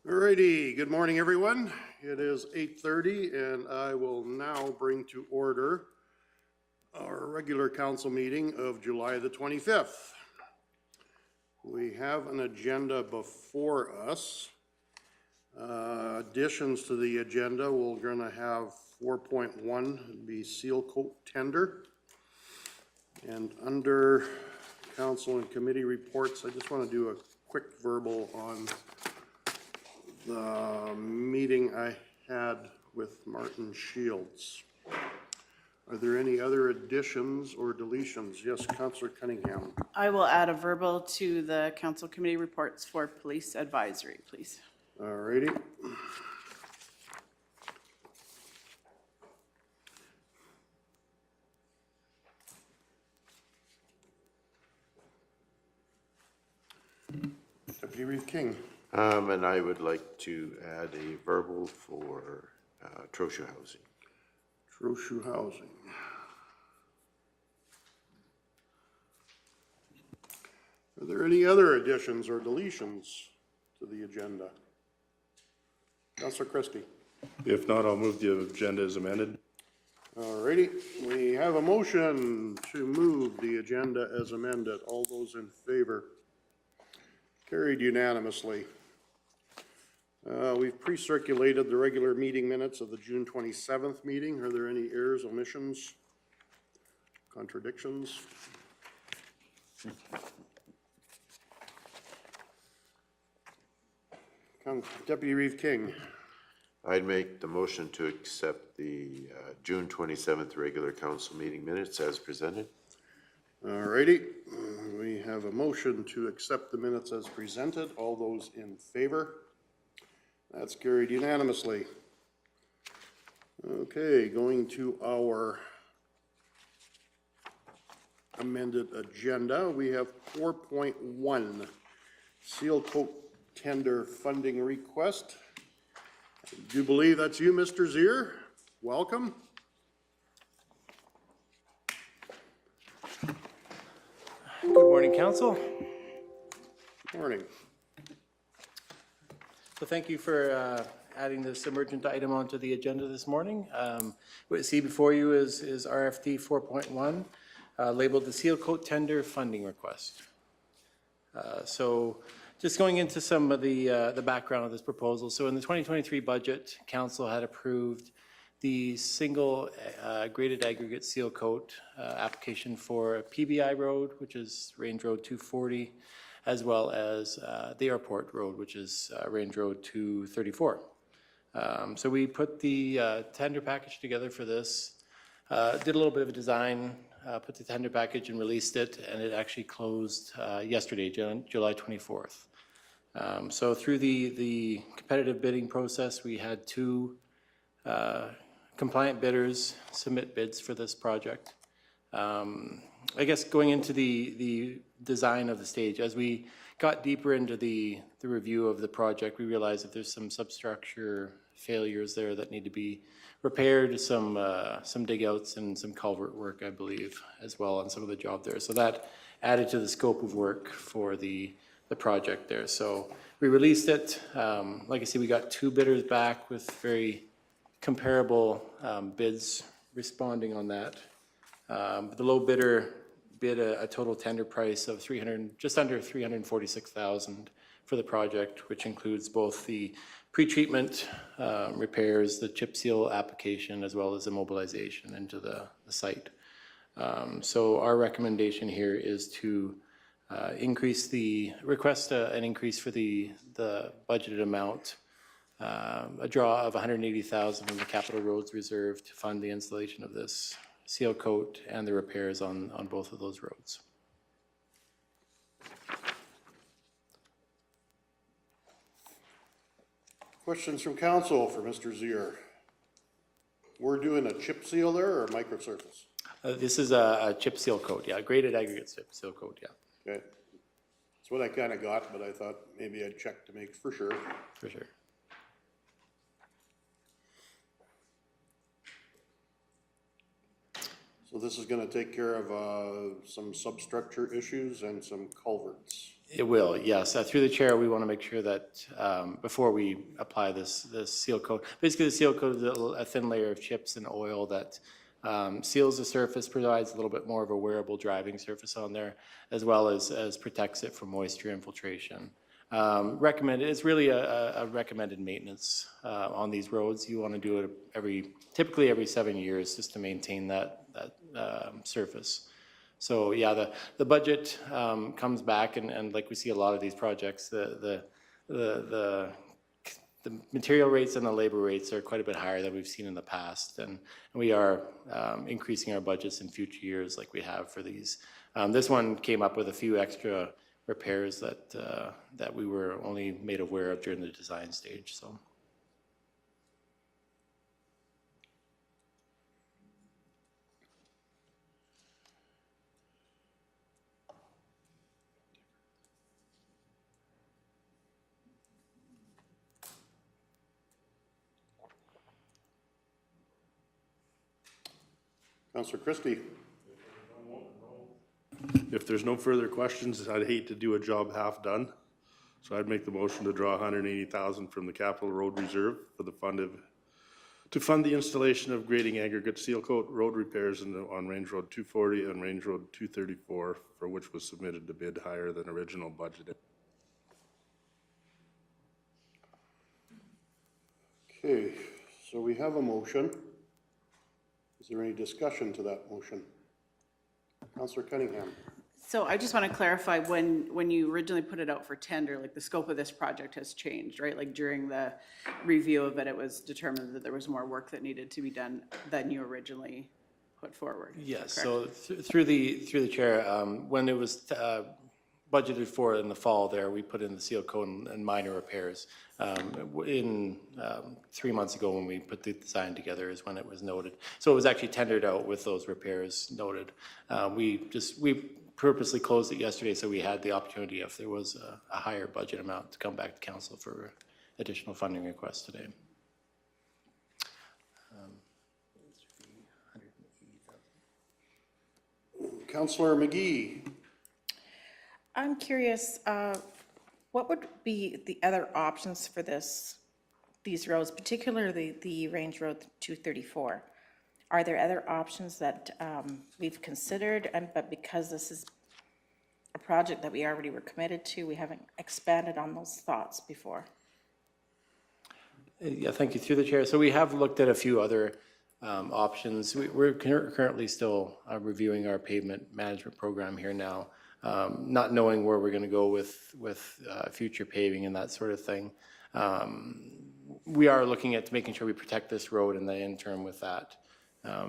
Alrighty, good morning everyone. It is 8:30 and I will now bring to order our regular council meeting of July the 25th. We have an agenda before us. Additions to the agenda, we're going to have 4.1 be seal coat tender. And under council and committee reports, I just want to do a quick verbal on the meeting I had with Martin Shields. Are there any other additions or deletions? Yes, Councillor Cunningham. I will add a verbal to the council committee reports for police advisory, please. All righty. Deputy Reeve King. And I would like to add a verbal for Trochu Housing. Trochu Housing. Are there any other additions or deletions to the agenda? Councillor Christie. If not, I'll move the agenda as amended. All righty. We have a motion to move the agenda as amended. All those in favor? Carried unanimously. We've pre-circulated the regular meeting minutes of the June 27th meeting. Are there any errors, omissions, contradictions? Deputy Reeve King. I'd make the motion to accept the June 27th regular council meeting minutes as presented. All righty. We have a motion to accept the minutes as presented. All those in favor? That's carried unanimously. Okay, going to our amended agenda. We have 4.1 seal coat tender funding request. I do believe that's you, Mr. Zier. Welcome. Good morning, Council. Good morning. So thank you for adding this emergent item onto the agenda this morning. What you see before you is RFD 4.1, labeled the seal coat tender funding request. So just going into some of the background of this proposal. So in the 2023 budget, Council had approved the single graded aggregate seal coat application for PBI Road, which is Range Road 240, as well as the Airport Road, which is Range Road 234. So we put the tender package together for this, did a little bit of a design, put the tender package and released it, and it actually closed yesterday, July 24th. So through the competitive bidding process, we had two compliant bidders submit bids for this project. I guess going into the design of the stage, as we got deeper into the review of the project, we realized that there's some substructure failures there that need to be repaired, some dig outs and some culvert work, I believe, as well on some of the job there. So that added to the scope of work for the project there. So we released it. Like I said, we got two bidders back with very comparable bids responding on that. The low bidder bid a total tender price of just under $346,000 for the project, which includes both the pretreatment repairs, the chip seal application, as well as immobilization into the site. So our recommendation here is to request an increase for the budgeted amount, a draw of $180,000 from the Capital Roads Reserve to fund the installation of this seal coat and the repairs on both of those roads. Questions from council for Mr. Zier? We're doing a chip seal there or microsurface? This is a chip seal coat, yeah, graded aggregate chip seal coat, yeah. Okay. That's what I kind of got, but I thought maybe I'd check to make for sure. For sure. So this is going to take care of some substructure issues and some culverts. It will, yes. Through the chair, we want to make sure that before we apply this seal coat, basically the seal coat is a thin layer of chips and oil that seals the surface, provides a little bit more of a wearable driving surface on there, as well as protects it from moisture infiltration. Recommended, it's really a recommended maintenance on these roads. You want to do it typically every 7 years, just to maintain that surface. So yeah, the budget comes back, and like we see a lot of these projects, the material rates and the labor rates are quite a bit higher than we've seen in the past, and we are increasing our budgets in future years like we have for these. This one came up with a few extra repairs that we were only made aware of during the design stage. So. Councillor Christie. If there's no further questions, I'd hate to do a job half done. So I'd make the motion to draw $180,000 from the Capital Road Reserve for the to fund the installation of grading aggregate seal coat road repairs on Range Road 240 and Range Road 234, for which was submitted to bid higher than original budgeted. Okay, so we have a motion. Is there any discussion to that motion? Councillor Cunningham. So I just want to clarify, when you originally put it out for tender, like the scope of this project has changed, right? Like during the review of it, it was determined that there was more work that needed to be done than you originally put forward. Yes, correct? so through the chair, when it was budgeted for in the fall there, we put in the seal coat and minor repairs. 3 months ago when we put the design together is when it was noted. So it was actually tendered out with those repairs noted. We purposely closed it yesterday so we had the opportunity, if there was a higher budget amount, to come back to council for additional funding requests today. Councillor McGee. I'm curious, what would be the other options for these roads, particularly the Range Road 234? Are there other options that we've considered, but because this is a project that we already were committed to, we haven't expanded on those thoughts before? Yeah, thank you. Through the chair. So we have looked at a few other options. We're currently still reviewing our pavement management program here now, not knowing where we're going to go with future paving and that sort of thing. We are looking at making sure we protect this road in the interim with that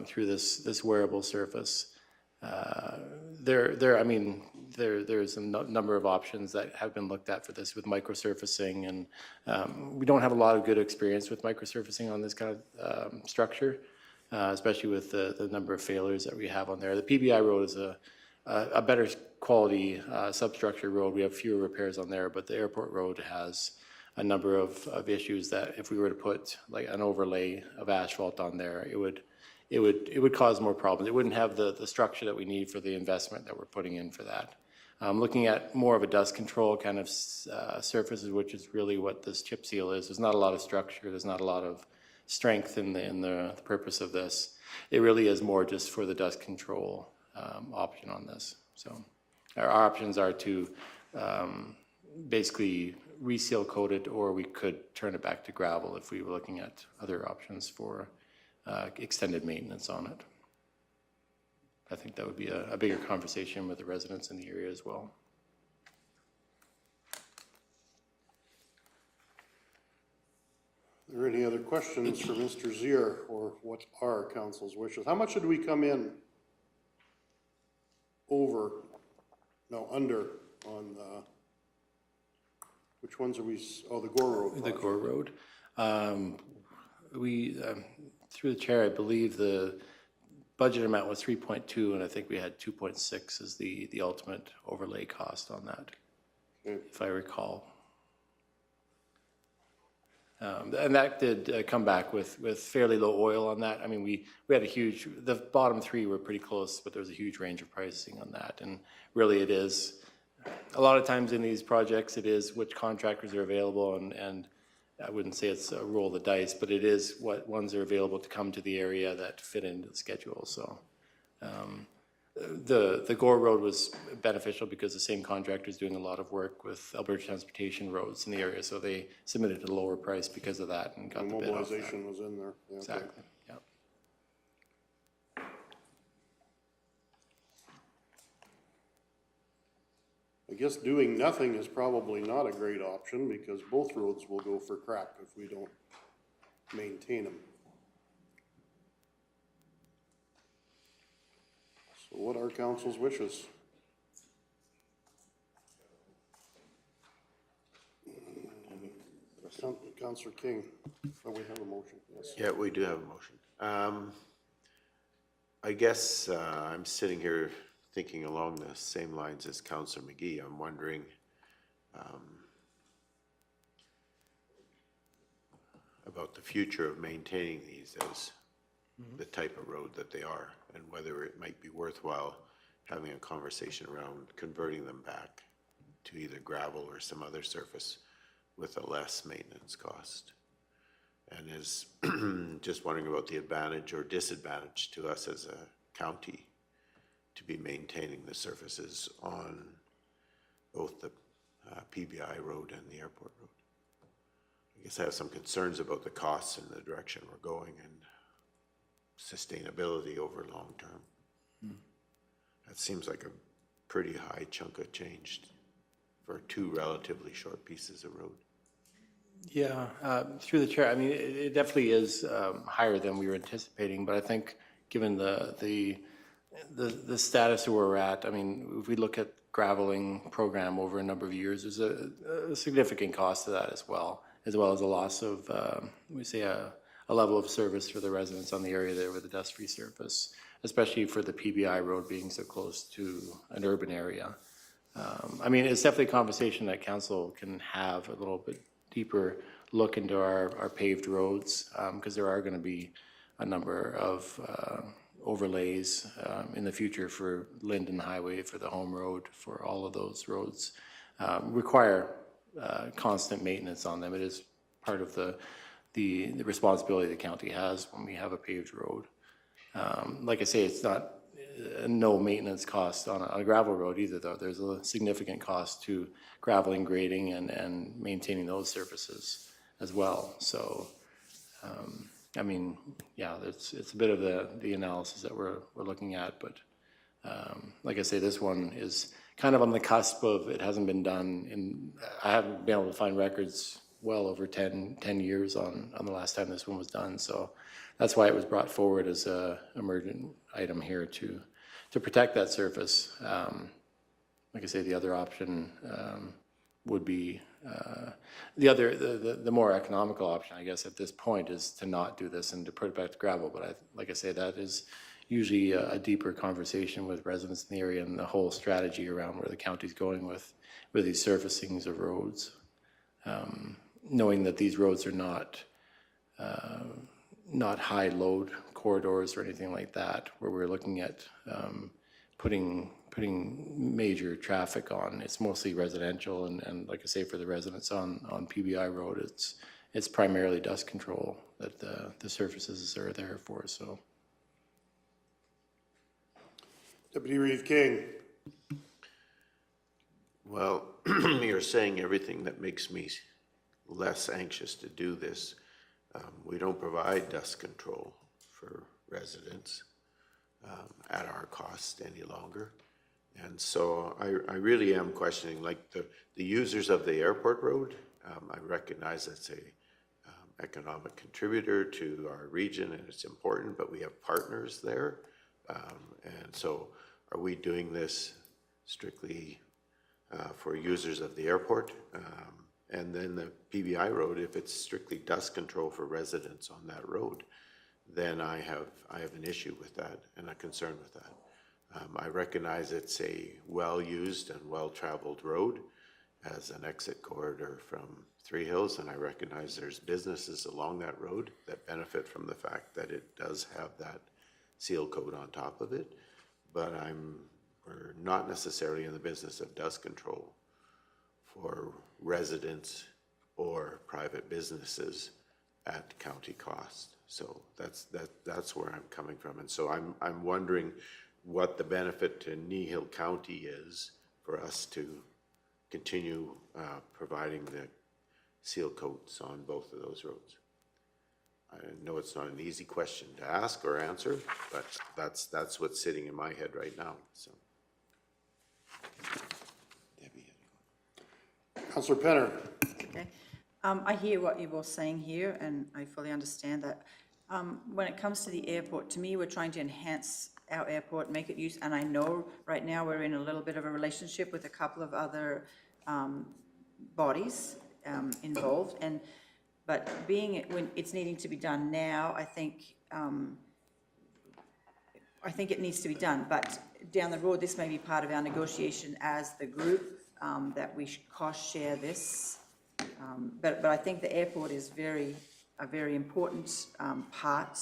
through this wearable surface. There's a number of options that have been looked at for this with microsurfacing, and we don't have a lot of good experience with microsurfacing on this kind of structure, especially with the number of failures that we have on there. The PBI road is a better quality substructure road. We have fewer repairs on there, but the airport road has a number of issues that if we were to put like an overlay of asphalt on there, it would cause more problems. It wouldn't have the structure that we need for the investment that we're putting in for that. Looking at more of a dust control kind of surfaces, which is really what this chip seal is. There's not a lot of structure. There's not a lot of strength in the purpose of this. It really is more just for the dust control option on this. So our options are to basically reseal coat it, or we could turn it back to gravel if we were looking at other options for extended maintenance on it. I think that would be a bigger conversation with the residents in the area as well. Are there any other questions for Mr. Zier, or what are council's wishes? How much did we come in under on which ones are we, the Gore Road project? The Gore Road. Through the chair, I believe the budget amount was 3.2, and I think we had 2.6 as the ultimate overlay cost on that, okay, if I recall. And that did come back with fairly low oil on that. I mean, we had the bottom three were pretty close, but there was a huge range of pricing on that. And really it is a lot of times in these projects, it is which contractors are available, and I wouldn't say it's a roll of the dice, but it is what ones are available to come to the area that fit into the schedule, so. The Gore Road was beneficial because the same contractor is doing a lot of work with Alberta Transportation Roads in the area, so they submitted a lower price because of that and got the bid off that. Mobilization was in there. Yeah, okay. Exactly, yeah. I guess doing nothing is probably not a great option because both roads will go for crap if we don't maintain them. So what are council's wishes? Councillor King, oh, we have a motion, yes. Yeah, we do have a motion. I guess I'm sitting here thinking along the same lines as Councillor McGee. I'm wondering about the future of maintaining these as the type of road that they are, and whether it might be worthwhile having a conversation around converting them back to either gravel or some other surface with a less maintenance cost. And is just wondering about the advantage or disadvantage to us as a county to be maintaining the surfaces on both the PBI road and the airport road. I guess I have some concerns about the costs and the direction we're going and sustainability over long term. That seems like a pretty high chunk of change for two relatively short pieces of road. Yeah, through the chair, I mean, it definitely is higher than we were anticipating, but I think given the status of where we're at, I mean, if we look at graveling program over a number of years, there's a significant cost to that as well as a loss of, we say a level of service for the residents on the area there with the dust resurface, especially for the PBI road being so close to an urban area. I mean, it's definitely a conversation that council can have a little bit deeper look into our paved roads, because there are going to be a number of overlays in the future for Linden Highway, for the home road, for all of those roads. Require constant maintenance on them. It is part of the responsibility the county has when we have a paved road. Like I say, it's not no maintenance cost on a gravel road either, though. There's a significant cost to graveling, grading, and maintaining those surfaces as well. So, I mean, yeah, it's a bit of the analysis that we're looking at, but like I say, this one is kind of on the cusp of, it hasn't been done, and I haven't been able to find records well over 10 years on the last time this one was done. So that's why it was brought forward as a emergent item here to protect that surface. Like I say, the other option would be the more economical option, I guess, at this point is to not do this and to put it back to gravel. But like I say, that is usually a deeper conversation with residents in the area and the whole strategy around where the county's going with these surfacings of roads. Knowing that these roads are not high load corridors or anything like that, where we're looking at putting major traffic on. It's mostly residential, and like I say, for the residents on PBI Road, it's primarily dust control that the surfaces are there for. So, Deputy Reeve King. Well, you're saying everything that makes me less anxious to do this. We don't provide dust control for residents at our cost any longer. And so I really am questioning, like the users of the airport road, I recognize that's a economic contributor to our region and it's important, but we have partners there. And so are we doing this strictly for users of the airport? And then the PBI road, if it's strictly dust control for residents on that road, then I have an issue with that and a concern with that. I recognize it's a well-used and well-traveled road as an exit corridor from Three Hills, and I recognize there's businesses along that road that benefit from the fact that it does have that seal coat on top of it. But I'm we're not necessarily in the business of dust control for residents or private businesses at county cost. So that's where I'm coming from. And so I'm wondering what the benefit to Kneehill County is for us to continue providing the seal coats on both of those roads. I know it's not an easy question to ask or answer, but that's what's sitting in my head right now, so. Debbie. Councillor Penner. Okay. I hear what you're both saying here, and I fully understand that. When it comes to the airport, to me, we're trying to enhance our airport, make it use, and I know right now we're in a little bit of a relationship with a couple of other bodies involved, but being it when it's needing to be done now, I think it needs to be done. But down the road, this may be part of our negotiation as the group that we cost share this. But I think the airport is a very important part,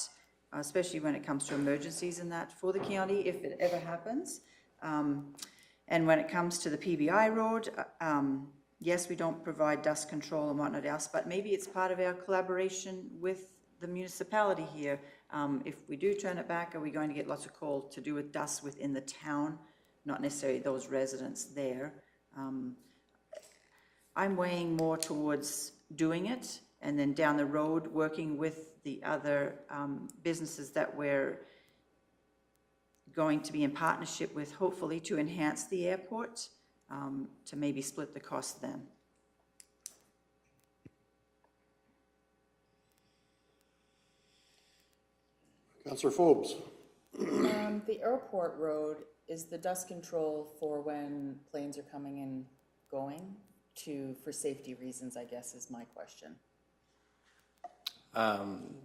especially when it comes to emergencies and that for the county, if it ever happens. And when it comes to the PBI road, yes, we don't provide dust control and whatnot else, but maybe it's part of our collaboration with the municipality here. If we do turn it back, are we going to get lots of call to do with dust within the town, not necessarily those residents there? I'm weighing more towards doing it, and then down the road, working with the other businesses that we're going to be in partnership with, hopefully to enhance the airport, to maybe split the cost then. Councillor Forbes. The airport road, is the dust control for when planes are coming and going for safety reasons, I guess, is my question.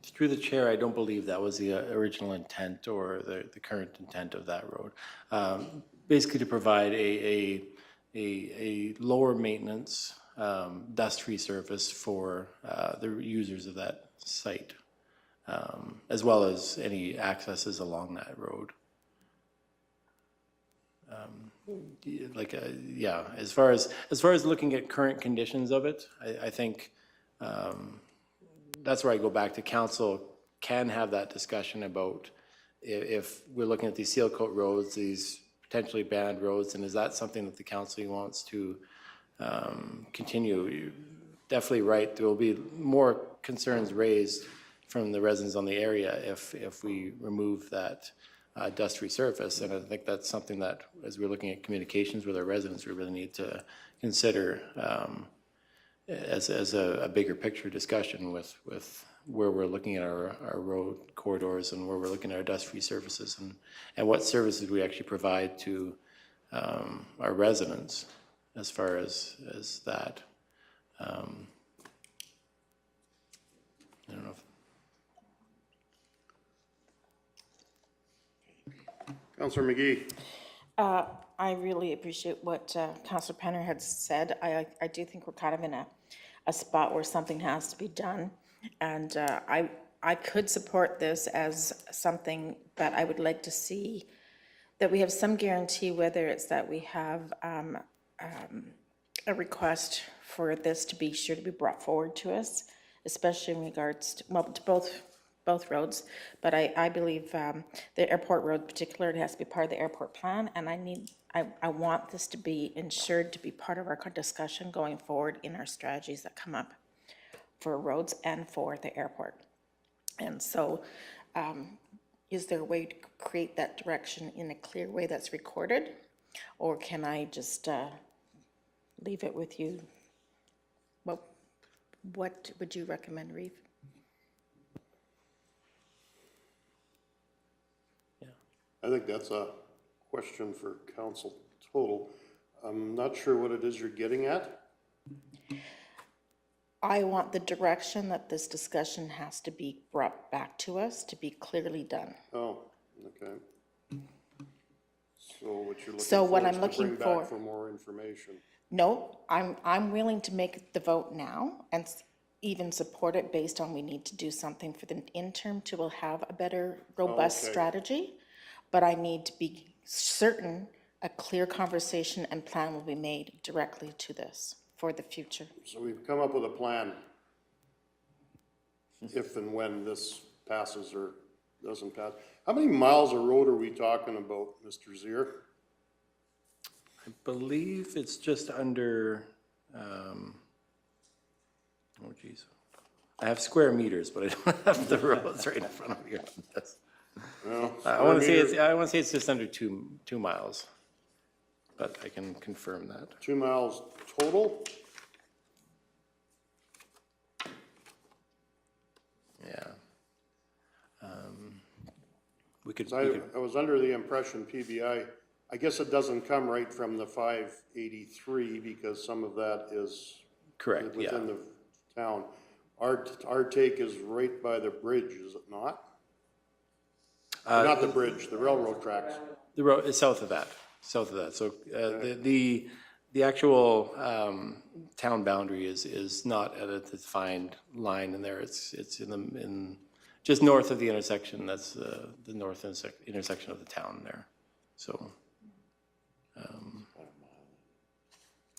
Through the chair, I don't believe that was the original intent or the current intent of that road. Basically to provide a lower maintenance, dust-free surface for the users of that site, as well as any accesses along that road. Yeah, as far as looking at current conditions of it, I think that's where I go back to council can have that discussion about if we're looking at these seal coat roads, these potentially banned roads, and is that something that the council wants to continue? You're definitely right. There will be more concerns raised from the residents on the area if we remove that dust resurface, and I think that's something that, as we're looking at communications with our residents, we really need to consider as a bigger picture discussion with where we're looking at our road corridors and where we're looking at our dust-free surfaces and what services we actually provide to our residents as far as that. I don't know if Councillor McGee. I really appreciate what Councillor Penner had said. I do think we're kind of in a spot where something has to be done. And I could support this as something, but I would like to see that we have some guarantee, whether it's that we have a request for this to be sure to be brought forward to us, especially in regards to, well, to both roads, but I believe the airport road in particular, it has to be part of the airport plan, and I want this to be ensured to be part of our discussion going forward in our strategies that come up for roads and for the airport. And so is there a way to create that direction in a clear way that's recorded, or can I just leave it with you? Well, what would you recommend, Reeve? I think that's a question for council total. I'm not sure what it is you're getting at. I want the direction that this discussion has to be brought back to us to be clearly done. Oh, okay. So what you're looking So for what is I'm to looking bring back for- more information. No, I'm willing to make the vote now and even support it based on we need to do something for the interim to will have a better robust okay. strategy. But I need to be certain a clear conversation and plan will be made directly to this for the future. So we've come up with a plan if and when this passes or doesn't pass. How many miles of road are we talking about, Mr. Zier? I believe it's just under, oh geez. I have square meters, but I don't have the roads right in front of me on this. Well, I want to say it's just under 2 miles, but I can confirm that. 2 miles total? Yeah. We could, I was under the impression PBI, I guess it doesn't come right from the 583 because some of that is correct, yeah. within the town. Our take is right by the bridge, is it not? Or not the bridge, the railroad tracks. The road is south of that. So the actual town boundary is not at a defined line in there. It's in just north of the intersection. That's the north intersection of the town there. So,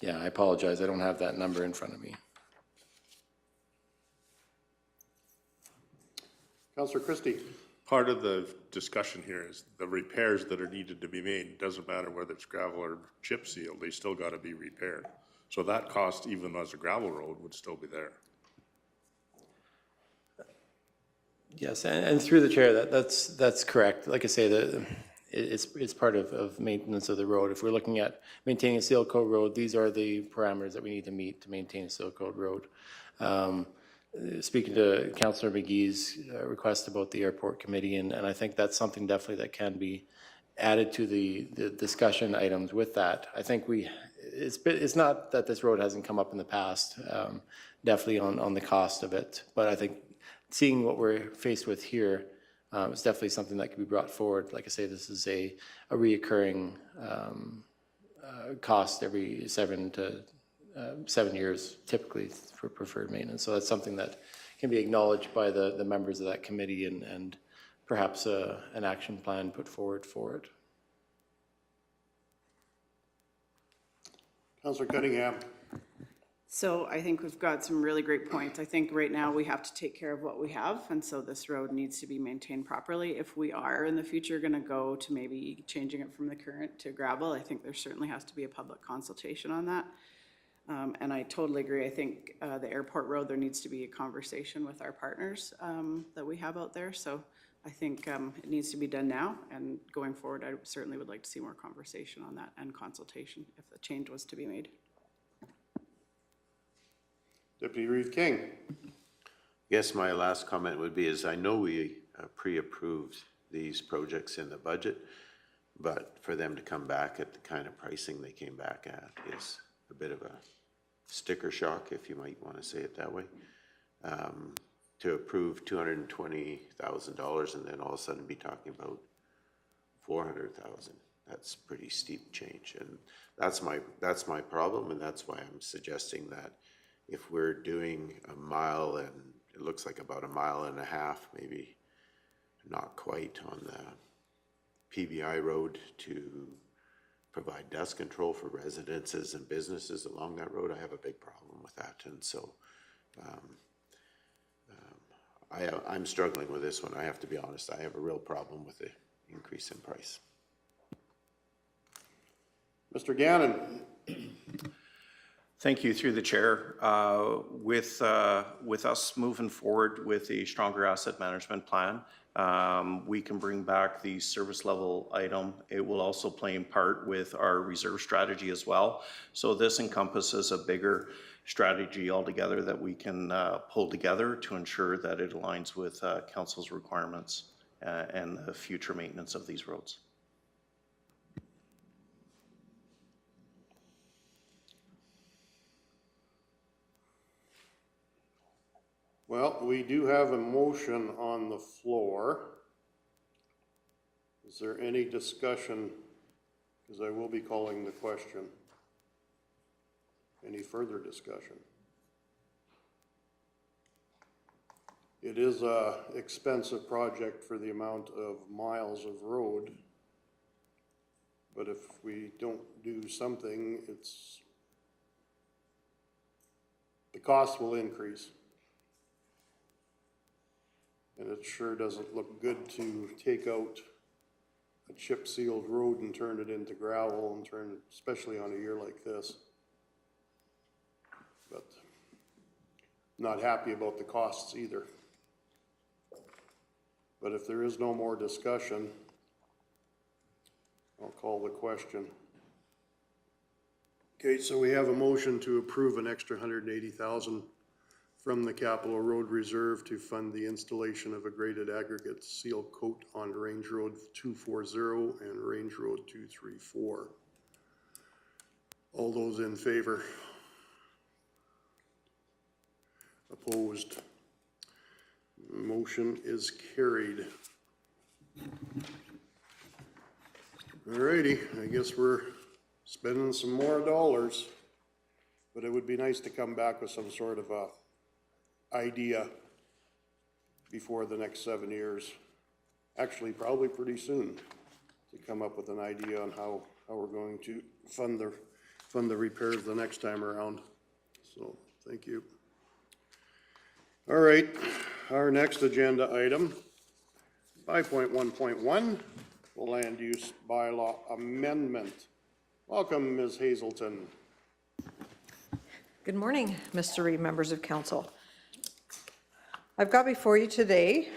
yeah, I apologize. I don't have that number in front of me. Councillor Christie. Part of the discussion here is the repairs that are needed to be made. Doesn't matter whether it's gravel or chip seal, they still got to be repaired. So that cost, even as a gravel road, would still be there. Yes, and through the chair, that's correct. Like I say, it's part of maintenance of the road. If we're looking at maintaining a seal code road, these are the parameters that we need to meet to maintain a seal code road. Speaking to Councillor McGee's request about the airport committee, and I think that's something definitely that can be added to the discussion items with that. I think it's not that this road hasn't come up in the past, definitely on the cost of it, but I think seeing what we're faced with here, it's definitely something that can be brought forward. Like I say, this is a reoccurring cost every 7 years typically for preferred maintenance. So that's something that can be acknowledged by the members of that committee and perhaps an action plan put forward for it. Councillor Cunningham. So I think we've got some really great points. I think right now we have to take care of what we have, and so this road needs to be maintained properly. If we are in the future gonna go to maybe changing it from the current to gravel, I think there certainly has to be a public consultation on that. And I totally agree. I think the airport road, there needs to be a conversation with our partners that we have out there. So I think it needs to be done now, and going forward, I certainly would like to see more conversation on that and consultation if the change was to be made. Deputy Reeve King. Yes, my last comment would be is I know we pre-approved these projects in the budget, but for them to come back at the kind of pricing they came back at is a bit of a sticker shock, if you might want to say it that way. To approve $220,000 and then all of a sudden be talking about $400,000, that's pretty steep change, and that's my problem, and that's why I'm suggesting that if we're doing a mile, and it looks like about 1.5 miles, maybe not quite, on the PBI road to provide dust control for residences and businesses along that road, I have a big problem with that. And so I'm struggling with this one. I have to be honest. I have a real problem with the increase in price. Mr. Gannon. Thank you, through the chair. With us moving forward with a stronger asset management plan, we can bring back the service level item. It will also play in part with our reserve strategy as well. So this encompasses a bigger strategy altogether that we can pull together to ensure that it aligns with council's requirements and the future maintenance of these roads. Well, we do have a motion on the floor. Is there any discussion? Because I will be calling the question. Any further discussion? It is an expensive project for the amount of miles of road. But if we don't do something, the cost will increase. And it sure doesn't look good to take out a chip sealed road and turn it into gravel and especially on a year like this. But not happy about the costs either. But if there is no more discussion, I'll call the question. Okay, so we have a motion to approve an extra $180,000 from the Capital Road Reserve to fund the installation of a graded aggregate seal coat on Range Road 240 and Range Road 234. All those in favor? Opposed? Motion is carried. Alrighty, I guess we're spending some more dollars, but it would be nice to come back with some sort of a idea before the next 7 years. Actually, probably pretty soon, to come up with an idea on how we're going to fund the repairs the next time around. So, thank you. All right, our next agenda item, 5.1.1, Land Use Bylaw Amendment. Welcome, Ms. Hazelton. Good morning, Mr. Reed, members of council. I've got before you today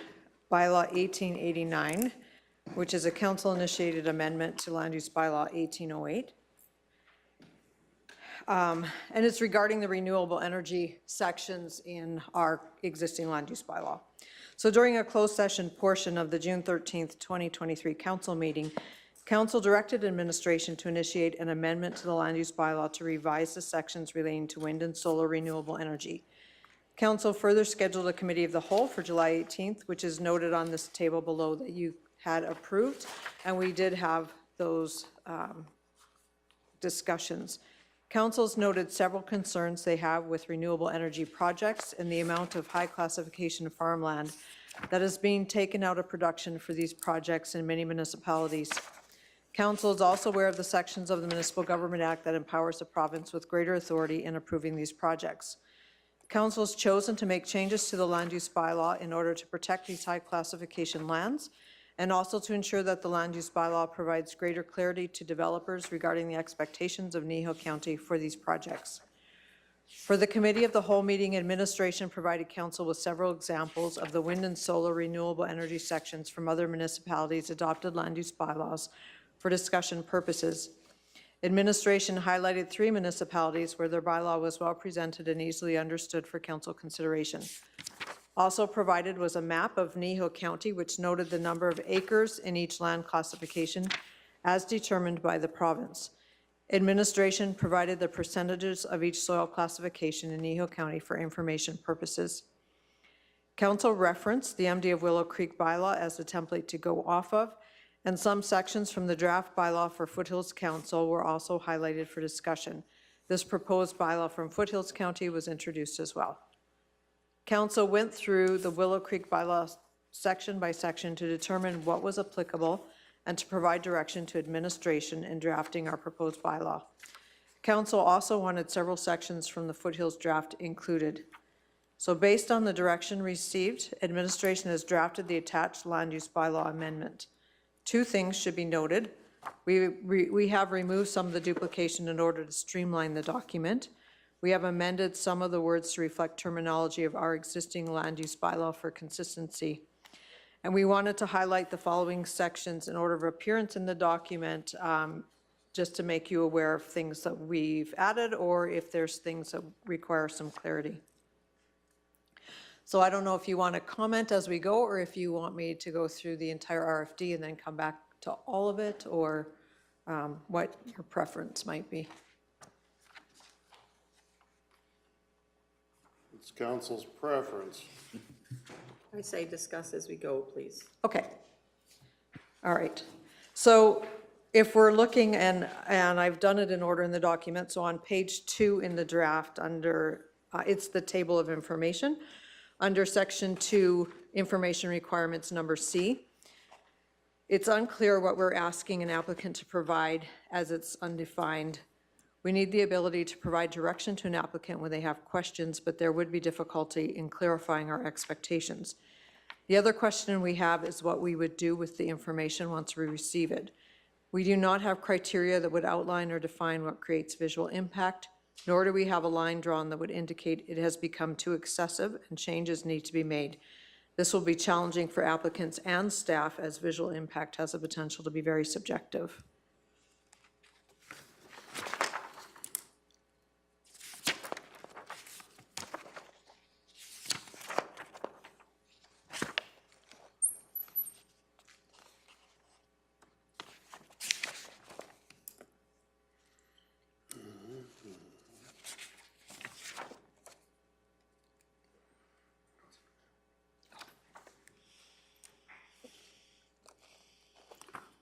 Bylaw 1889, which is a council-initiated amendment to Land Use Bylaw 1808. And it's regarding the renewable energy sections in our existing land use bylaw. So during a closed session portion of the June 13th, 2023 council meeting, council directed administration to initiate an amendment to the land use bylaw to revise the sections relating to wind and solar renewable energy. Council further scheduled a committee of the whole for July 18th, which is noted on this table below that you had approved, and we did have those discussions. Council's noted several concerns they have with renewable energy projects and the amount of high classification farmland that is being taken out of production for these projects in many municipalities. Council is also aware of the sections of the Municipal Government Act that empowers the province with greater authority in approving these projects. Council has chosen to make changes to the land use bylaw in order to protect these high classification lands and also to ensure that the land use bylaw provides greater clarity to developers regarding the expectations of Kneehill County for these projects. For the committee of the whole meeting, administration provided council with several examples of the wind and solar renewable energy sections from other municipalities' adopted land use bylaws for discussion purposes. Administration highlighted 3 municipalities where their bylaw was well presented and easily understood for council consideration. Also provided was a map of Kneehill County, which noted the number of acres in each land classification as determined by the province. Administration provided the percentages of each soil classification in Kneehill County for information purposes. Council referenced the MD of Willow Creek bylaw as the template to go off of, and some sections from the draft bylaw for Foothills Council were also highlighted for discussion. This proposed bylaw from Foothills County was introduced as well. Council went through the Willow Creek bylaw section by section to determine what was applicable and to provide direction to administration in drafting our proposed bylaw. Council also wanted several sections from the Foothills draft included. So based on the direction received, administration has drafted the attached land use bylaw amendment. 2 things should be noted. We have removed some of the duplication in order to streamline the document. We have amended some of the words to reflect terminology of our existing land use bylaw for consistency. And we wanted to highlight the following sections in order of appearance in the document, just to make you aware of things that we've added or if there's things that require some clarity. So I don't know if you want to comment as we go or if you want me to go through the entire RFD and then come back to all of it, or what your preference might be. It's council's preference. I say discuss as we go, please. Okay. All right. So if we're looking, and I've done it in order in the document, so on page 2 in the draft under, it's the table of information. Under section 2, information requirements number C, It's unclear what we're asking an applicant to provide as it's undefined. We need the ability to provide direction to an applicant when they have questions, but there would be difficulty in clarifying our expectations. The other question we have is what we would do with the information once we receive it. We do not have criteria that would outline or define what creates visual impact, nor do we have a line drawn that would indicate it has become too excessive and changes need to be made. This will be challenging for applicants and staff as visual impact has the potential to be very subjective.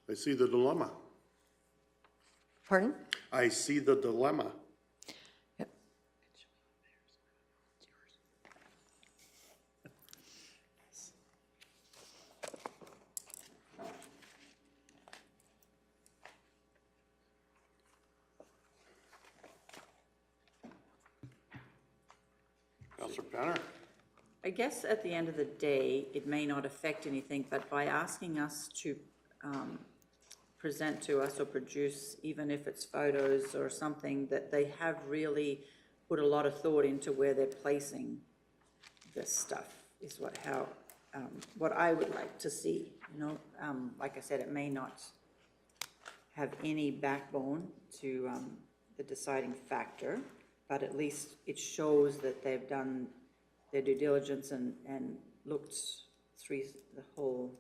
I see the dilemma. Pardon? I see the dilemma. Yep. Councillor Penner? I guess at the end of the day, it may not affect anything, but by asking us to present to us or produce, even if it's photos or something, that they have really put a lot of thought into where they're placing this stuff, is what I would like to see, you know? Like I said, it may not have any backbone to the deciding factor, but at least it shows that they've done their due diligence and looked through the whole,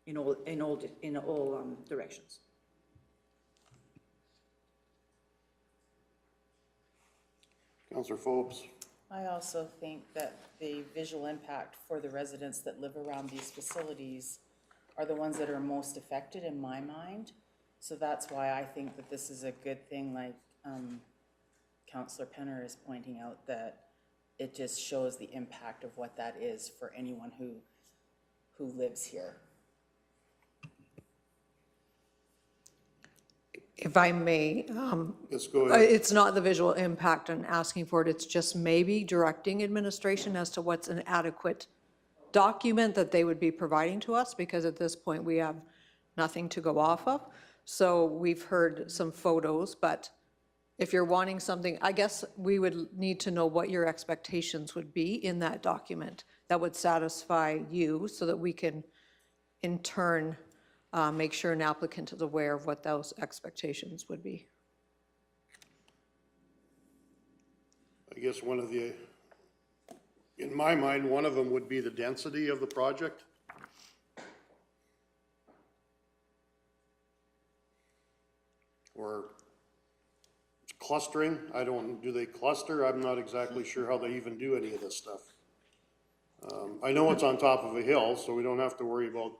in all directions. Councillor Phopes? I also think that the visual impact for the residents that live around these facilities are the ones that are most affected in my mind. So that's why I think that this is a good thing, like Councillor Penner is pointing out, that it just shows the impact of what that is for anyone who lives here. If I may, Yes, go ahead. it's not the visual impact and asking for it, it's just maybe directing administration as to what's an adequate document that they would be providing to us, because at this point we have nothing to go off of. So we've heard some photos, but if you're wanting something, I guess we would need to know what your expectations would be in that document that would satisfy you, so that we can in turn make sure an applicant is aware of what those expectations would be. I guess in my mind, one of them would be the density of the project. Or clustering, do they cluster? I'm not exactly sure how they even do any of this stuff. I know it's on top of a hill, so we don't have to worry about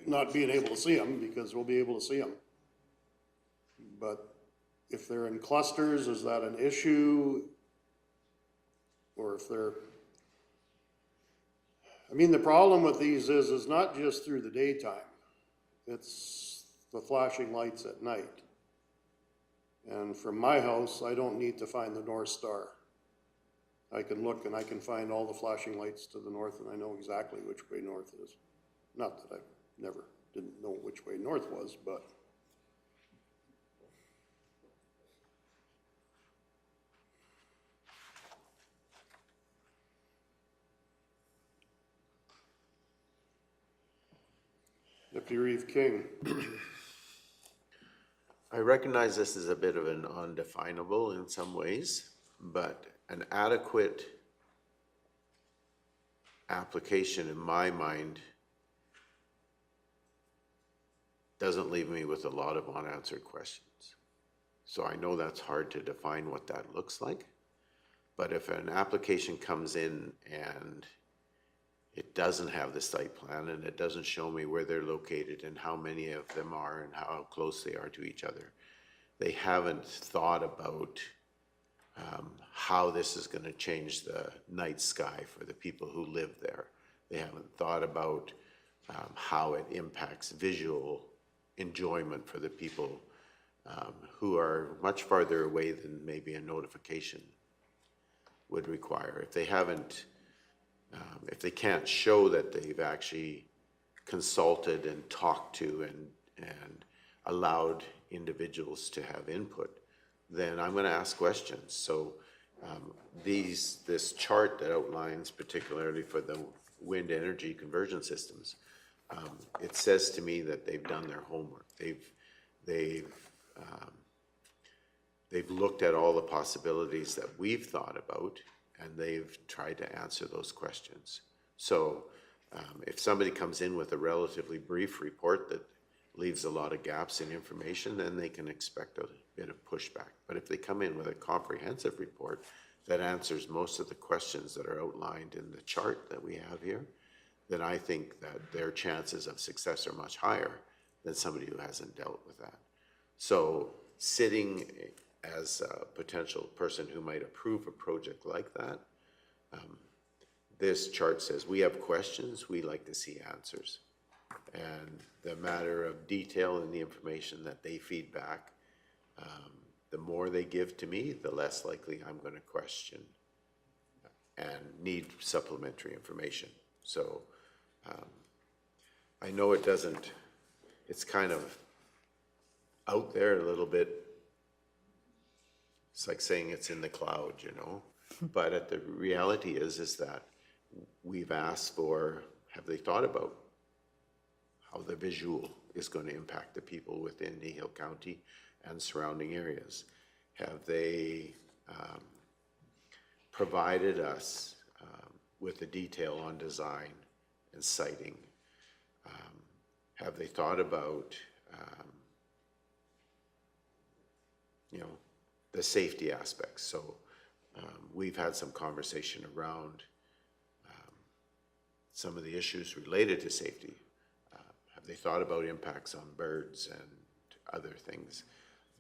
not being able to see them, because we'll be able to see them. But if they're in clusters, is that an issue? Or if they're, I mean, the problem with these is not just through the daytime, it's the flashing lights at night. And from my house, I don't need to find the North Star. I can look and I can find all the flashing lights to the north, and I know exactly which way north is. Not that I never didn't know which way north was, but Deputy Reeve King. I recognize this is a bit of an undefinable in some ways, but an adequate application in my mind doesn't leave me with a lot of unanswered questions. So I know that's hard to define what that looks like, but if an application comes in and it doesn't have the site plan and it doesn't show me where they're located and how many of them are and how close they are to each other, they haven't thought about how this is going to change the night sky for the people who live there. They haven't thought about how it impacts visual enjoyment for the people who are much farther away than maybe a notification would require. If they haven't, if they can't show that they've actually consulted and talked to and allowed individuals to have input, then I'm going to ask questions. So this chart that outlines particularly for the wind energy conversion systems, it says to me that they've done their homework. They've looked at all the possibilities that we've thought about, and they've tried to answer those questions. So if somebody comes in with a relatively brief report that leaves a lot of gaps in information, then they can expect a bit of pushback. But if they come in with a comprehensive report that answers most of the questions that are outlined in the chart that we have here, then I think that their chances of success are much higher than somebody who hasn't dealt with that. So sitting as a potential person who might approve a project like that, this chart says we have questions, we like to see answers. And the matter of detail in the information that they feed back, the more they give to me, the less likely I'm going to question and need supplementary information. So I know it doesn't, it's kind of out there a little bit. It's like saying it's in the cloud, you know, but the reality is that we've asked for, have they thought about how the visual is going to impact the people within Kneehill County and surrounding areas? Have they provided us with the detail on design and siting? Have they thought about, you know, the safety aspects? So we've had some conversation around some of the issues related to safety. Have they thought about impacts on birds and other things?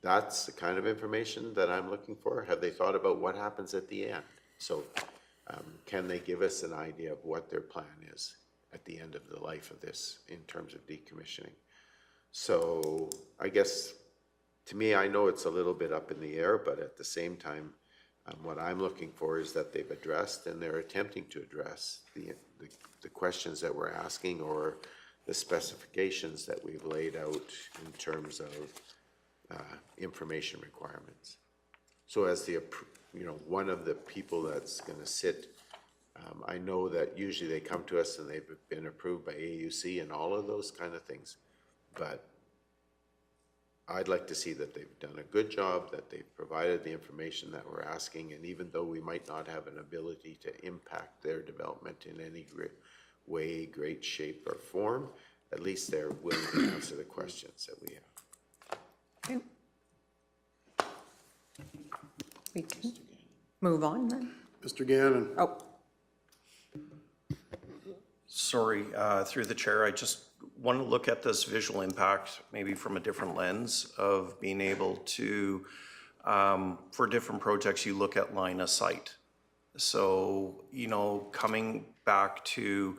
That's the kind of information that I'm looking for. Have they thought about what happens at the end? So can they give us an idea of what their plan is at the end of the life of this in terms of decommissioning? So I guess, to me, I know it's a little bit up in the air, but at the same time, what I'm looking for is that they've addressed and they're attempting to address the questions that we're asking, or the specifications that we've laid out in terms of information requirements. So as the, you know, one of the people that's going to sit, I know that usually they come to us and they've been approved by AUC and all of those kind of things, but I'd like to see that they've done a good job, that they've provided the information that we're asking, and even though we might not have an ability to impact their development in any way, great shape or form, at least they're willing to answer the questions that we have. Okay. We can move on then. Mr. Gannon? Oh, Sorry, through the chair, I just want to look at this visual impact maybe from a different lens of being able to, for different projects, you look at line of sight. So, you know, coming back to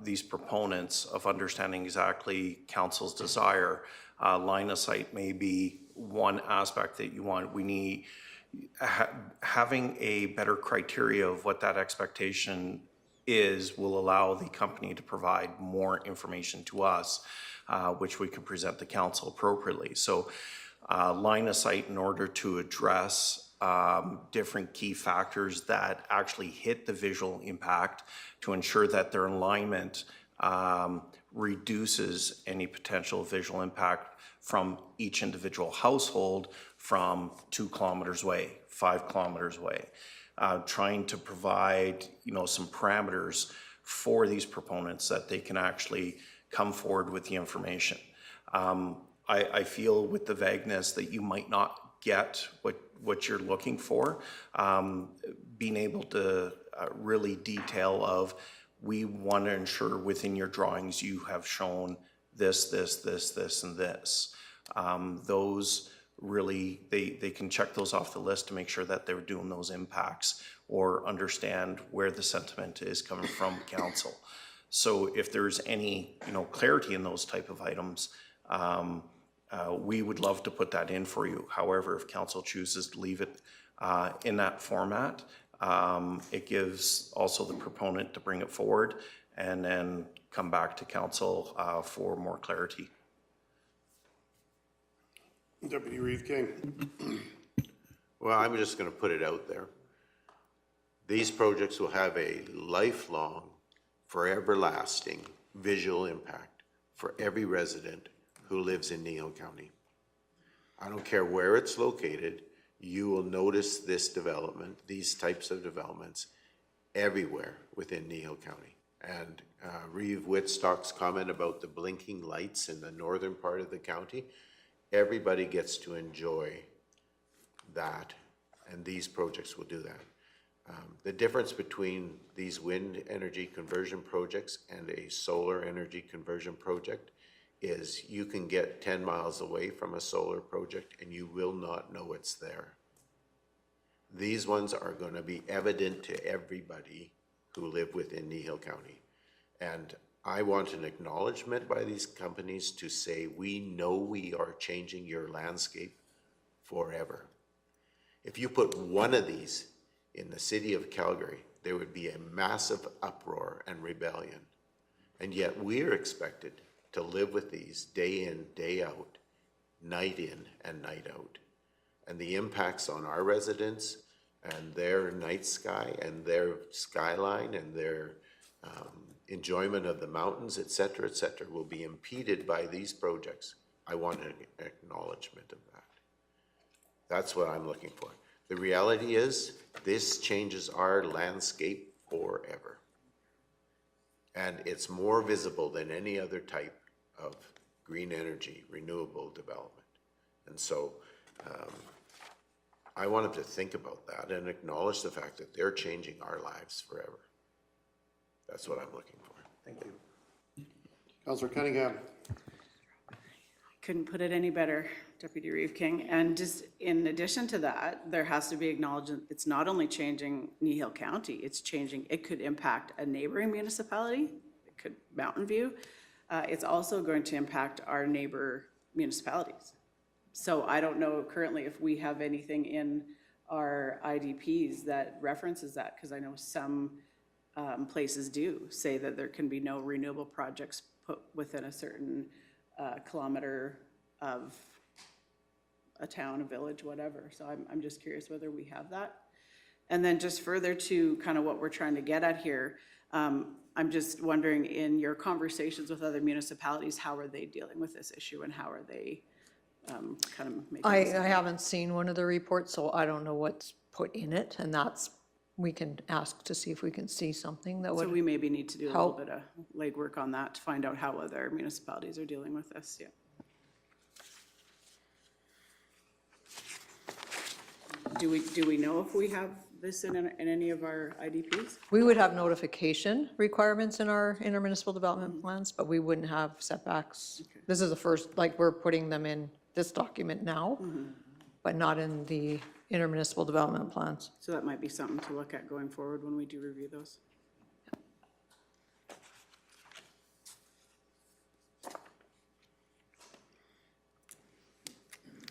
these proponents of understanding exactly council's desire, line of sight may be one aspect that you want. We need having a better criteria of what that expectation is will allow the company to provide more information to us, which we can present to council appropriately. So line of sight in order to address different key factors that actually hit the visual impact to ensure that their alignment reduces any potential visual impact from each individual household from 2 kilometers away, 5 kilometers away. Trying to provide, you know, some parameters for these proponents that they can actually come forward with the information. I feel with the vagueness that you might not get what you're looking for, being able to really detail of, we want to ensure within your drawings you have shown this, and this. Those really, they can check those off the list to make sure that they're doing those impacts or understand where the sentiment is coming from council. So if there's any, clarity in those type of items, we would love to put that in for you. However, if council chooses to leave it in that format, it gives also the proponent to bring it forward and then come back to council for more clarity. Deputy Reeve King. Well, I'm just going to put it out there. These projects will have a lifelong, forever lasting visual impact for every resident who lives in Kneehill County. I don't care where it's located, you will notice this development, these types of developments, everywhere within Kneehill County. And Reeve Whitstock's comment about the blinking lights in the northern part of the county, everybody gets to enjoy that, and these projects will do that. The difference between these wind energy conversion projects and a solar energy conversion project is you can get 10 miles away from a solar project and you will not know it's there. These ones are going to be evident to everybody who live within Kneehill County. And I want an acknowledgement by these companies to say, we know we are changing your landscape forever. If you put one of these in the city of Calgary, there would be a massive uproar and rebellion. And yet we're expected to live with these day in, day out, night in and night out. And the impacts on our residents and their night sky and their skyline and their enjoyment of the mountains, et cetera, will be impeded by these projects. I want an acknowledgement of that. That's what I'm looking for. The reality is, this changes our landscape forever. And it's more visible than any other type of green energy, renewable development. And so I wanted to think about that and acknowledge the fact that they're changing our lives forever. That's what I'm looking for. Thank you. Councillor Cunningham. Couldn't put it any better, Deputy Reeve King. And just in addition to that, there has to be acknowledgement, it's not only changing Kneehill County, it's changing, it could impact a neighboring municipality, it could Mountain View. It's also going to impact our neighbor municipalities. So I don't know currently if we have anything in our IDPs that references that, because I know some places do say that there can be no renewable projects put within a certain kilometer of a town, a village, whatever. So I'm just curious whether we have that. And then just further to kind of what we're trying to get at here, I'm just wondering, in your conversations with other municipalities, how are they dealing with this issue and how are they kind of making I this? haven't seen one of the reports, so I don't know what's put in it, and that's, we can ask to see if we can see something that So would, we maybe need to do a little help. bit of legwork on that to find out how other municipalities are dealing with this, yeah. Do we know if we have this in any of our IDPs? we would have notification requirements in our intermunicipal development plans, but we wouldn't have setbacks. This is the first, like, we're putting them in this document now, but not in the intermunicipal development plans. So that might be something to look at going forward when we do review those.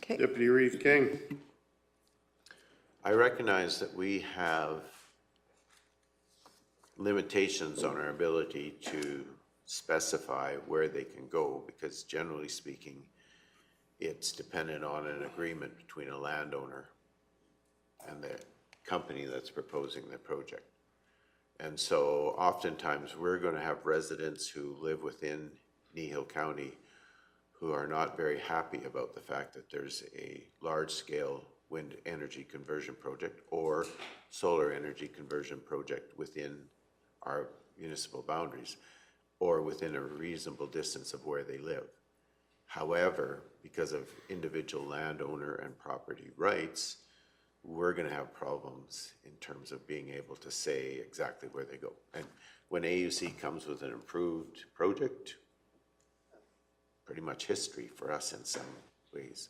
Okay, Deputy Reeve King. I recognize that we have limitations on our ability to specify where they can go, because generally speaking, it's dependent on an agreement between a landowner and the company that's proposing the project. And so oftentimes we're going to have residents who live within Kneehill County who are not very happy about the fact that there's a large-scale wind energy conversion project or solar energy conversion project within our municipal boundaries or within a reasonable distance of where they live. However, because of individual landowner and property rights, we're going to have problems in terms of being able to say exactly where they go. And when AUC comes with an approved project, pretty much history for us in some ways.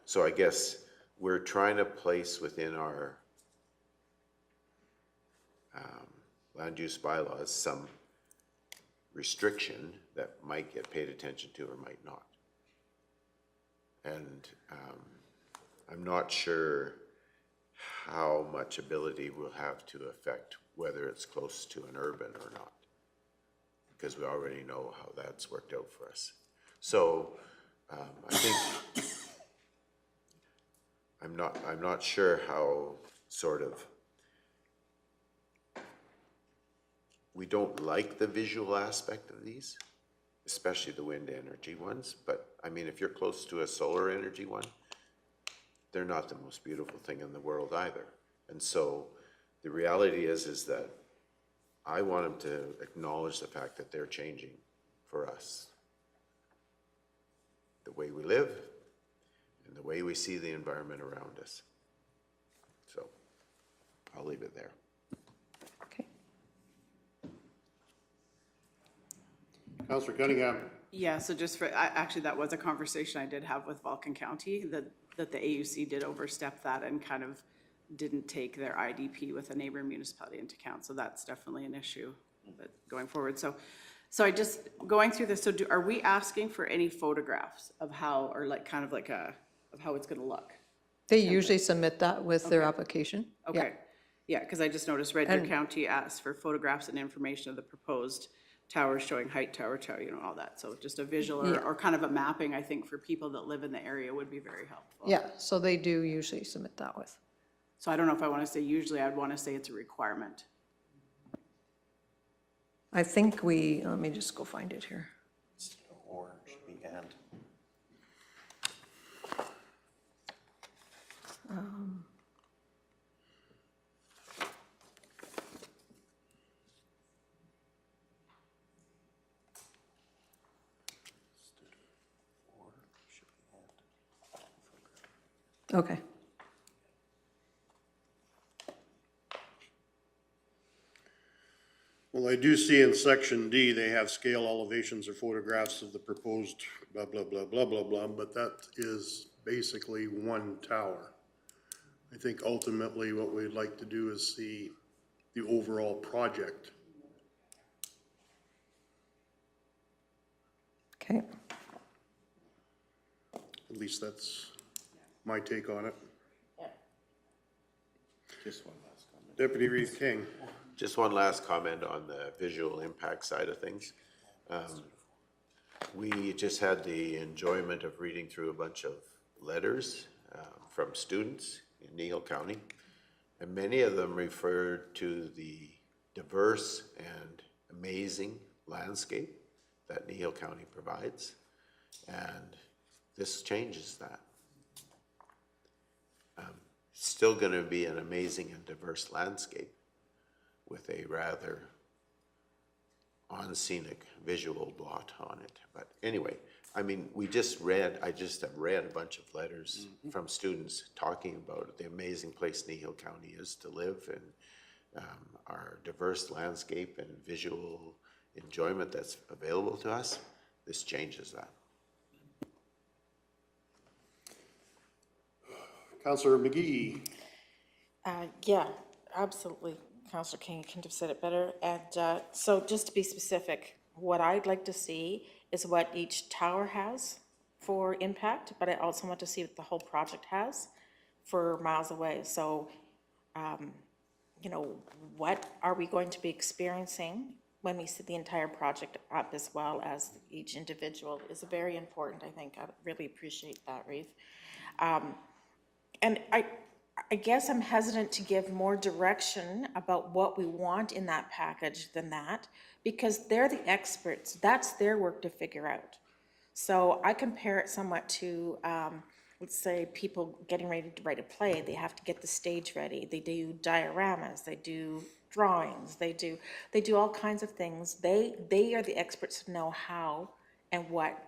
So I guess we're trying to place within our land use bylaws some restriction that might get paid attention to or might not. And I'm not sure how much ability we'll have to affect whether it's close to an urban or not, because we already know how that's worked out for us. So I think I'm not sure how sort of, we don't like the visual aspect of these, especially the wind energy ones, but I mean, if you're close to a solar energy one, they're not the most beautiful thing in the world either. And so the reality is that I want them to acknowledge the fact that they're changing for us. The way we live and the way we see the environment around us. So I'll leave it there. Okay. Councillor Cunningham. Yeah, so just for, actually, that was a conversation I did have with Vulcan County, that the AUC did overstep that and kind of didn't take their IDP with a neighboring municipality into account. So that's definitely an issue going forward. So I just, going through this, so are we asking for any photographs of how, or like kind of like of how it's gonna look? They usually submit that with their application. Yeah. Okay, yeah, because I just noticed Red Deer County asked for photographs and information of the proposed towers showing height, tower, you know, all that. So just a visual or kind of a mapping, I think, for people that live in the area would be very helpful. Yeah, so they do usually submit that with. So I don't know if I want to say usually, I'd want to say it's a requirement. I think let me just go find it here. Or should be and. Okay. Well, I do see in section D, they have scale elevations or photographs of the proposed blah, blah, blah, blah, blah, blah, but that is basically one tower. I think ultimately what we'd like to do is see the overall project. Okay. At least that's my take on it. Just one last comment. Deputy Reeve King. Just one last comment on the visual impact side of things. We just had the enjoyment of reading through a bunch of letters from students in Kneehill County, and many of them referred to the diverse and amazing landscape that Kneehill County provides, and this changes that. Still going to be an amazing and diverse landscape with a rather on-scenic visual blot on it. But anyway, I mean, I just have read a bunch of letters from students talking about the amazing place Kneehill County is to live, and our diverse landscape and visual enjoyment that's available to us. This changes that. Councillor McGee. Yeah, absolutely. Councillor King couldn't have said it better. And so just to be specific, what I'd like to see is what each tower has for impact, but I also want to see what the whole project has for miles away. So, you know, what are we going to be experiencing when we see the entire project up, as well as each individual, is very important, I think. I really appreciate that, Reeve. And I guess I'm hesitant to give more direction about what we want in that package than that, because they're the experts. That's their work to figure out. So I compare it somewhat to, let's say, people getting ready to write a play. They have to get the stage ready. They do dioramas. They do drawings. They do all kinds of things. They are the experts to know how and what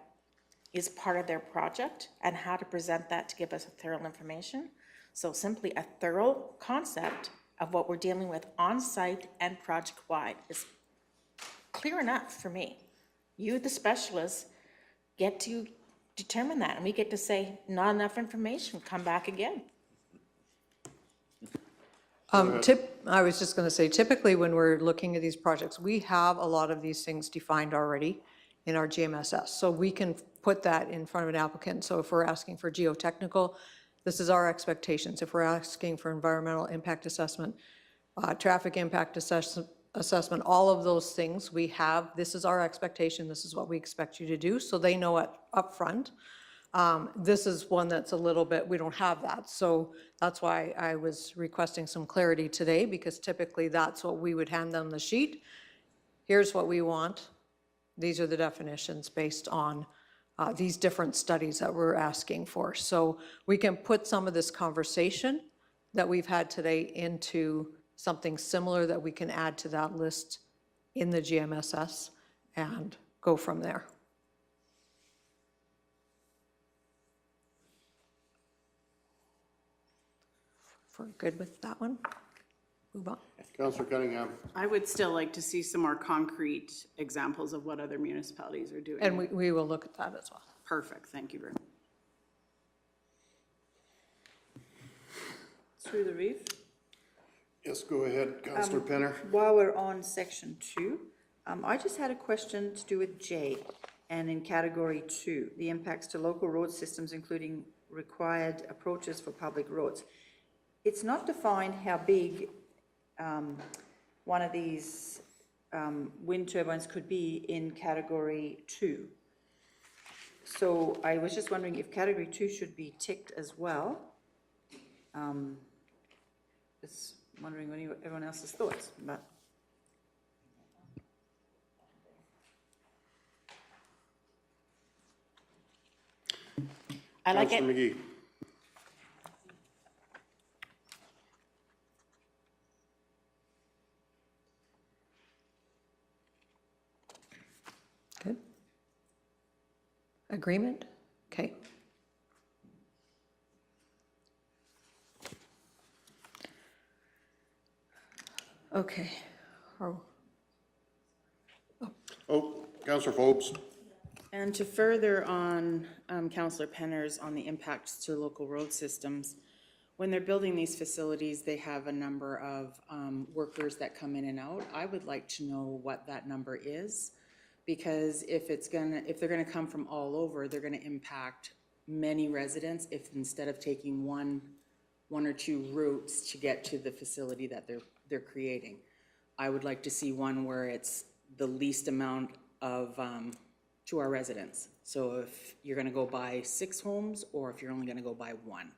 is part of their project and how to present that to give us a thorough information. So simply a thorough concept of what we're dealing with on-site and project-wide is clear enough for me. You, the specialists, get to determine that, and we get to say, not enough information, come back again. I was just gonna say, typically when we're looking at these projects, we have a lot of these things defined already in our GMSS. So we can put that in front of an applicant. So if we're asking for geotechnical, this is our expectations. If we're asking for environmental impact assessment, traffic impact assessment, all of those things we have, this is our expectation, this is what we expect you to do, so they know it upfront. This is one that's a little bit, we don't have that, so that's why I was requesting some clarity today, because typically that's what we would hand them the sheet. Here's what we want. These are the definitions based on these different studies that we're asking for. So we can put some of this conversation that we've had today into something similar that we can add to that list in the GMSS and go from there. If we're good with that one, move on. Councillor Cunningham. I would still like to see some more concrete examples of what other municipalities are doing. And we will look at that as well. Perfect, thank you very much. Through the reef? Yes, go ahead, Councillor Penner. While we're on section 2, I just had a question to do with J, and in category 2, the impacts to local road systems, including required approaches for public roads. It's not defined how big one of these wind turbines could be in category 2. So I was just wondering if category 2 should be ticked as well. Just wondering what everyone else's thoughts, but. I like it. Councillor McGee. Good. Agreement? Okay. Okay. Oh, Councillor Forbes. And to further on Councillor Penner's on the impacts to local road systems, when they're building these facilities, they have a number of workers that come in and out. I would like to know what that number is, because if they're gonna come from all over, they're gonna impact many residents if instead of taking one or two routes to get to the facility that they're creating. I would like to see one where it's the least amount of to our residents. So if you're gonna go buy 6 homes, or if you're only gonna go buy 1.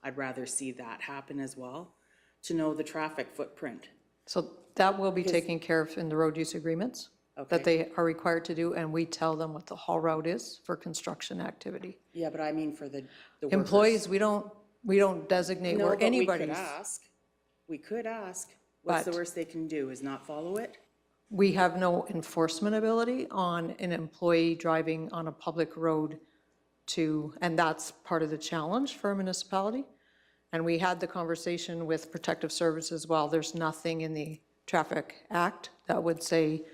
I'd rather see that happen as well, to know the traffic footprint. So that will be taken care of in the road use agreements that they are required to do, and we tell them what the haul route is for construction activity. Yeah, but I mean for the workers. Employees, we don't designate No, where but anybody's. We could ask. What's the But- worst they can do, is not follow it? We have no enforcement ability on an employee driving on a public road and that's part of the challenge for a municipality. And we had the conversation with Protective Services as well. There's nothing in the Traffic Act that would say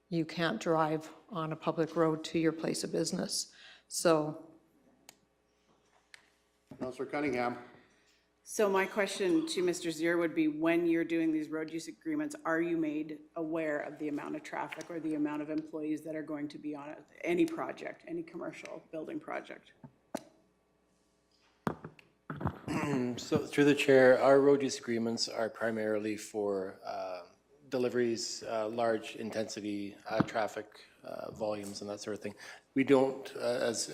you can't drive on a public road to your place of business. So Councillor Cunningham. So my question to Mr. Zier would be, when you're doing these road use agreements, are you made aware of the amount of traffic or the amount of employees that are going to be on any project, any commercial building project? So through the chair, our road use agreements are primarily for deliveries, large intensity traffic volumes and that sort of thing. We don't, as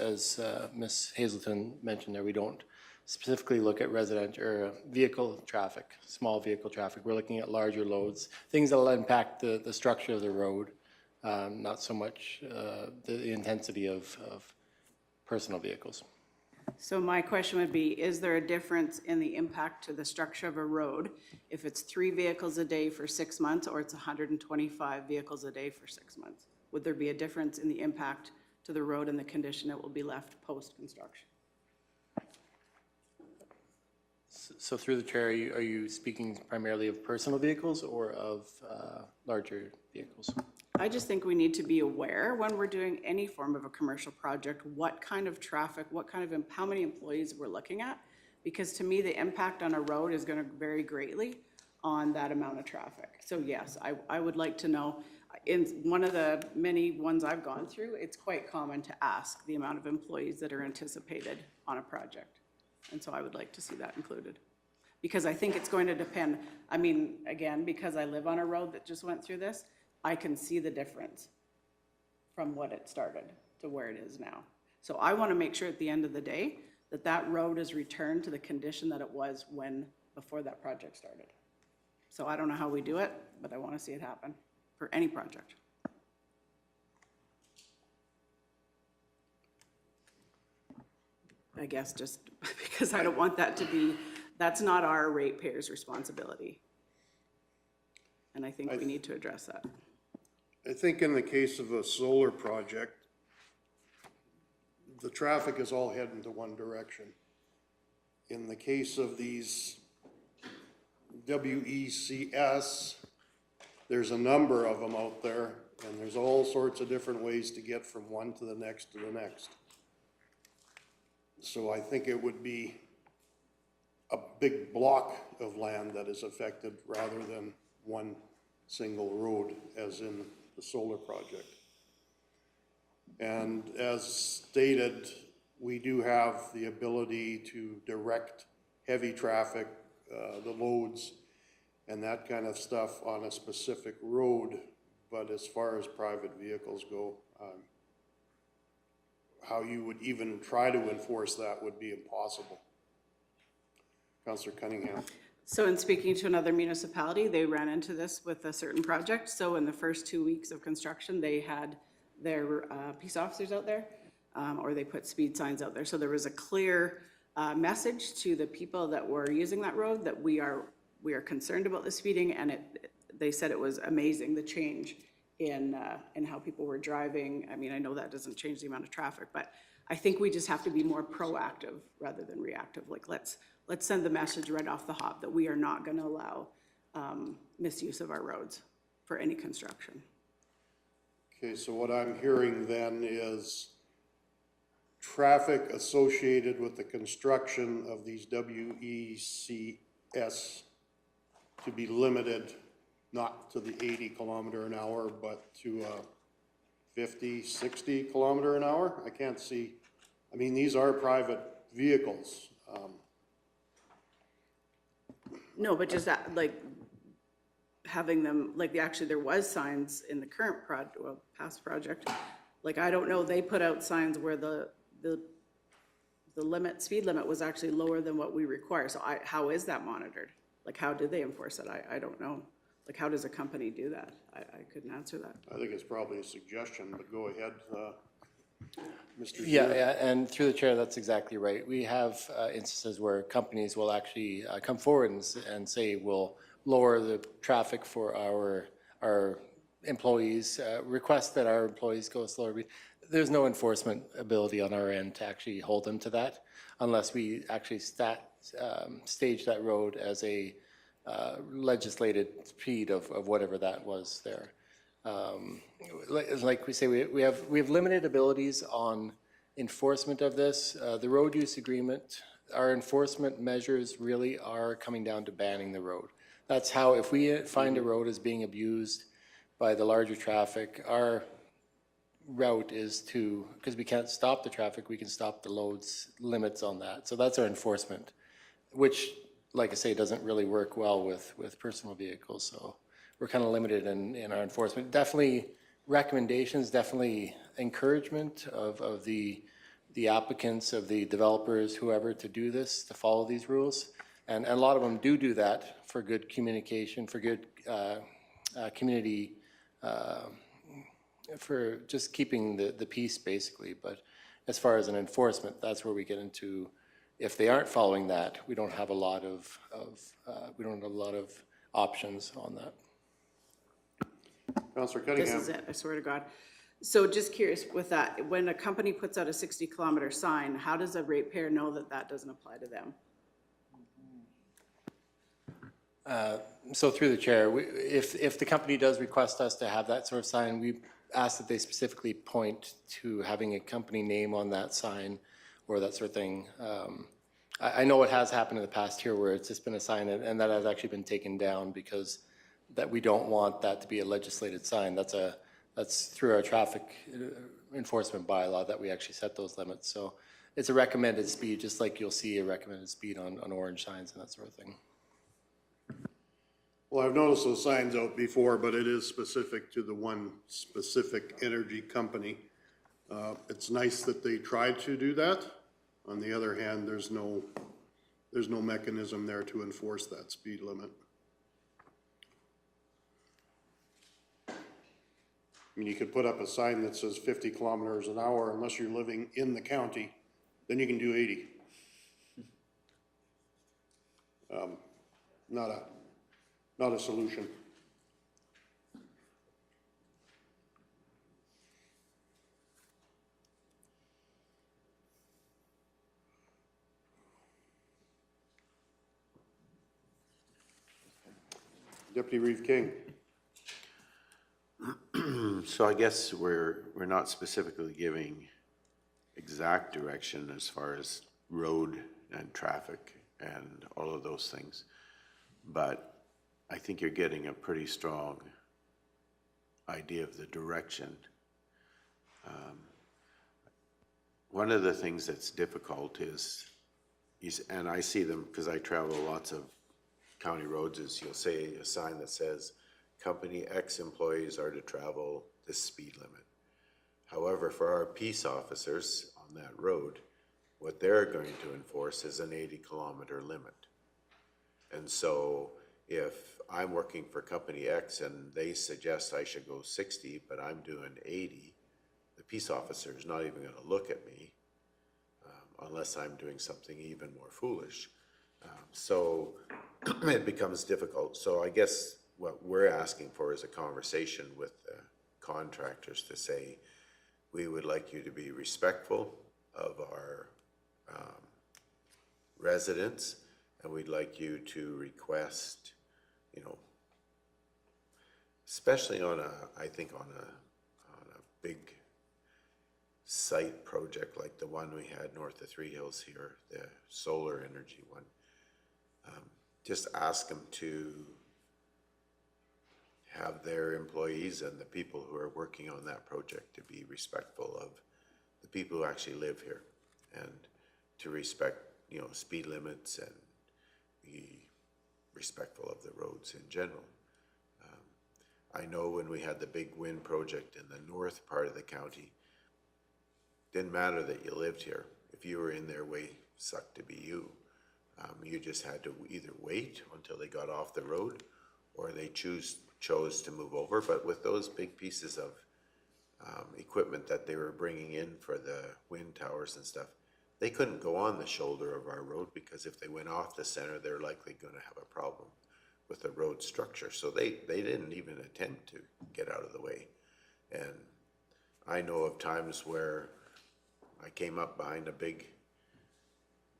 Ms. Hazelton mentioned there, we don't specifically look at resident or vehicle traffic, small vehicle traffic. We're looking at larger loads, things that will impact the structure of the road, not so much the intensity of personal vehicles. So my question would be, is there a difference in the impact to the structure of a road if it's 3 vehicles a day for 6 months, or it's 125 vehicles a day for 6 months? Would there be a difference in the impact to the road and the condition it will be left post-construction? So through the chair, are you speaking primarily of personal vehicles or of larger vehicles? I just think we need to be aware when we're doing any form of a commercial project, what kind of traffic, how many employees we're looking at. Because to me, the impact on a road is going to vary greatly on that amount of traffic. So yes, I would like to know, in one of the many ones I've gone through, it's quite common to ask the amount of employees that are anticipated on a project. And so I would like to see that included. Because I think it's going to depend, I mean, again, because I live on a road that just went through this, I can see the difference from what it started to where it is now. So I want to make sure at the end of the day that that road is returned to the condition that it was before that project started. So I don't know how we do it, but I want to see it happen for any project. I guess just because I don't want that to be, that's not our ratepayers' responsibility. And I think we need to address that. I think in the case of a solar project, the traffic is all heading to one direction. In the case of these WECS, there's a number of them out there, and there's all sorts of different ways to get from one to the next to the next. So I think it would be a big block of land that is affected rather than one single road, as in the solar project. And as stated, we do have the ability to direct heavy traffic, the loads, and that kind of stuff on a specific road. But as far as private vehicles go, how you would even try to enforce that would be impossible. Councillor Cunningham. So in speaking to another municipality, they ran into this with a certain project. So in the first 2 weeks of construction, they had their peace officers out there, or they put speed signs out there. So there was a clear message to the people that were using that road that we are concerned about the speeding, and they said it was amazing, the change in how people were driving. I mean, I know that doesn't change the amount of traffic, but I think we just have to be more proactive rather than reactive. Like, let's send the message right off the hop that we are not going to allow misuse of our roads for any construction. Okay, so what I'm hearing then is traffic associated with the construction of these WECS to be limited, not to the 80 kilometer an hour, but to 50, 60 kilometer an hour? I can't see, I mean, these are private vehicles. No, but just that, like, having them, like, actually there was signs in the current past project. Like, I don't know, they put out signs where the speed limit was actually lower than what we require. So how is that monitored? Like, how do they enforce it? I don't know. Like, how does a company do that? I couldn't answer that. I think it's probably a suggestion, but go ahead, Mr. Yeah, and through the chair, that's exactly right. We have instances where companies will actually come forward and say we'll lower the traffic for our employees, request that our employees go slower. There's no enforcement ability on our end to actually hold them to that unless we actually stage that road as a legislated speed of whatever that was there. Like we say, we have limited abilities on enforcement of this. The road use agreement, our enforcement measures really are coming down to banning the road. That's how, if we find a road is being abused by the larger traffic, our route is to, because we can't stop the traffic, we can stop the loads limits on that. So that's our enforcement, which, like I say, doesn't really work well with personal vehicles. So we're kind of limited in our enforcement. Definitely recommendations, definitely encouragement of the applicants, of the developers, whoever, to do this, to follow these rules. And a lot of them do that for good communication, for good community, for just keeping the peace, basically. But as far as an enforcement, that's where we get into, if they aren't following that, we don't have a lot of options on that. Councillor This Cunningham. is it, I swear to God. So just curious with that, when a company puts out a 60-kilometer sign, how does a ratepayer know that that doesn't apply to them? So through the chair, if the company does request us to have that sort of sign, we ask that they specifically point to having a company name on that sign or that sort of thing. I know it has happened in the past here where it's just been a sign and that has actually been taken down because that we don't want that to be a legislated sign. That's through our traffic enforcement bylaw that we actually set those limits. So it's a recommended speed, just like you'll see a recommended speed on orange signs and that sort of thing. Well, I've noticed those signs out before, but it is specific to the one specific energy company. It's nice that they tried to do that. On the other hand, there's no mechanism there to enforce that speed limit. I mean, you could put up a sign that says 50 kilometers an hour unless you're living in the county, then you can do 80. Not a solution. Deputy Reeve King. So I guess we're not specifically giving exact direction as far as road and traffic and all of those things. But I think you're getting a pretty strong idea of the direction. One of the things that's difficult is, and I see them because I travel lots of county roads, is you'll say a sign that says, Company X employees are to travel this speed limit. However, for our peace officers on that road, what they're going to enforce is an 80-kilometer limit. And so if I'm working for Company X and they suggest I should go 60, but I'm doing 80, the peace officer is not even going to look at me unless I'm doing something even more foolish. So it becomes difficult. So I guess what we're asking for is a conversation with the contractors to say, we would like you to be respectful of our residents, and we'd like you to request, you know, especially on a, I think on a big site project like the one we had north of Three Hills here, the solar energy one, just ask them to have their employees and the people who are working on that project to be respectful of the people who actually live here, and to respect, you know, speed limits and be respectful of the roads in general. I know when we had the big wind project in the north part of the county, didn't matter that you lived here. If you were in their way, sucked to be you. You just had to either wait until they got off the road, or they chose to move over. But with those big pieces of equipment that they were bringing in for the wind towers and stuff, they couldn't go on the shoulder of our road, because if they went off the center, they're likely going to have a problem with the road structure. So they didn't even attempt to get out of the way. And I know of times where I came up behind a big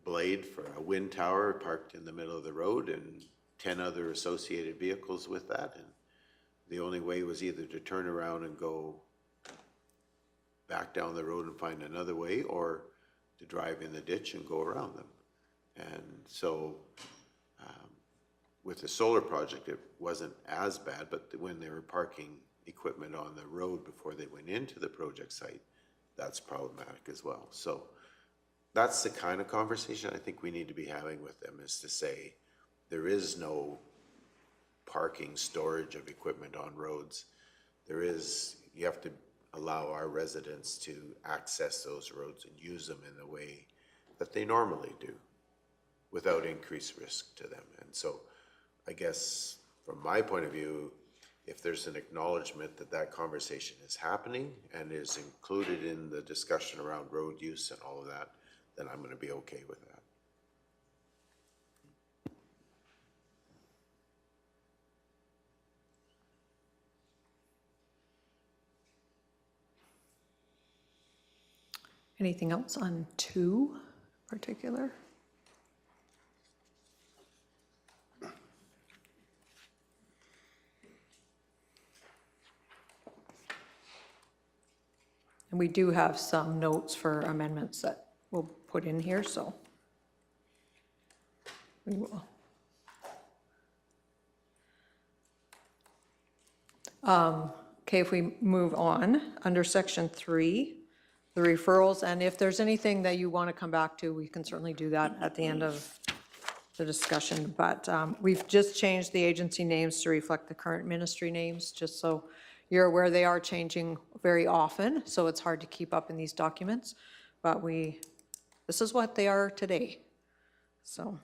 blade for a wind tower parked in the middle of the road, and 10 other associated vehicles with that, and the only way was either to turn around and go back down the road and find another way, or to drive in the ditch and go around them. And so with the solar project, it wasn't as bad, but when they were parking equipment on the road before they went into the project site, that's problematic as well. So that's the kind of conversation I think we need to be having with them, is to say, there is no parking storage of equipment on roads. There is, you have to allow our residents to access those roads and use them in the way that they normally do without increased risk to them. And so I guess from my point of view, if there's an acknowledgement that that conversation is happening and is included in the discussion around road use and all of that, then I'm going to be okay with that. Anything else on 2 particular? And we do have some notes for amendments that we'll put in here, so. We will. Okay, if we move on, under section 3, the referrals, and if there's anything that you want to come back to, we can certainly do that at the end of the discussion. But we've just changed the agency names to reflect the current ministry names, just so you're aware they are changing very often, so it's hard to keep up in these documents. But this is what they are today, so.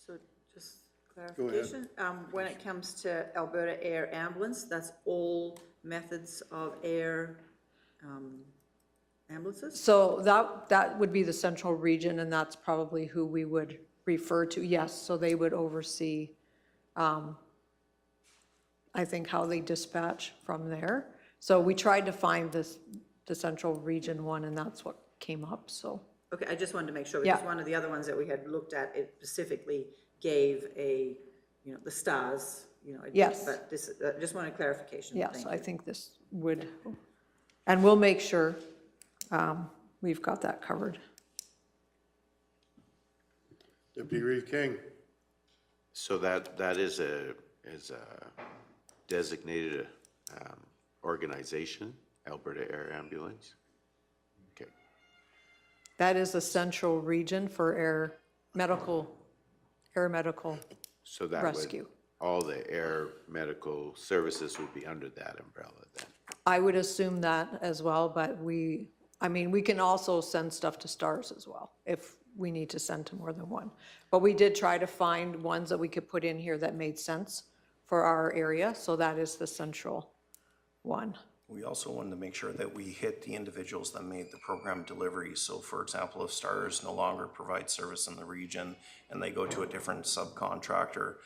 So just clarification, when it comes to Alberta Air Ambulance, that's all methods of air ambulances? So that would be the central region, and that's probably who we would refer to, yes, so they would oversee, I think, how they dispatch from there. So we tried to find the central region one, and that's what came up, so. Okay, I just wanted to make sure, Yeah. because one of the other ones that we had looked at, it specifically gave the stars, Yes. But this, just wanted clarification. Yes, Thank I you. think this would, and we'll make sure we've got that covered. Deputy Reeve King. So that is a designated organization, Alberta Air Ambulance? Okay. That is the central region for air medical So that rescue. would, all the air medical services would be under that umbrella then? I would assume that as well, but we can also send stuff to STARS as well, if we need to send to more than one. But we did try to find ones that we could put in here that made sense for our area, so that is the central one. We also wanted to make sure that we hit the individuals that made the program delivery. So for example, if STARS no longer provides service in the region and they go to a different subcontractor,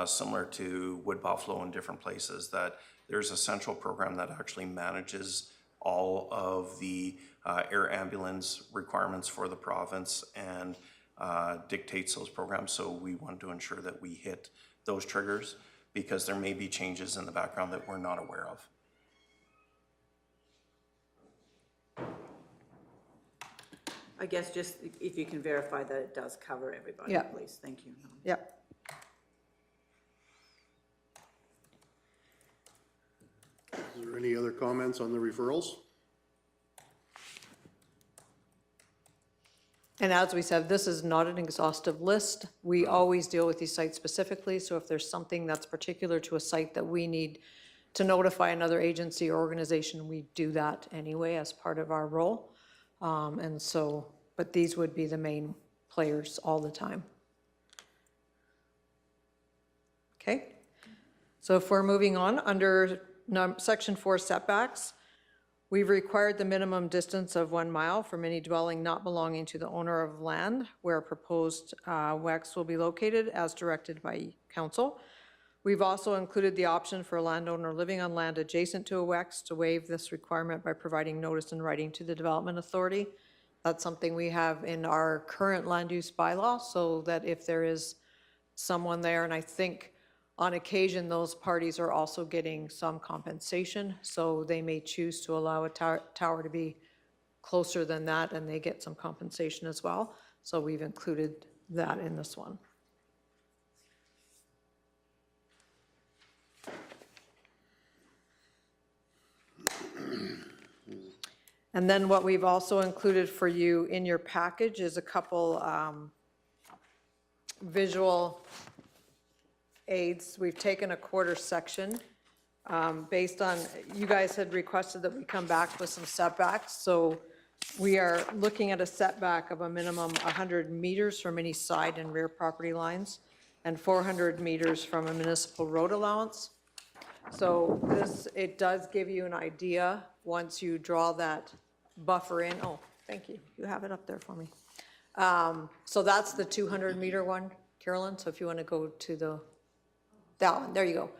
similar to Wood Buffalo and different places, that there's a central program that actually manages all of the air ambulance requirements for the province and dictates those programs. So we want to ensure that we hit those triggers because there may be changes in the background that we're not aware of. I guess just if you can verify that it does cover everybody, Yeah. please. Thank you. Yep. Is there any other comments on the referrals? And as we said, this is not an exhaustive list. We always deal with these sites specifically, so if there's something that's particular to a site that we need to notify another agency or organization, we do that anyway as part of our role. And so, but these would be the main players all the time. Okay, so if we're moving on, under section 4 setbacks, we've required the minimum distance of 1 mile from any dwelling not belonging to the owner of land where proposed WEX will be located as directed by council. We've also included the option for a landowner living on land adjacent to a WEX to waive this requirement by providing notice in writing to the Development Authority. That's something we have in our current land use bylaw, so that if there is someone there, and I think on occasion those parties are also getting some compensation, so they may choose to allow a tower to be closer than that and they get some compensation as well. So we've included that in this one. And then what we've also included for you in your package is a couple visual aids. We've taken a quarter section based on, you guys had requested that we come back with some setbacks. So we are looking at a setback of a minimum 100 meters from any side and rear property lines and 400 meters from a municipal road allowance. So this, it does give you an idea once you draw that buffer in. Oh, thank you. You have it up there for me. So that's the 200 meter one, Carolyn. So if you want to go to that one, there you go.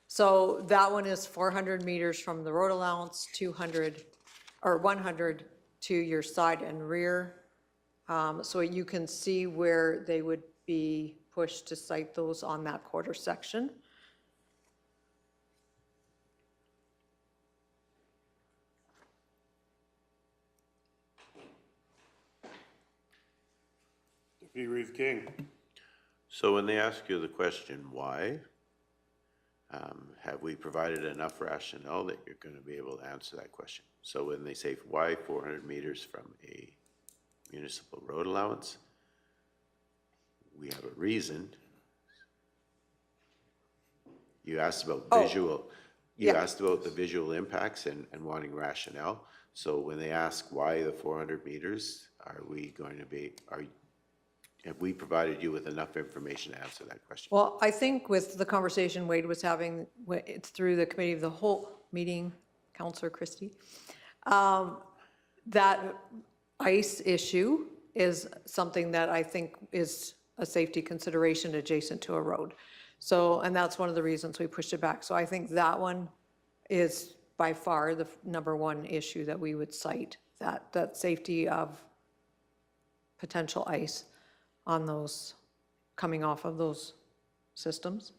So that one is 400 meters from the road allowance, 200 or 100 to your side and rear. So you can see where they would be pushed to site those on that quarter section. Deputy Reeve King. So when they ask you the question, why, have we provided enough rationale that you're going to be able to answer that question? So when they say, why 400 meters from a municipal road allowance, we have a reason. You asked about visual, you asked about the visual impacts and wanting rationale. So when they ask why the 400 meters, are we going to be, have we provided you with enough information to answer that question? Well, I think with the conversation Wade was having, it's through the committee of the whole meeting, Councillor Christie, that ice issue is something that I think is a safety consideration adjacent to a road. So, and that's one of the reasons we pushed it back. So I think that one is by far the number one issue that we would cite, that safety of potential ice on those, coming off of those systems.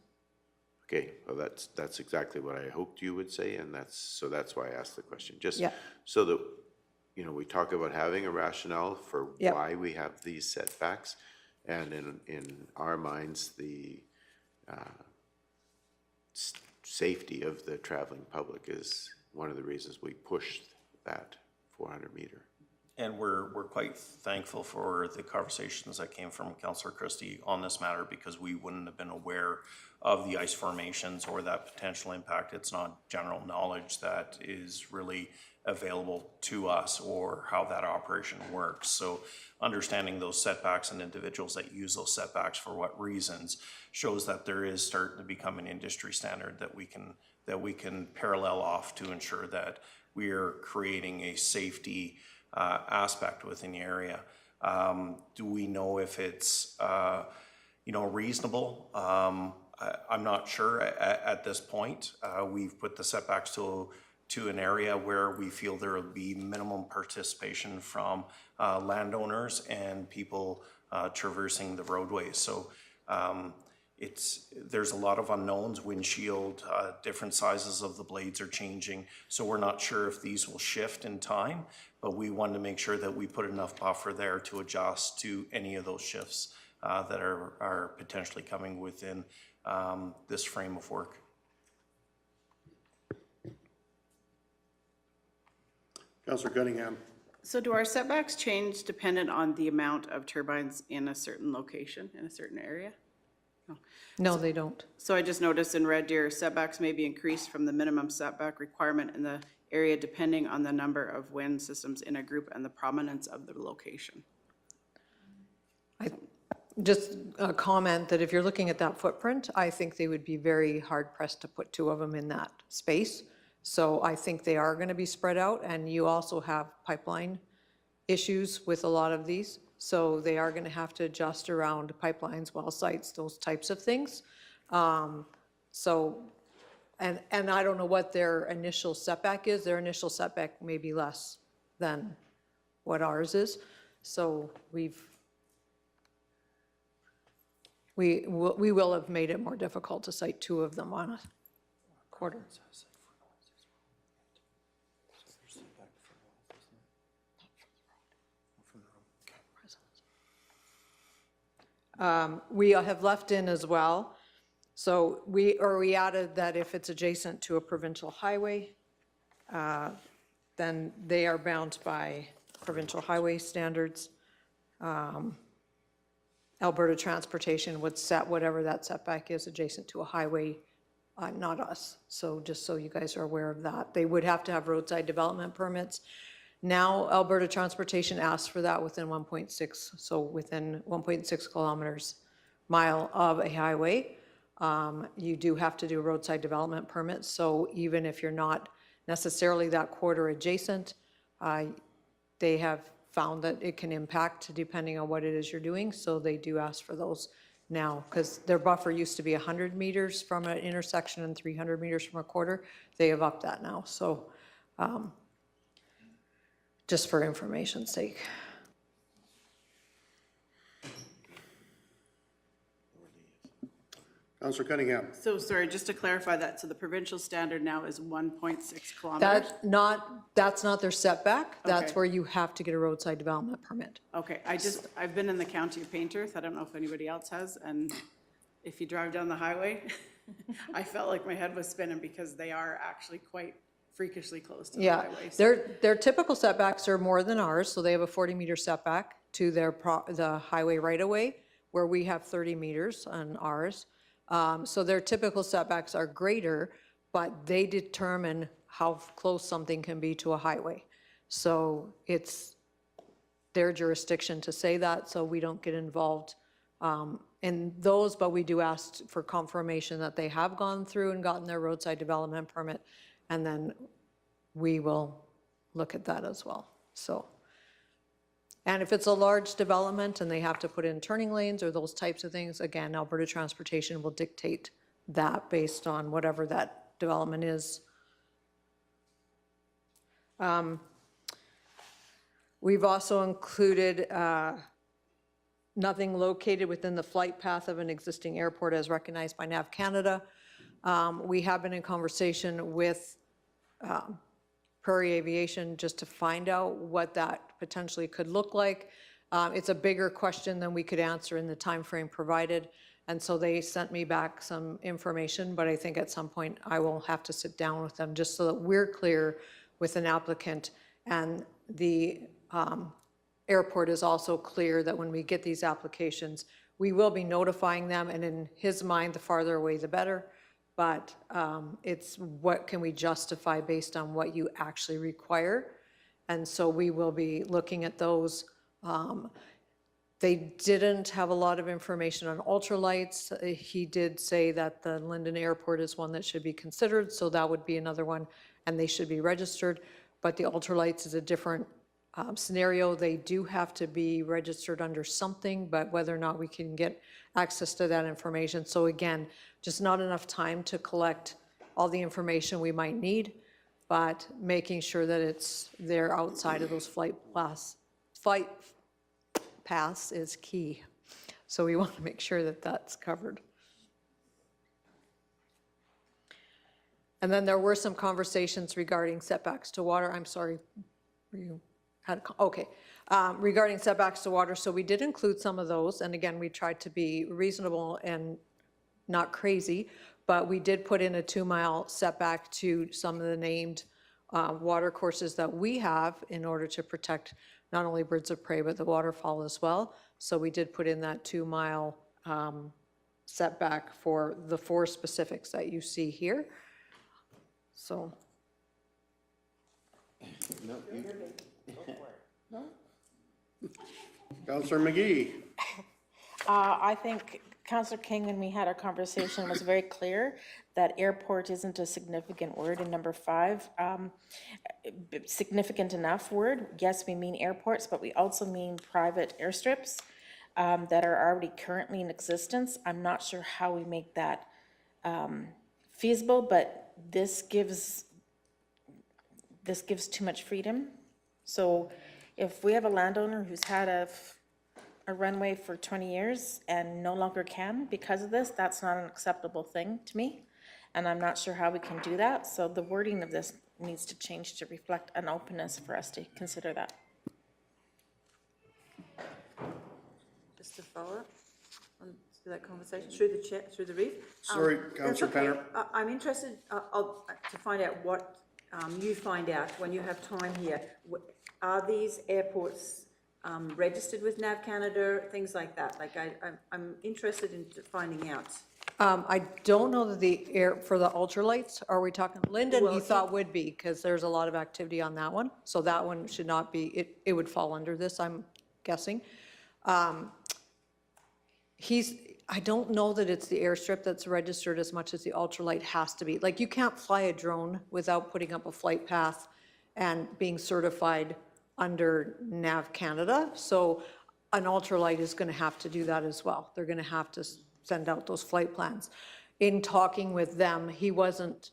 Okay, well, that's exactly what I hoped you would say, and that's why I asked the question. Just Yeah. so that, you know, we talk about having a rationale for Yeah. why we have these setbacks, and in our minds, the safety of the traveling public is one of the reasons we pushed that 400 meter. And we're quite thankful for the conversations that came from Councillor Christie on this matter, because we wouldn't have been aware of the ice formations or that potential impact. It's not general knowledge that is really available to us or how that operation works. So understanding those setbacks and individuals that use those setbacks for what reasons shows that there is starting to become an industry standard that we can parallel off to ensure that we are creating a safety aspect within the area. Do we know if it's reasonable? I'm not sure at this point. We've put the setbacks to an area where we feel there will be minimum participation from landowners and people traversing the roadways. So there's a lot of unknowns. Windshield, different sizes of the blades are changing, so we're not sure if these will shift in time, but we wanted to make sure that we put enough buffer there to adjust to any of those shifts that are potentially coming within this frame of work. Councillor Cunningham. So do our setbacks change dependent on the amount of turbines in a certain location, in a certain area? No, they don't. So I just noticed in Red Deer, setbacks may be increased from the minimum setback requirement in the area depending on the number of wind systems in a group and the prominence of the location. Just a comment that if you're looking at that footprint, I think they would be very hard pressed to put two of them in that space. So I think they are going to be spread out, and you also have pipeline issues with a lot of these. So they are going to have to adjust around pipelines, well sites, those types of things. And I don't know what their initial setback is. Their initial setback may be less than what ours is. So we will have made it more difficult to cite two of them on a quarter. We have left in as well, so we added that if it's adjacent to a provincial highway, then they are bound by provincial highway standards. Alberta Transportation would set whatever that setback is adjacent to a highway, not us. So just so you guys are aware of that. They would have to have roadside development permits. Now Alberta Transportation asks for that within 1.6, so within 1.6 kilometers mile of a highway. You do have to do roadside development permits, so even if you're not necessarily that quarter adjacent, they have found that it can impact depending on what it is you're doing, so they do ask for those now, because their buffer used to be 100 meters from an intersection and 300 meters from a quarter. They have upped that now, so just for information's sake. Councillor Cunningham. So sorry, just to clarify that, so the provincial standard now is 1.6 kilometers? That's not That's not their setback. That's Okay. where you have to get a roadside development permit. Okay, I've been in the county of Paintearth, I don't know if anybody else has, and if you drive down the highway, I felt like my head was spinning because they are actually quite freakishly close to the Yeah, highway. So- their typical setbacks are more than ours, so they have a 40-meter setback to the highway right-of-way, where we have 30 meters on ours. So their typical setbacks are greater, but they determine how close something can be to a highway. So it's their jurisdiction to say that, so we don't get involved in those, but we do ask for confirmation that they have gone through and gotten their roadside development permit, and then we will look at that as well, so. And if it's a large development and they have to put in turning lanes or those types of things, again, Alberta Transportation will dictate that based on whatever that development is. We've also included nothing located within the flight path of an existing airport as recognized by NAV Canada. We have been in conversation with Prairie Aviation just to find out what that potentially could look like. It's a bigger question than we could answer in the time frame provided, and so they sent me back some information, but I think at some point I will have to sit down with them just so that we're clear with an applicant, and the airport is also clear that when we get these applications, we will be notifying them, and in his mind, the farther away the better. But it's what can we justify based on what you actually require. And so we will be looking at those. They didn't have a lot of information on ultralights. He did say that the Linden Airport is one that should be considered, so that would be another one, and they should be registered. But the ultralights is a different scenario. They do have to be registered under something, but whether or not we can get access to that information. So again, just not enough time to collect all the information we might need, but making sure that it's there outside of those flight paths is key. So we want to make sure that that's covered. And then there were some conversations regarding setbacks to water. I'm sorry, you had, okay. Regarding setbacks to water, so we did include some of those, and again, we tried to be reasonable and not crazy, but we did put in a 2-mile setback to some of the named water courses that we have in order to protect not only birds of prey, but the waterfowl as well. So we did put in that 2-mile setback for the 4 specifics that you see here. So. Counselor McGee. I think Councillor King, when we had our conversation, was very clear that airport isn't a significant word in number 5. Significant enough word. Yes, we mean airports, but we also mean private airstrips that are already currently in existence. I'm not sure how we make that feasible, but this gives too much freedom. So if we have a landowner who's had a runway for 20 years and no longer can because of this, that's not an acceptable thing to me. And I'm not sure how we can do that. So the wording of this needs to change to reflect an openness for us to consider that. Just to follow up on that conversation through the chair, through the reef. Sorry, That's Councillor okay. Penner. I'm interested to find out what you find out when you have time here. Are these airports registered with NAV Canada, things like that? Like I'm interested in finding out. I don't know that for the ultralights, are we talking, Linden, Well, he thought would be, because there's a lot of activity on that one. So that one should not be, it would fall under this, I'm guessing. I don't know that it's the airstrip that's registered as much as the ultralight has to be. Like, you can't fly a drone without putting up a flight path and being certified under NAV Canada. So an ultralight is going to have to do that as well. They're going to have to send out those flight plans. In talking with them, he wasn't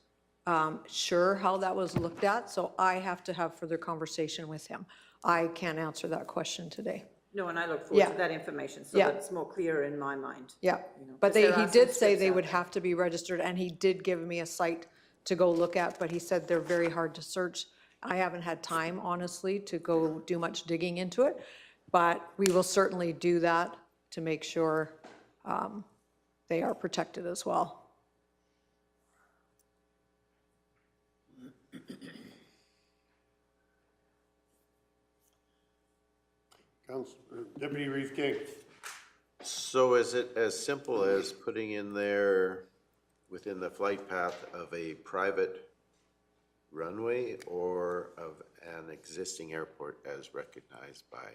sure how that was looked at, so I have to have further conversation with him. I can't answer that question today. No, and I look forward Yeah. to that information so Yeah. that it's more clear in my mind. Yeah, You know, but 'cause there he are some did say strips they out would there. have to be registered, and he did give me a site to go look at, but he said they're very hard to search. I haven't had time, honestly, to go do much digging into it, but we will certainly do that to make sure they are protected as well. Deputy Reeve King. So is it as simple as putting in there within the flight path of a private runway or of an existing airport as recognized by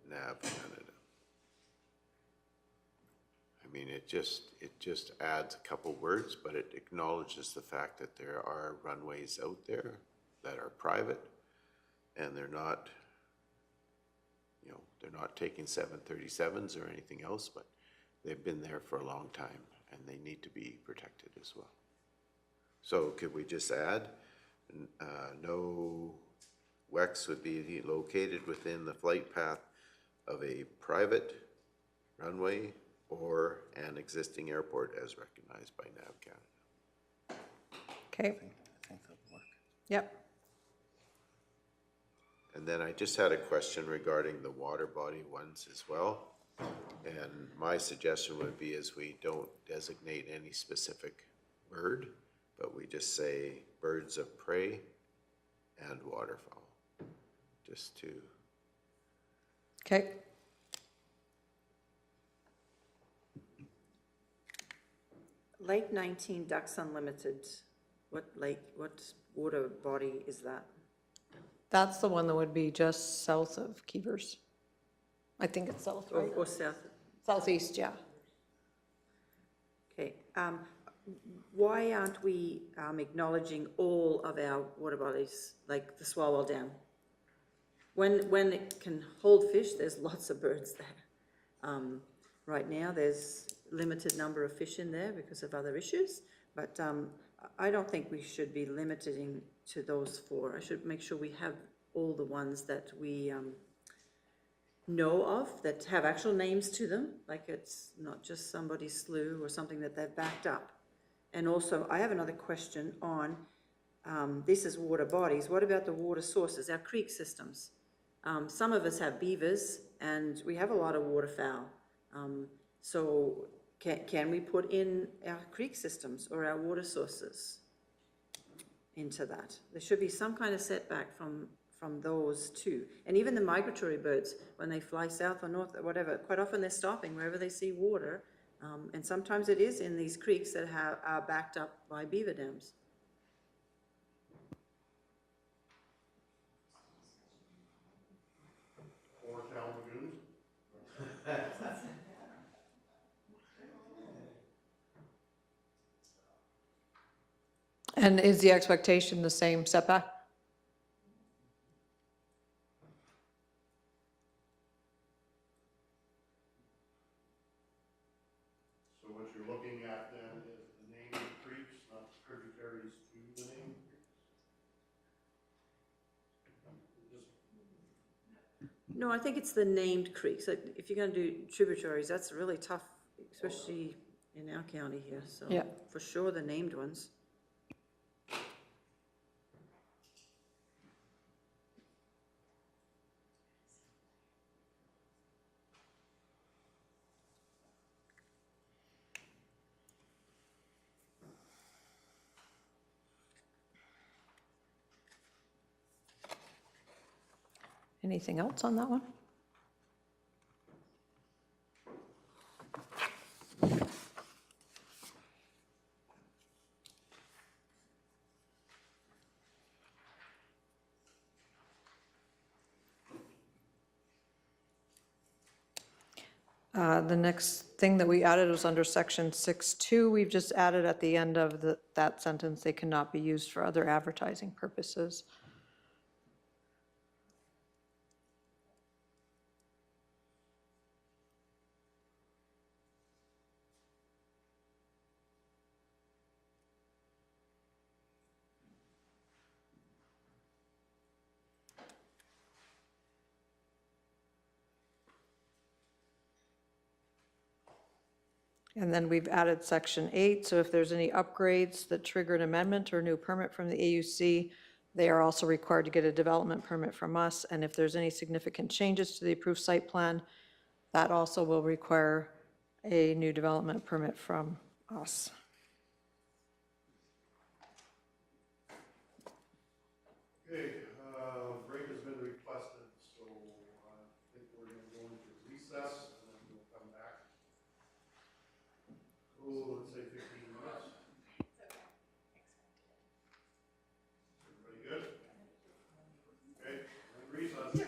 NAV Canada? I mean, it just adds a couple words, but it acknowledges the fact that there are runways out there that are private and they're not, you know, they're not taking 737s or anything else, but they've been there for a long time and they need to be protected as well. So could we just add, no WEX would be located within the flight path of a private runway or an existing airport as recognized by NAV Canada? Okay? I think that'll work. Yep. And then I just had a question regarding the water body ones as well. And my suggestion would be is we don't designate any specific bird, but we just say birds of prey and waterfowl, just to. Okay. Lake 19 Ducks Unlimited, what water body is that? That's the one that would be just south of Keevers. I think it's south, right? Or south? Southeast, yeah. Okay, why aren't we acknowledging all of our water bodies, like the Swalwell Dam? When it can hold fish, there's lots of birds there. Right now, there's limited number of fish in there because of other issues, but I don't think we should be limiting to those four. I should make sure we have all the ones that we know of, that have actual names to them, like it's not just somebody's slough or something that they've backed up. And also, I have another question on, this is water bodies, what about the water sources, our creek systems? Some of us have beavers, and we have a lot of waterfowl. So can we put in our creek systems or our water sources into that? There should be some kind of setback from those two. And even the migratory birds, when they fly south or north or whatever, quite often they're stopping wherever they see water. And sometimes it is in these creeks that are backed up by beaver dams. Or town lagoons. And is the expectation the same setback? So what you're looking at then is the named creeks, not tributaries to the named creeks? No, I think it's the named creeks. Like, if you're going to do tributaries, that's really tough, especially in our county here. So Yeah. for sure, the named ones. Anything else on that one? The next thing that we added was under section 6.2. We've just added at the end of that sentence, they cannot be used for other advertising purposes. And then we've added section 8, so if there's any upgrades that trigger an amendment or new permit from the AUC, They are also required to get a development permit from us, and if there's any significant changes to the approved site plan, that also will require a new development permit from us. Okay, break has been requested, so I think we're gonna go into recess and then we'll come back. Oh, let's say 15 minutes. Everybody good? Okay, recess.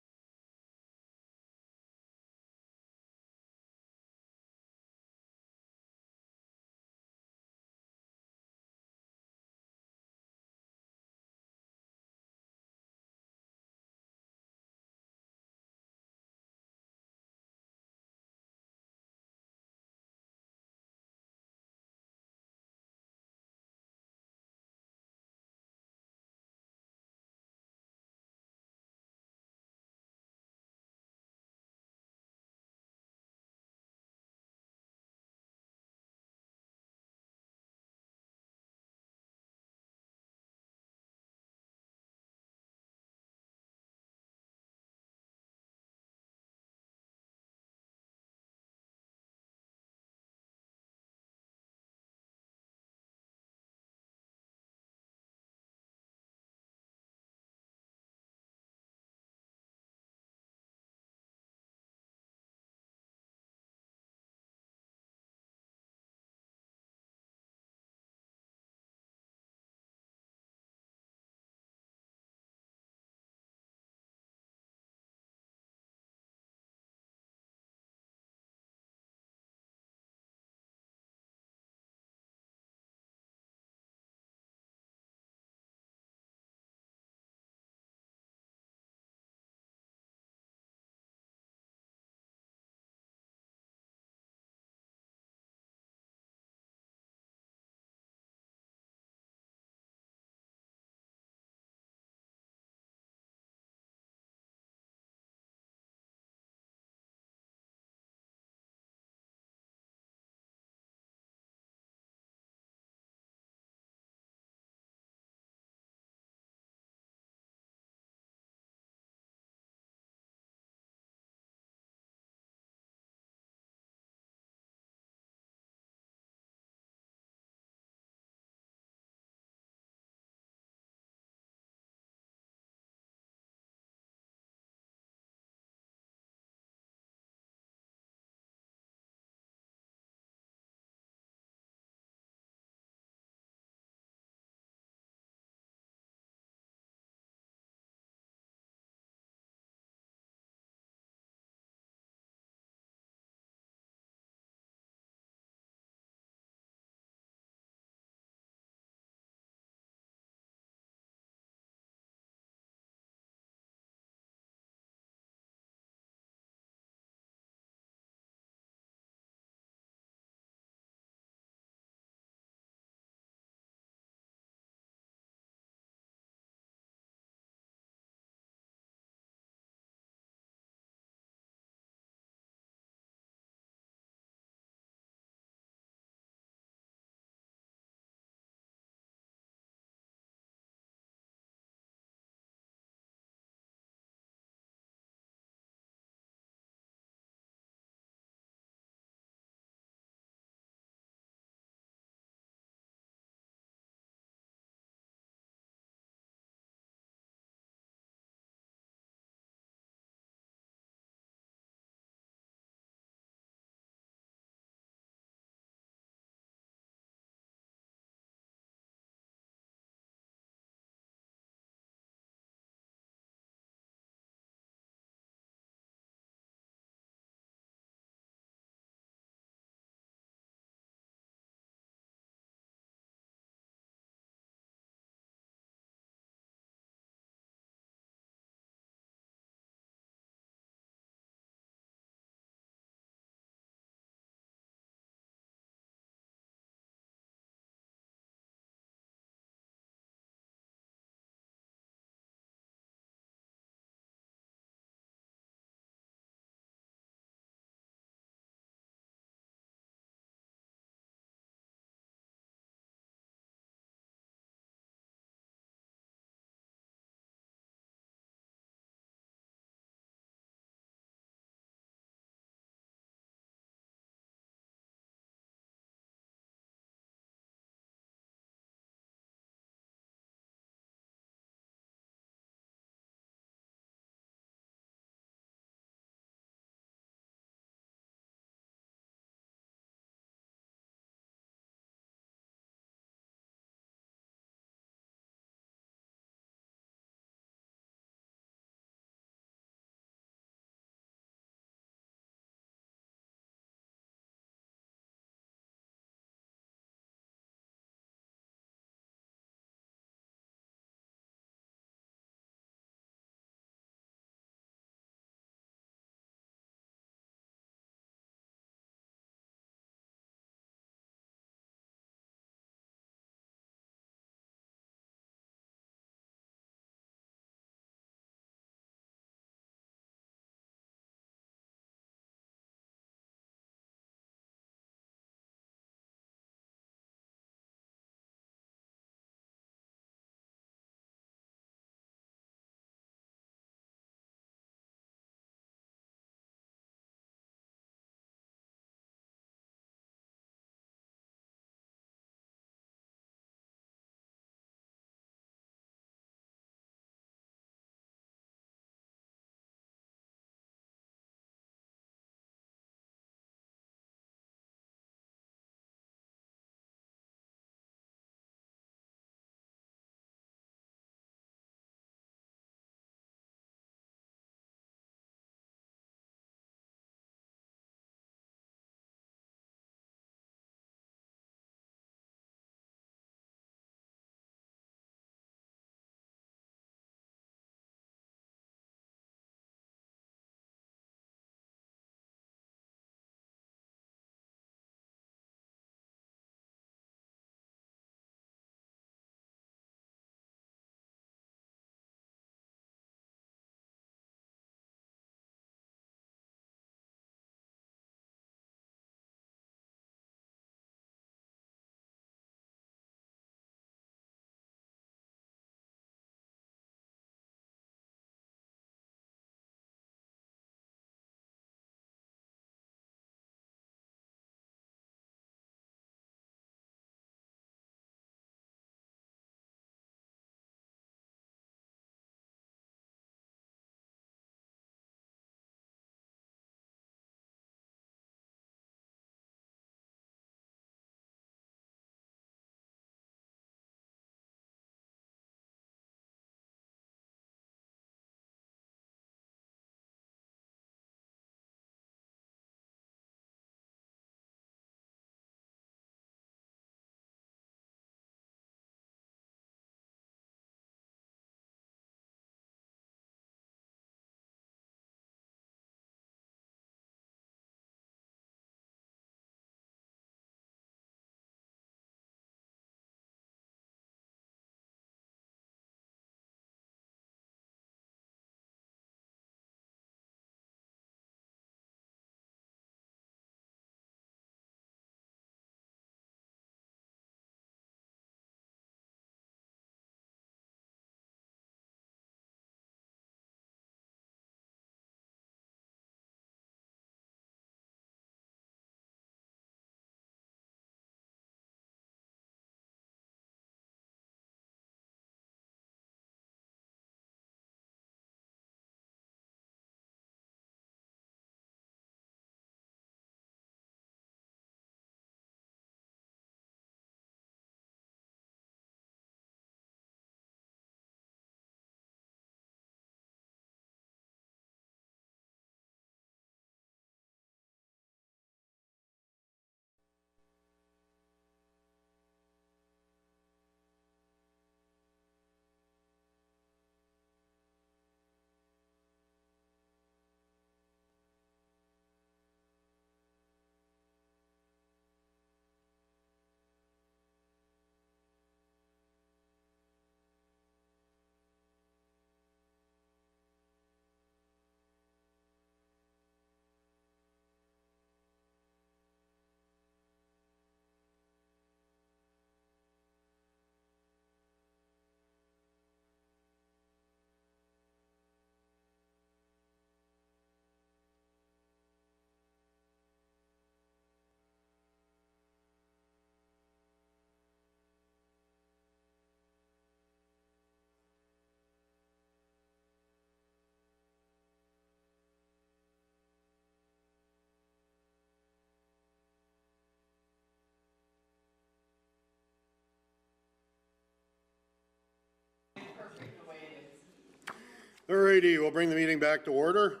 Alrighty, we'll bring the meeting back to order.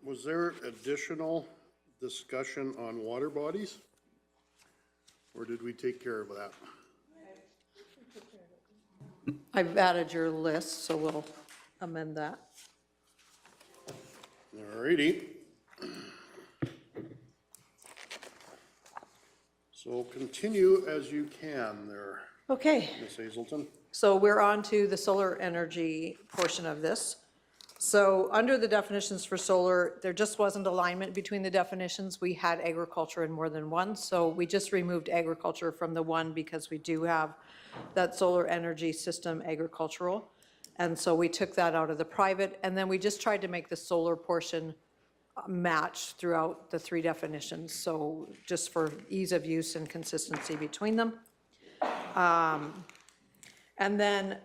Was there additional discussion on water bodies? Or did we take care of that? I've added your list, so we'll amend that. Alrighty. So continue as you can there, Okay. Ms. Hazelton. So we're on to the solar energy portion of this. So under the definitions for solar, there just wasn't alignment between the definitions. We had agriculture in more than one, so we just removed agriculture from the one because we do have that solar energy system agricultural. And so we took that out of the private, and then we just tried to make the solar portion match throughout the three definitions. So just for ease of use and consistency between them. And then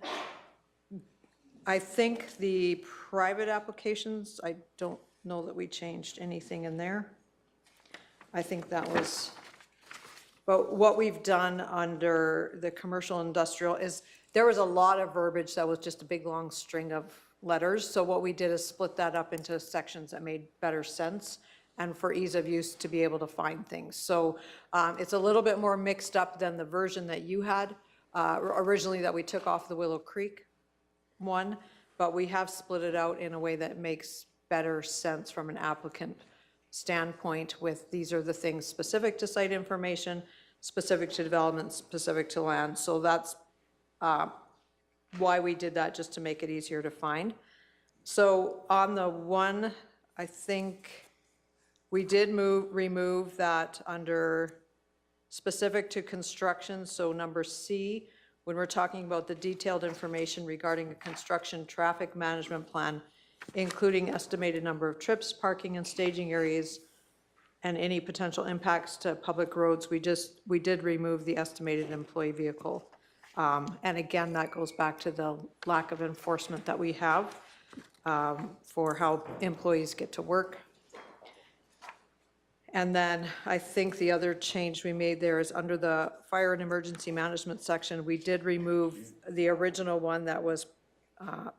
I think the private applications, I don't know that we changed anything in there. I think that was, but what we've done under the commercial industrial is there was a lot of verbiage that was just a big long string of letters. So what we did is split that up into sections that made better sense and for ease of use to be able to find things. So it's a little bit more mixed up than the version that you had originally that we took off the Willow Creek one, but we have split it out in a way that makes better sense from an applicant standpoint with these are the things specific to site information, specific to development, specific to land. So that's why we did that, just to make it easier to find. So on the one, I think we did remove that under specific to construction. So number C, when we're talking about the detailed information regarding a construction traffic management plan, including estimated number of trips, parking and staging areas, and any potential impacts to public roads, we did remove the estimated employee vehicle. And again, that goes back to the lack of enforcement that we have for how employees get to work. And then I think the other change we made there is under the fire and emergency management section, we did remove the original one that was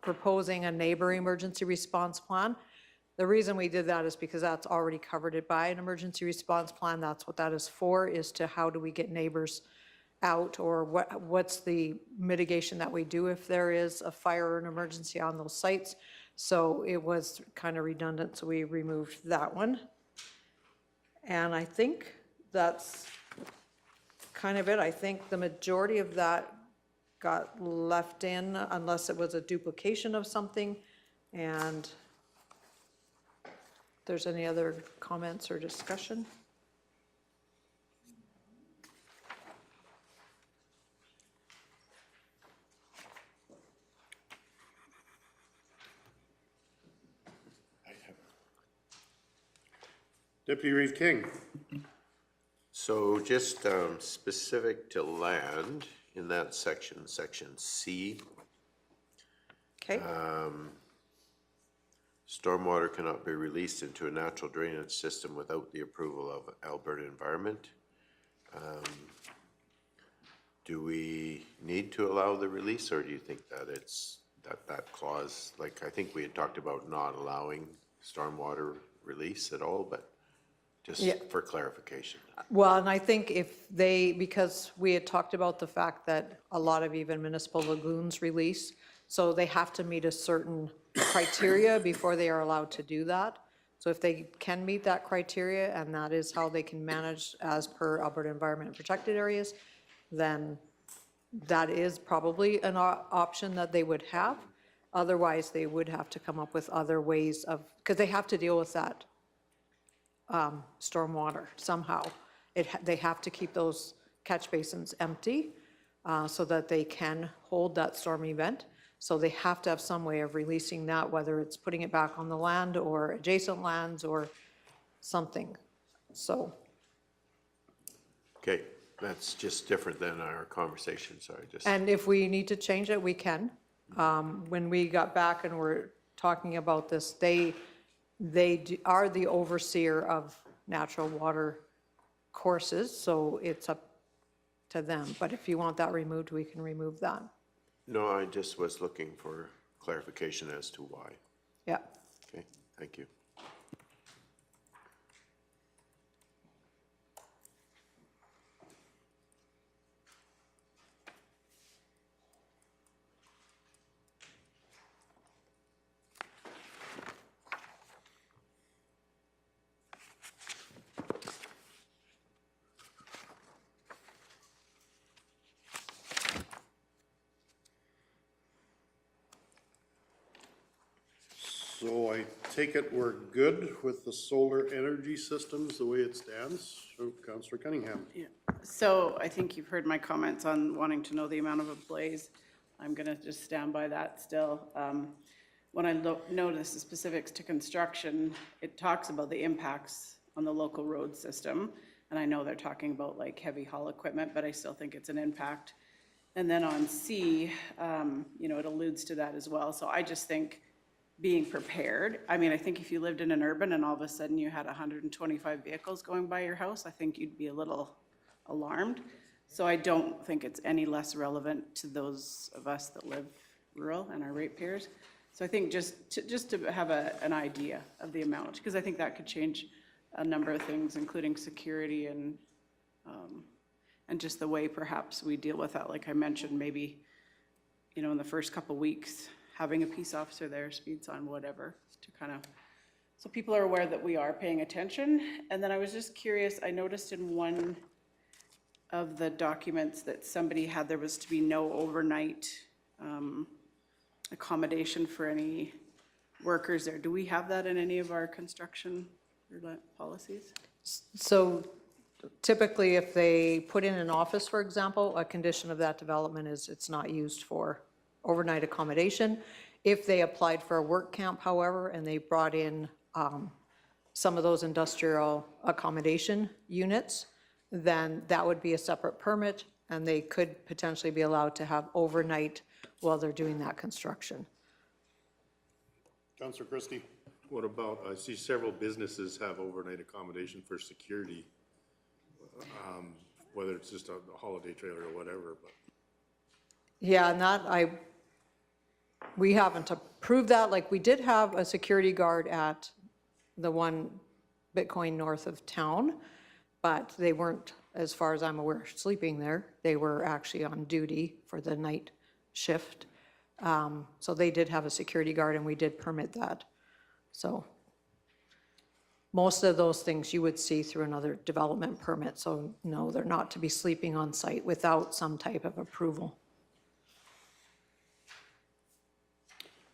proposing a neighbor emergency response plan. The reason we did that is because that's already covered it by an emergency response plan. That's what that is for, is to how do we get neighbors out, or what's the mitigation that we do if there is a fire or an emergency on those sites. So it was kind of redundant, so we removed that one. And I think that's kind of it. I think the majority of that got left in unless it was a duplication of something. And if there's any other comments or discussion? Deputy Reeve King. So just specific to land in that section, section C, Okay. stormwater cannot be released into a natural drainage system without the approval of Alberta Environment. Do we need to allow the release, or do you think that it's that clause, like I think we had talked about not allowing stormwater release at all, but just for clarification. Well, and I think if they, because we had talked about the fact that a lot of even municipal lagoons release, so they have to meet a certain criteria before they are allowed to do that. So if they can meet that criteria, and that is how they can manage as per Alberta Environment Protected Areas, then that is probably an option that they would have. Otherwise, they would have to come up with other ways of, because they have to deal with that stormwater somehow. They have to keep those catch basins empty so that they can hold that storm event. So they have to have some way of releasing that, whether it's putting it back on the land or adjacent lands or something. So. Okay, that's just different than our conversation, so I just. And if we need to change it, we can. When we got back and we're talking about this, they are the overseer of natural water courses, so it's up to them. But if you want that removed, we can remove that. No, I just was looking for clarification as to why. Yeah. Okay, thank you. So I take it we're good with the solar energy systems the way it stands? So, Councillor Cunningham. Yeah, so I think you've heard my comments on wanting to know the amount of a blaze. I'm gonna just stand by that still. When I notice the specifics to construction, it talks about the impacts on the local road system. And I know they're talking about like heavy haul equipment, but I still think it's an impact. And then on C, you know, it alludes to that as well. So I just think being prepared. I mean, I think if you lived in an urban and all of a sudden you had 125 vehicles going by your house, I think you'd be a little alarmed. So I don't think it's any less relevant to those of us that live rural and our ratepayers. So I think just to have an idea of the amount, because I think that could change a number of things, including security and just the way perhaps we deal with that. Like I mentioned, maybe, you know, in the first couple weeks, having a peace officer there, speed sign, whatever, to kind of, so people are aware that we are paying attention. And then I was just curious, I noticed in one of the documents that somebody had, there was to be no overnight accommodation for any workers there. Do we have that in any of our construction policies? So typically, if they put in an office, for example, a condition of that development is it's not used for overnight accommodation. If they applied for a work camp, however, and they brought in some of those industrial accommodation units, then that would be a separate permit, and they could potentially be allowed to have overnight while they're doing that construction. Councillor Christie. What about, I see several businesses have overnight accommodation for security, whether it's just a holiday trailer or whatever, but. Yeah, and that we haven't approved that. Like, we did have a security guard at the one Bitcoin north of town, but they weren't, as far as I'm aware, sleeping there. They were actually on duty for the night shift. So they did have a security guard, and we did permit that. So most of those things you would see through another development permit. So no, they're not to be sleeping on site without some type of approval.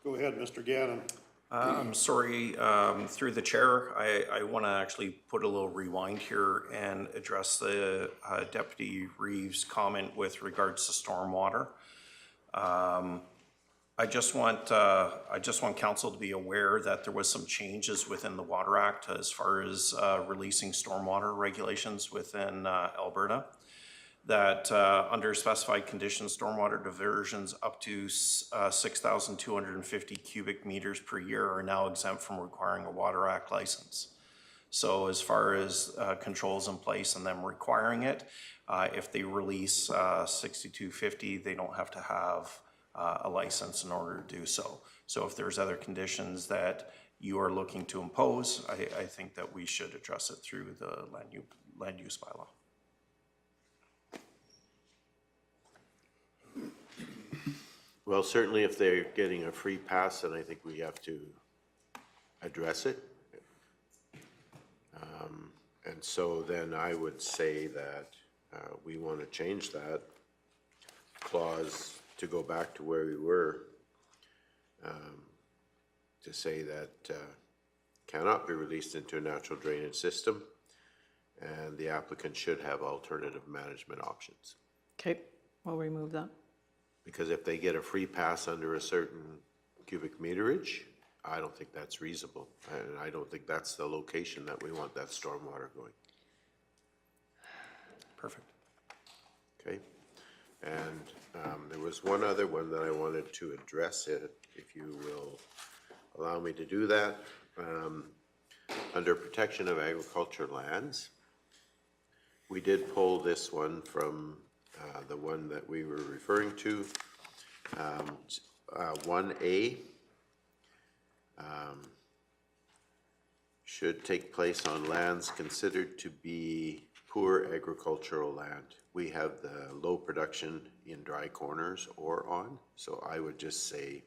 Go ahead, Mr. Gannon. I'm sorry, through the chair, I want to actually put a little rewind here and address the Deputy Reeves' comment with regards to stormwater. I just want council to be aware that there was some changes within the Water Act as far as releasing stormwater regulations within Alberta. That under specified conditions, stormwater diversions up to 6,250 cubic meters per year are now exempt from requiring a Water Act license. So as far as controls in place and them requiring it, if they release 6,250, they don't have to have a license in order to do so. So if there's other conditions that you are looking to impose, I think that we should address it through the land use bylaw. Well, certainly if they're getting a free pass, then I think we have to address it. And so then I would say that we want to change that clause to go back to where we were, to say that cannot be released into a natural drainage system, and the applicant should have alternative management options. Okay, we'll remove that. Because if they get a free pass under a certain cubic meterage, I don't think that's reasonable. And I don't think that's the location that we want that stormwater going. Perfect. Okay? And there was one other one that I wanted to address, if you will allow me to do that. Under protection of agriculture lands, we did pull this one from the one that we were referring to. 1A should take place on lands considered to be poor agricultural land. We have the low production in dry corners or on, so I would just say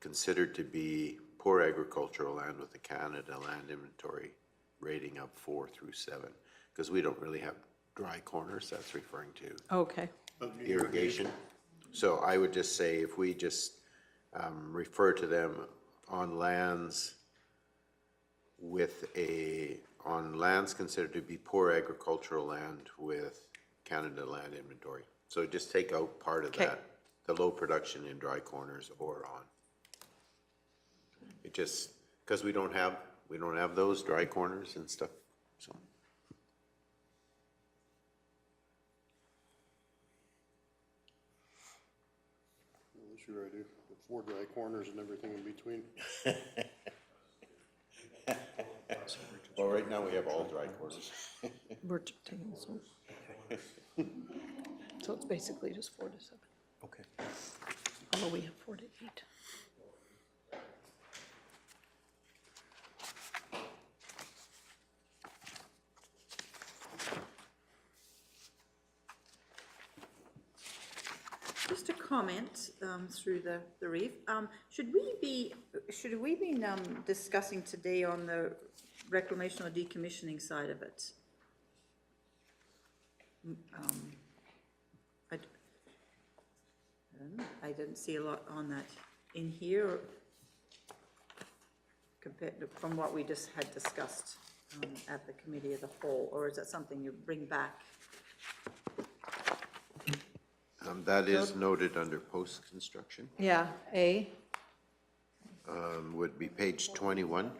considered to be poor agricultural land with the Canada Land Inventory rating of 4 through 7, because we don't really have dry corners. That's referring to Okay. irrigation. So I would just say if we just refer to them on lands on lands considered to be poor agricultural land with Canada Land Inventory. So just take out part of Okay. that, the low production in dry corners or on. It just, because we don't have those dry corners and stuff, so. This year I do, with 4 dry corners and everything in between. Well, right now we have all dry corners. We're taking this one. So it's basically just 4 to 7. Okay. Although we have 4 to 8. Just a comment through the reef. Should we be discussing today on the reclamation or decommissioning side of it? I don't know. I didn't see a lot on that in here compared to, from what we just had discussed at the committee as a whole, or is that something you bring back? That is noted under post-construction, Yeah, A. would be page 21.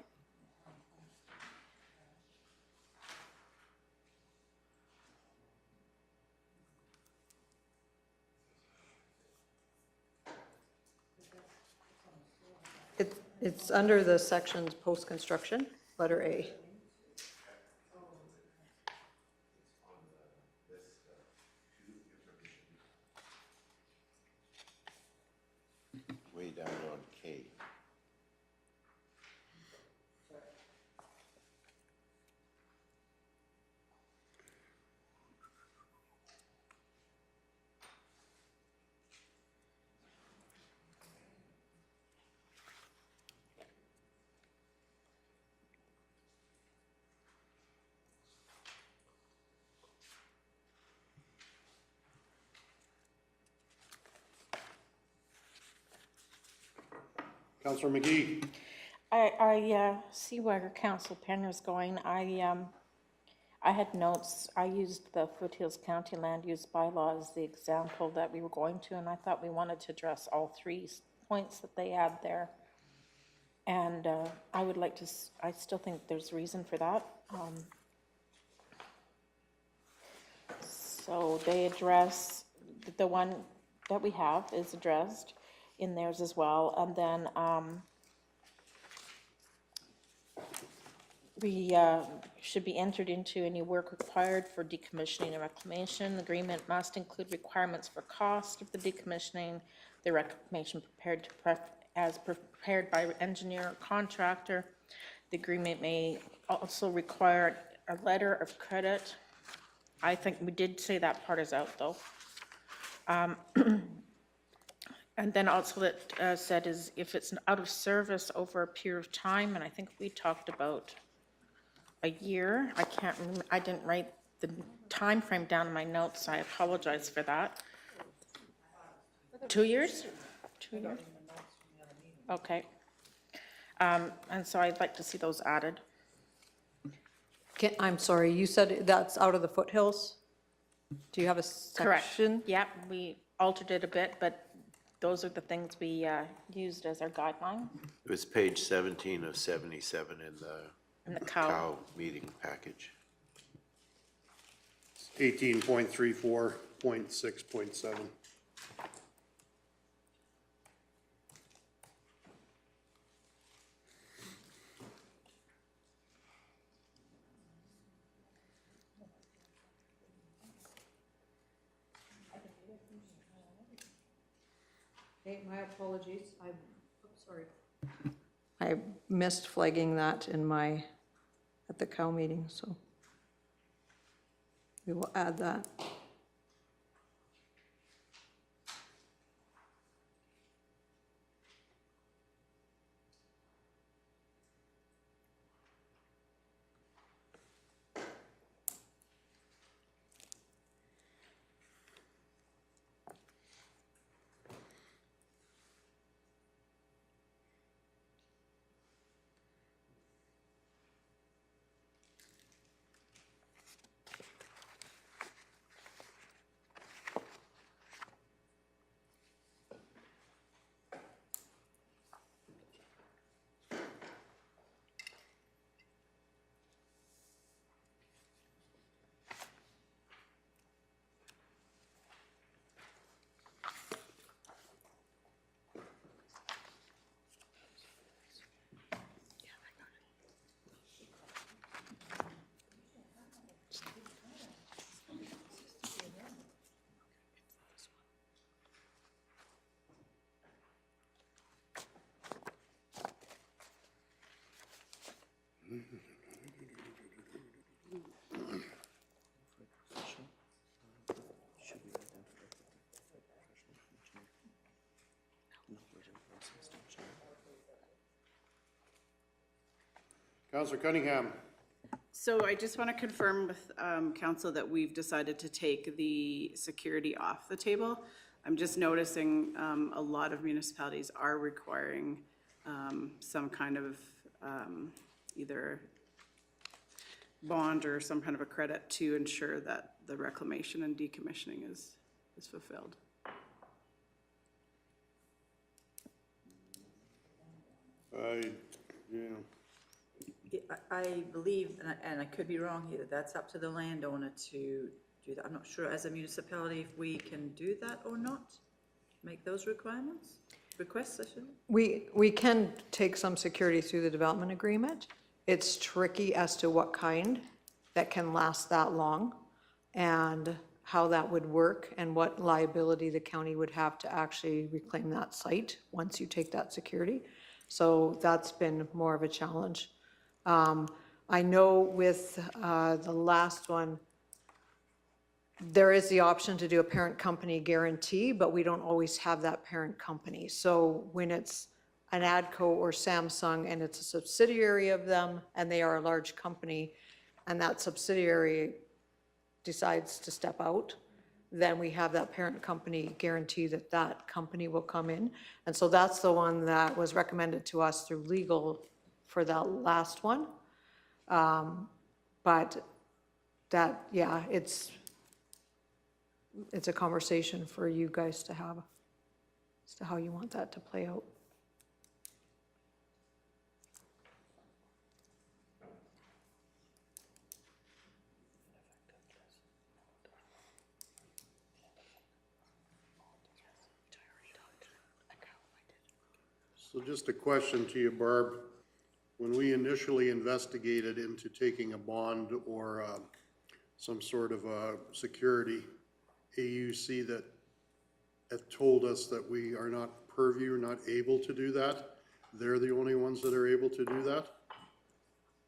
It's under the sections post-construction, letter A. Way down on K. Councillor McGee. I see where Council Penner's going. I had notes, I used the Foothills County Land Use Bylaw as the example that we were going to, and I thought we wanted to address all 3 points that they had there. And I would like to, I still think there's reason for that. So they address, the one that we have is addressed in theirs as well, and then we should be entered into any work required for decommissioning and reclamation. The agreement must include requirements for cost of the decommissioning, the reclamation prepared by engineer or contractor. The agreement may also require a letter of credit. I think we did say that part is out though. And then also that said is if it's out of service over a period of time, and I think we talked about a year. I can't remember, I didn't write the time frame down in my notes, so I apologize for that. 2 years? 2 years? Okay. And so I'd like to see those added. I'm sorry, you said that's out of the foothills? Do you have a Correct. section? Yep, we altered it a bit, but those are the things we used as our guideline. It was page 17 of 77 in the cow meeting package. 18.34.6.7. Hey, my apologies. Sorry. I missed flagging that at the cow meeting, so we will add that. Councillor Cunningham. So I just want to confirm with council that we've decided to take the security off the table. I'm just noticing a lot of municipalities are requiring some kind of either bond or some kind of a credit to ensure that the reclamation and decommissioning is fulfilled. I believe, and I could be wrong here, that's up to the landowner to do that. I'm not sure as a municipality if we can do that or not, make those requests, I should. We can take some security through the development agreement. It's tricky as to what kind that can last that long and how that would work and what liability the county would have to actually reclaim that site once you take that security. So that's been more of a challenge. I know with the last one, there is the option to do a parent company guarantee, but we don't always have that parent company. So when it's an ADCO or Samsung and it's a subsidiary of them and they are a large company and that subsidiary decides to step out, then we have that parent company guarantee that that company will come in. And so that's the one that was recommended to us through legal for that last one. But that, yeah, it's a conversation for you guys to have as to how you want that to play out. So just a question to you, Barb. When we initially investigated into taking a bond or some sort of a security, AUC that told us that we are not not able to do that. They're the only ones that are able to do that?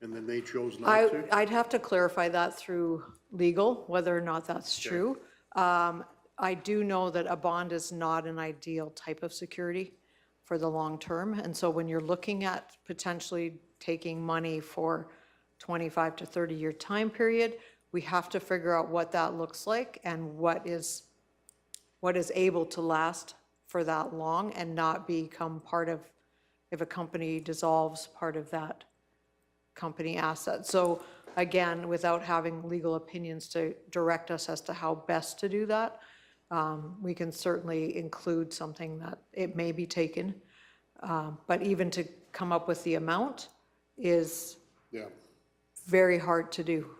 And then they chose not to? I'd have to clarify that through legal, whether or not that's true. I do know that a bond is not an ideal type of security for the long term. And so when you're looking at potentially taking money for 25 to 30-year time period, we have to figure out what that looks like and what is able to last for that long and not become part of, if a company dissolves, part of that company asset. So again, without having legal opinions to direct us as to how best to do that, we can certainly include something that it may be taken. But even to come up with the amount is very hard to do.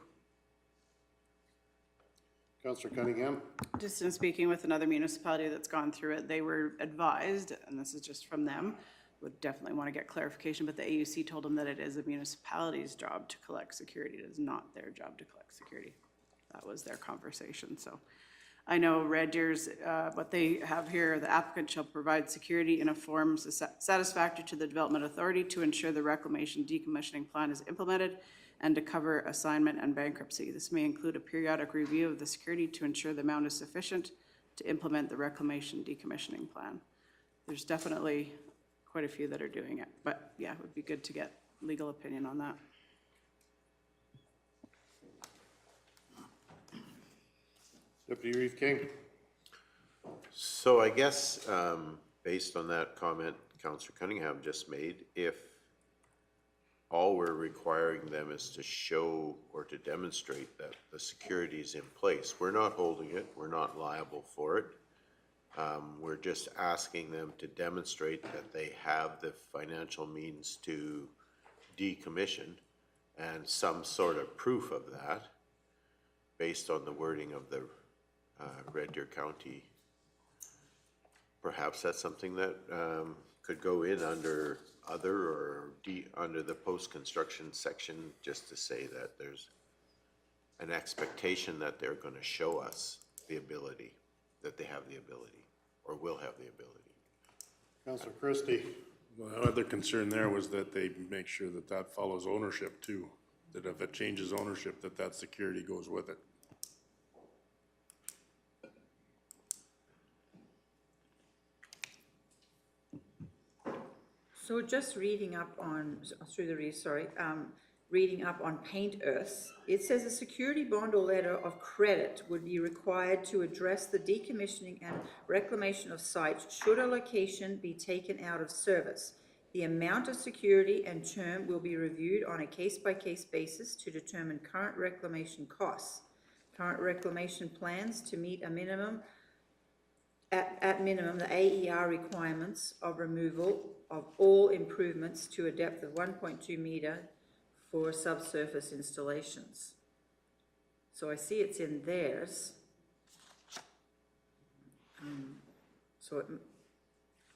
Councillor Cunningham? Just in speaking with another municipality that's gone through it, they were advised, and this is just from them, would definitely want to get clarification, but the AUC told them that it is a municipality's job to collect security. It is not their job to collect security. That was their conversation. So I know Red Deer's, what they have here, the applicant shall provide security in a form satisfactory to the Development Authority to ensure the reclamation decommissioning plan is implemented and to cover assignment and bankruptcy. This may include a periodic review of the security to ensure the amount is sufficient to implement the reclamation decommissioning plan. There's definitely quite a few that are doing it, but yeah, it would be good to get legal opinion on that. Deputy Reeve King. So I guess, based on that comment Councillor Cunningham just made, if all we're requiring them is to show or to demonstrate that the security is in place, we're not holding it, we're not liable for it. We're just asking them to demonstrate that they have the financial means to decommission and some sort of proof of that based on the wording of the Red Deer County. Perhaps that's something that could go in under other or under the post-construction section, just to say that there's an expectation that they're going to show us the ability, that they have the ability or will have the ability. Councillor Christie. My other concern there was that they make sure that that follows ownership too, that if it changes ownership, that that security goes with it. So just reading up on, through the read, sorry, reading up on Paint Earth, it says a security bond or letter of credit would be required to address the decommissioning and reclamation of sites should a location be taken out of service. The amount of security and term will be reviewed on a case-by-case basis to determine current reclamation costs. Current reclamation plans to meet a minimum, at minimum, the AER requirements of removal of all improvements to a depth of 1.2 metre for subsurface installations. So I see it's in theirs.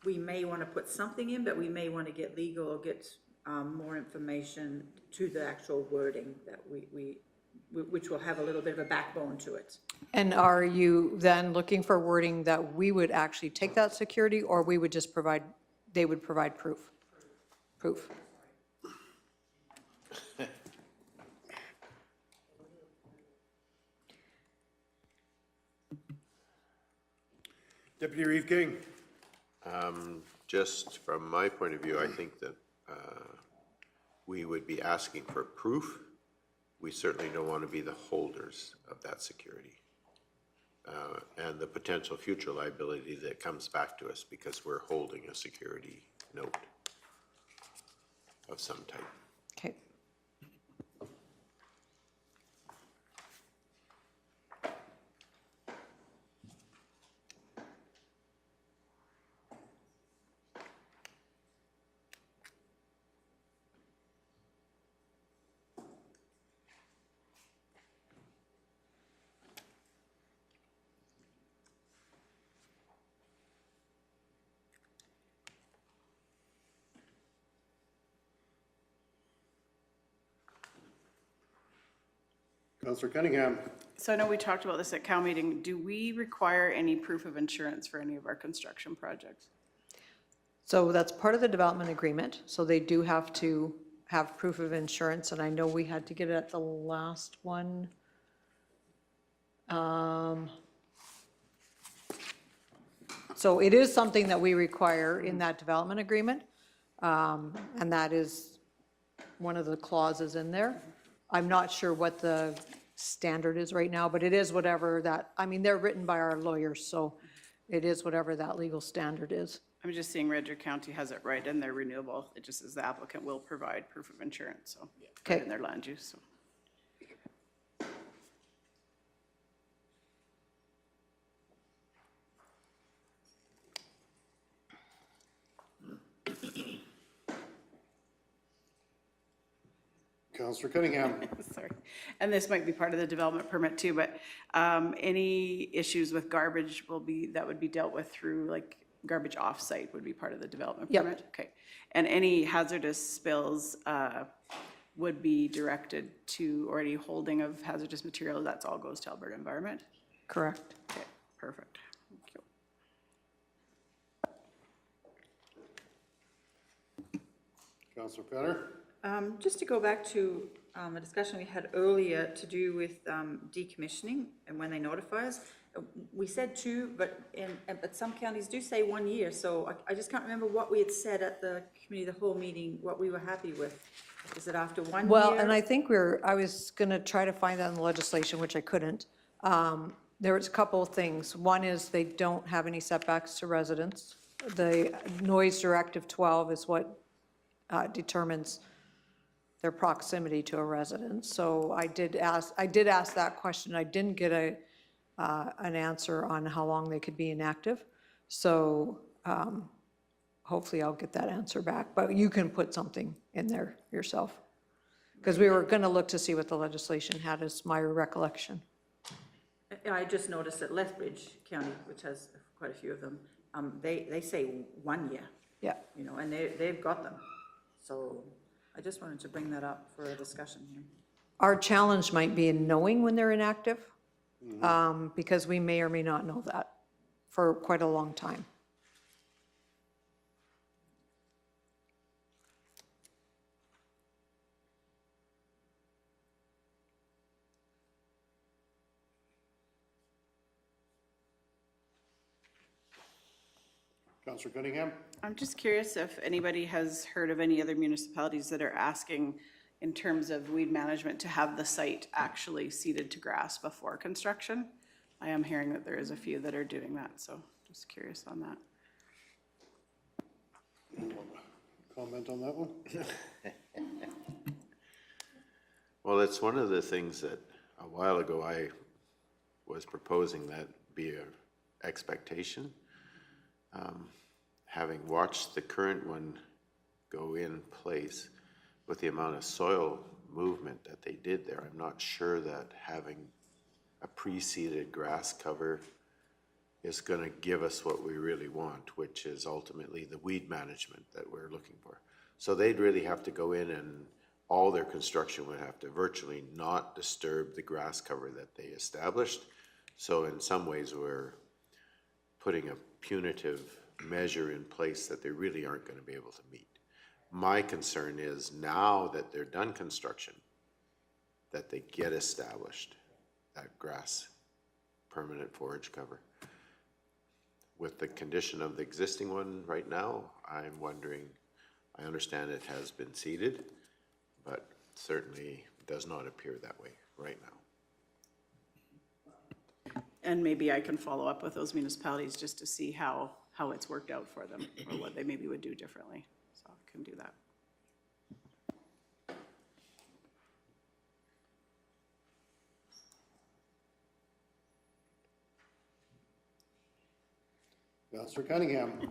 We may want to put something in, but we may want to get legal or get more information to the actual wording that which will have a little bit of a backbone to it. And are you then looking for wording that we would actually take that security, or we would just provide, they would provide proof? Proof. Deputy Reeve King. Just from my point of view, I think that we would be asking for proof. We certainly don't want to be the holders of that security and the potential future liability that comes back to us because we're holding a security note of some type. Okay. Councillor Cunningham. So I know we talked about this at Cal meeting. Do we require any proof of insurance for any of our construction projects? So that's part of the development agreement. So they do have to have proof of insurance, and I know we had to get it at the last one. So it is something that we require in that development agreement, and that is one of the clauses in there. I'm not sure what the standard is right now, but it is whatever that, I mean, they're written by our lawyers, so it is whatever that legal standard is. I'm just seeing Red Deer County has it right in their renewable. It just says the applicant will provide proof of insurance, so. Okay. Right in their land use, so. Councillor Cunningham. Sorry. And this might be part of the development permit too, but any issues with garbage that would be dealt with through, like, garbage off-site would be part of the development Yep. permit? Okay. And any hazardous spills would be directed to, or any holding of hazardous material, that's all goes to Alberta Environment? Correct. Okay. Councillor Penner? Just to go back to a discussion we had earlier to do with decommissioning and when they notify us. We said 2, but some counties do say 1 year, so I just can't remember what we had said at the committee, the whole meeting, what we were happy with. Is it after 1 year? Well, and I think I was going to try to find that in the legislation, which I couldn't. There was a couple of things. One is they don't have any setbacks to residents. The noise directive 12 is what determines their proximity to a residence. So I did ask that question. I didn't get an answer on how long they could be inactive. So hopefully I'll get that answer back. But you can put something in there yourself. Because we were going to look to see what the legislation had, is my recollection. I just noticed that Lethbridge County, which has quite a few of them, they say 1 year. Yeah. You know, and they've got them. So I just wanted to bring that up for a discussion here. Our challenge might be in knowing when they're inactive, because we may or may not know that for quite a long time. Councillor Cunningham? I'm just curious if anybody has heard of any other municipalities that are asking in terms of weed management to have the site actually seeded to grass before construction. I am hearing that there is a few that are doing that, so just curious on that. Comment on that one? Well, it's one of the things that a while ago I was proposing that be an expectation. Having watched the current one go in place with the amount of soil movement that they did there, I'm not sure that having a pre-seeded grass cover is going to give us what we really want, which is ultimately the weed management that we're looking for. So they'd really have to go in, and all their construction would have to virtually not disturb the grass cover that they established. So in some ways we're putting a punitive measure in place that they really aren't going to be able to meet. My concern is now that they're done construction, that they get established, that grass permanent forage cover. With the condition of the existing one right now, I'm wondering, I understand it has been seeded, but certainly does not appear that way right now. And maybe I can follow up with those municipalities just to see how it's worked out for them or what they maybe would do differently. So I can do that. Councillor Cunningham?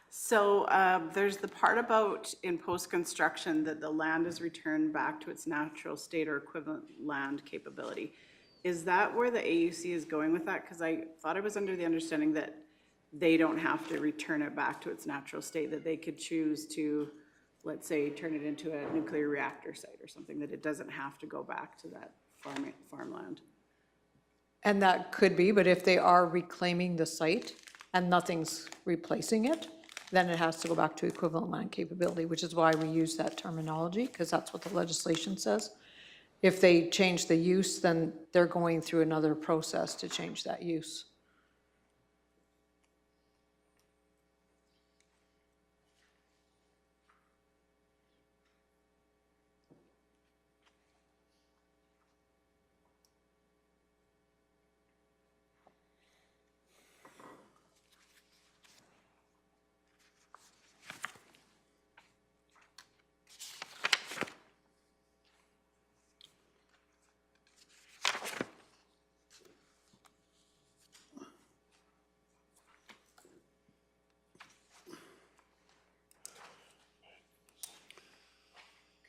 So there's the part about in post-construction that the land is returned back to its natural state or equivalent land capability. Is that where the AUC is going with that? Because I thought I was under the understanding that they don't have to return it back to its natural state, that they could choose to, let's say, turn it into a nuclear reactor site or something, that it doesn't have to go back to that farmland. And that could be, but if they are reclaiming the site and nothing's replacing it, then it has to go back to equivalent land capability, which is why we use that terminology, because that's what the legislation says. If they change the use, then they're going through another process to change that use.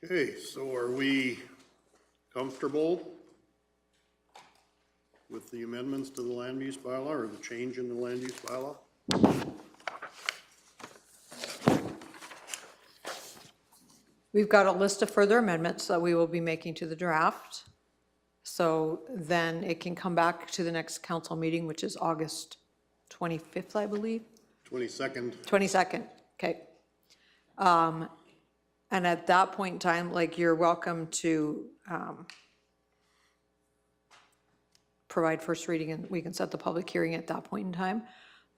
Okay, so are we comfortable with the amendments to the land use bylaw or the change in the land use bylaw? We've got a list of further amendments that we will be making to the draft. So then it can come back to the next council meeting, which is August 25th, I believe. 22nd. 22nd, okay. And at that point in time, like, you're welcome to provide first reading, and we can set the public hearing at that point in time.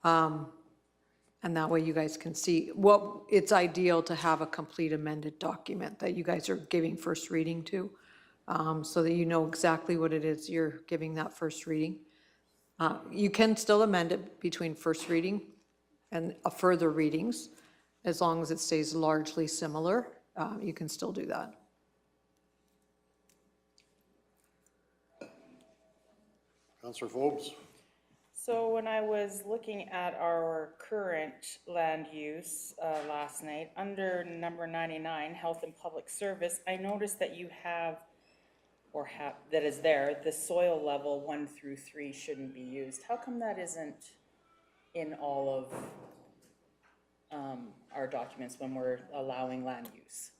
And that way you guys can see what, it's ideal to have a complete amended document that you guys are giving first reading to, so that you know exactly what it is you're giving that first reading. You can still amend it between first reading and further readings, as long as it stays largely similar, you can still do that. Councillor Forbes? So when I was looking at our current land use last night, under number 99, Health and Public Service, I noticed that you have, that is there, the soil level 1 through 3 shouldn't be used. How come that isn't in all of our documents when we're allowing land use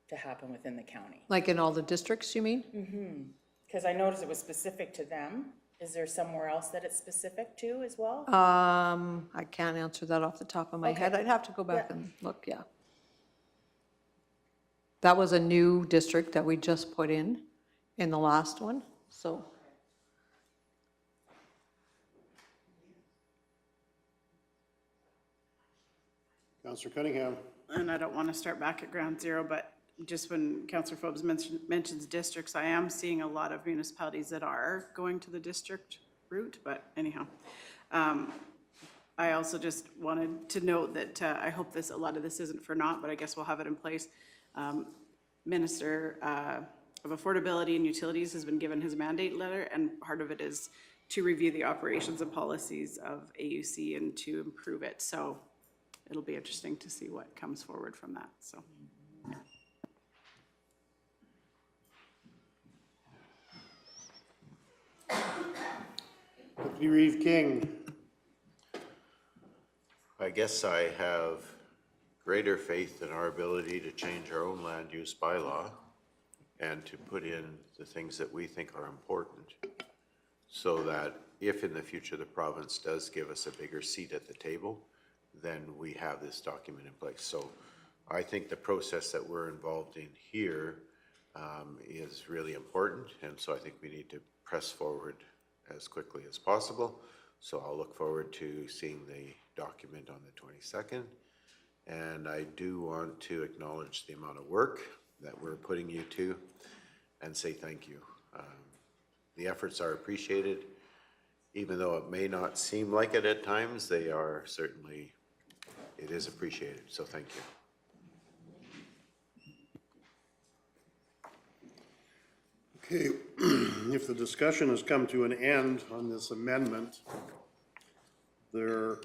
to happen within the county? Like in all the districts, you mean? Because I noticed it was specific to them. Is there somewhere else that it's specific to as well? I can't answer that off the top of my head. Okay. I'd have to go back Yeah. and look, yeah. That was a new district that we just put in the last one, so. Councillor Cunningham? And I don't want to start back at ground zero, but just when Councillor Forbes mentions districts, I am seeing a lot of municipalities that are going to the district route, but anyhow. I also just wanted to note that I hope a lot of this isn't for naught, but I guess we'll have it in place. Minister of Affordability and Utilities has been given his mandate letter, and part of it is to review the operations and policies of AUC and to improve it. So it'll be interesting to see what comes forward from that, so. Deputy Reeve King? I guess I have greater faith in our ability to change our own land use bylaw and to put in the things that we think are important, so that if in the future the province does give us a bigger seat at the table, then we have this document in place. So I think the process that we're involved in here is really important, and so I think we need to press forward as quickly as possible. So I'll look forward to seeing the document on the 22nd. And I do want to acknowledge the amount of work that we're putting you to and say thank you. The efforts are appreciated. Even though it may not seem like it at times, they are certainly, it is appreciated. So thank you. Okay, if the discussion has come to an end on this amendment, there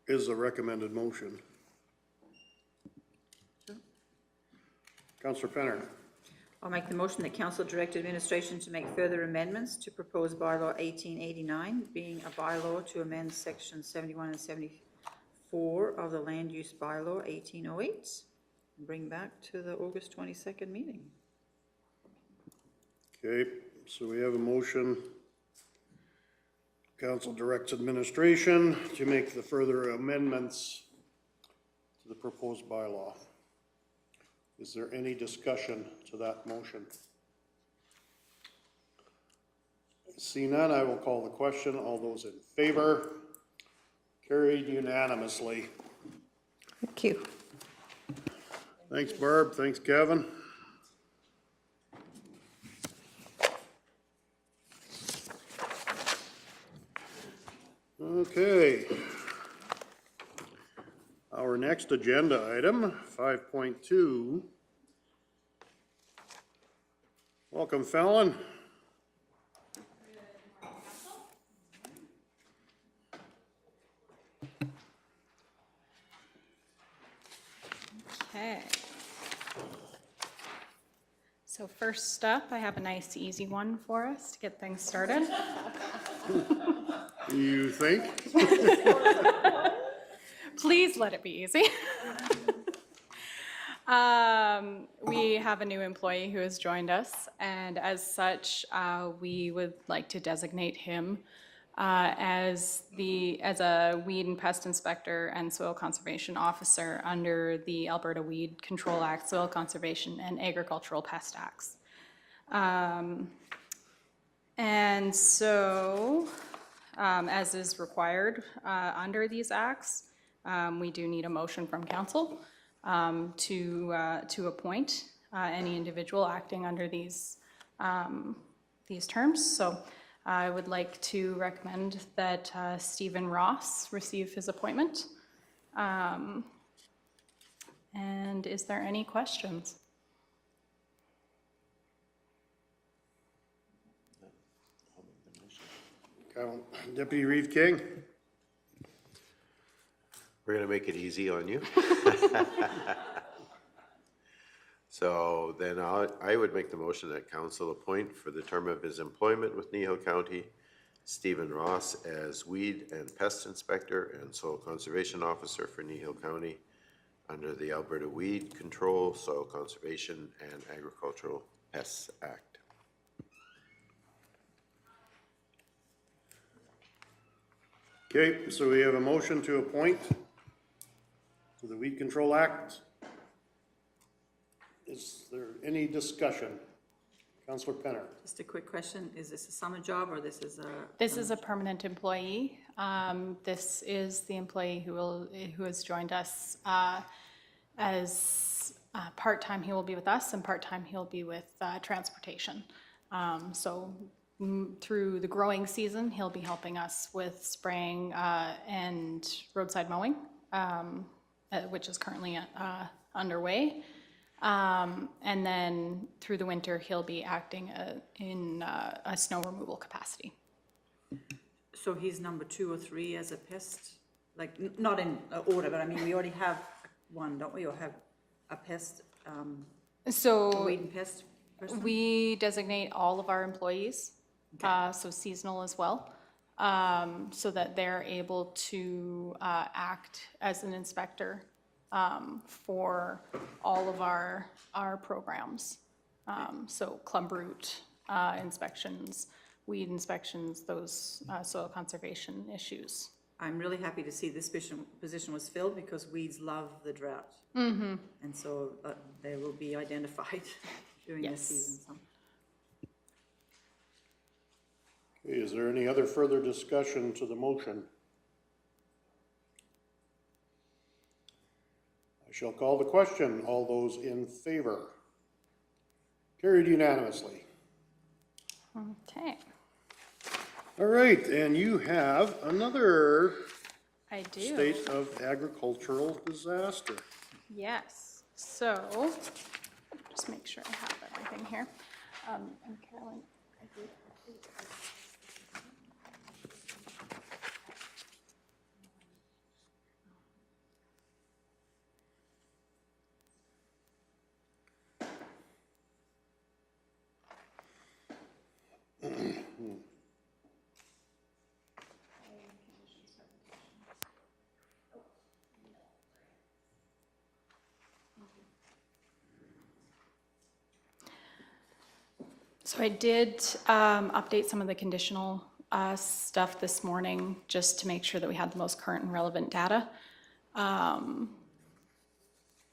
is a recommended motion. Councillor Penner? I'll make the motion that council direct administration to make further amendments to proposed bylaw 1889, being a bylaw to amend section 71 and 74 of the land use bylaw 1808, and bring back to the August 22nd meeting. Okay, so we have a motion. Council directs administration to make the further amendments to the proposed bylaw. Is there any discussion to that motion? See none, I will call the question. All those in favor? Carried unanimously. Thank you. Thanks, Barb. Thanks, Kevin. Okay. Our next agenda item, 5.2. Welcome, Fallon. Okay. So first up, I have a nice easy one for us to get things started. You think? Please let it be easy. We have a new employee who has joined us, and as such, we would like to designate him as a weed and pest inspector and soil conservation officer under the Alberta Weed Control Act, Soil Conservation and Agricultural Pest Acts. And so, as is required under these acts, we do need a motion from council to appoint any individual acting under these terms. So I would like to recommend that Stephen Ross receive his appointment. And is there any questions? Deputy Reeve King? We're gonna make it easy on you. So then I would make the motion that council appoint for the term of his employment with Kneehill County, Stephen Ross as Weed and Pest Inspector and Soil Conservation Officer for Kneehill County under the Alberta Weed Control, Soil Conservation and Agricultural Pests Act. Okay, so we have a motion to appoint to the Weed Control Act. Is there any discussion? Councillor Penner? Just a quick question, is this a summer job or this is a? This is a permanent employee. This is the employee who has joined us as part-time. He will be with us, and part-time he'll be with transportation. So through the growing season, he'll be helping us with spraying and roadside mowing, which is currently underway. And then through the winter, he'll be acting in a snow removal capacity. So he's number 2 or 3 as a pest, like not in order, but I mean, we already have one, don't we, or have a pest, a weed and pest person? We designate all of our employees, so seasonal as well, so that they're able to act as an inspector for all of our programs. So club root inspections, weed inspections, those soil conservation issues. I'm really happy to see this position was filled because weeds love the drought. Mm-hmm. And so they will be identified during this season. So. Okay, is there any other further discussion to the motion? I shall call the question. All those in favor? Carried unanimously. Okay. All right, and you have another I do. state of agricultural disaster. Yes. So just make sure I have everything here. And Carolyn, I do. So I did update some of the conditional stuff this morning just to make sure that we had the most current and relevant data.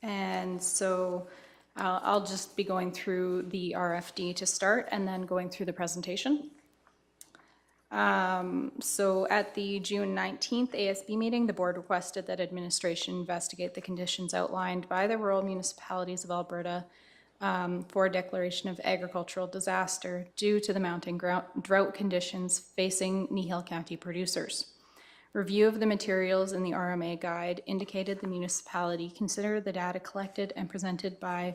And so I'll just be going through the RFD to start and then going through the presentation. So at the June 19th ASB meeting, the board requested that administration investigate the conditions outlined by the rural municipalities of Alberta for a declaration of agricultural disaster due to the mounting drought conditions facing Kneehill County producers. Review of the materials in the RMA guide indicated the municipality considered the data collected and presented by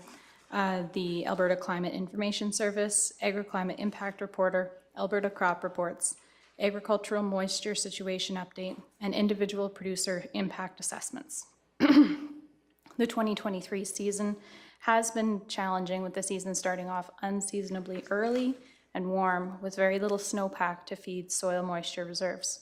the Alberta Climate Information Service, Agriclimate Impact Reporter, Alberta Crop Reports, Agricultural Moisture Situation Update, and individual producer impact assessments. The 2023 season has been challenging, with the season starting off unseasonably early and warm with very little snowpack to feed soil moisture reserves.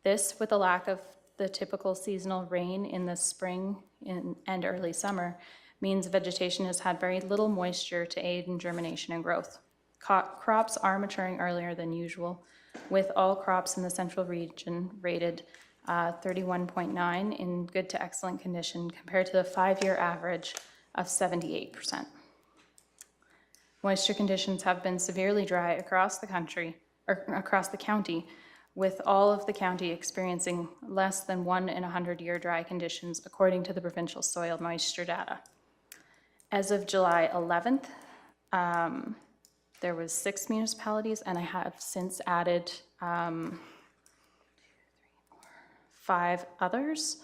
This, with a lack of the typical seasonal rain in the spring and early summer, means vegetation has had very little moisture to aid in germination and growth. Crops are maturing earlier than usual, with all crops in the central region rated 31.9 in good to excellent condition compared to the 5-year average of 78%. Moisture conditions have been severely dry across the country, or across the county, with all of the county experiencing less than 1 in 100-year dry conditions according to the provincial soil moisture data. As of July 11th, there was 6 municipalities, and I have since added 5 others.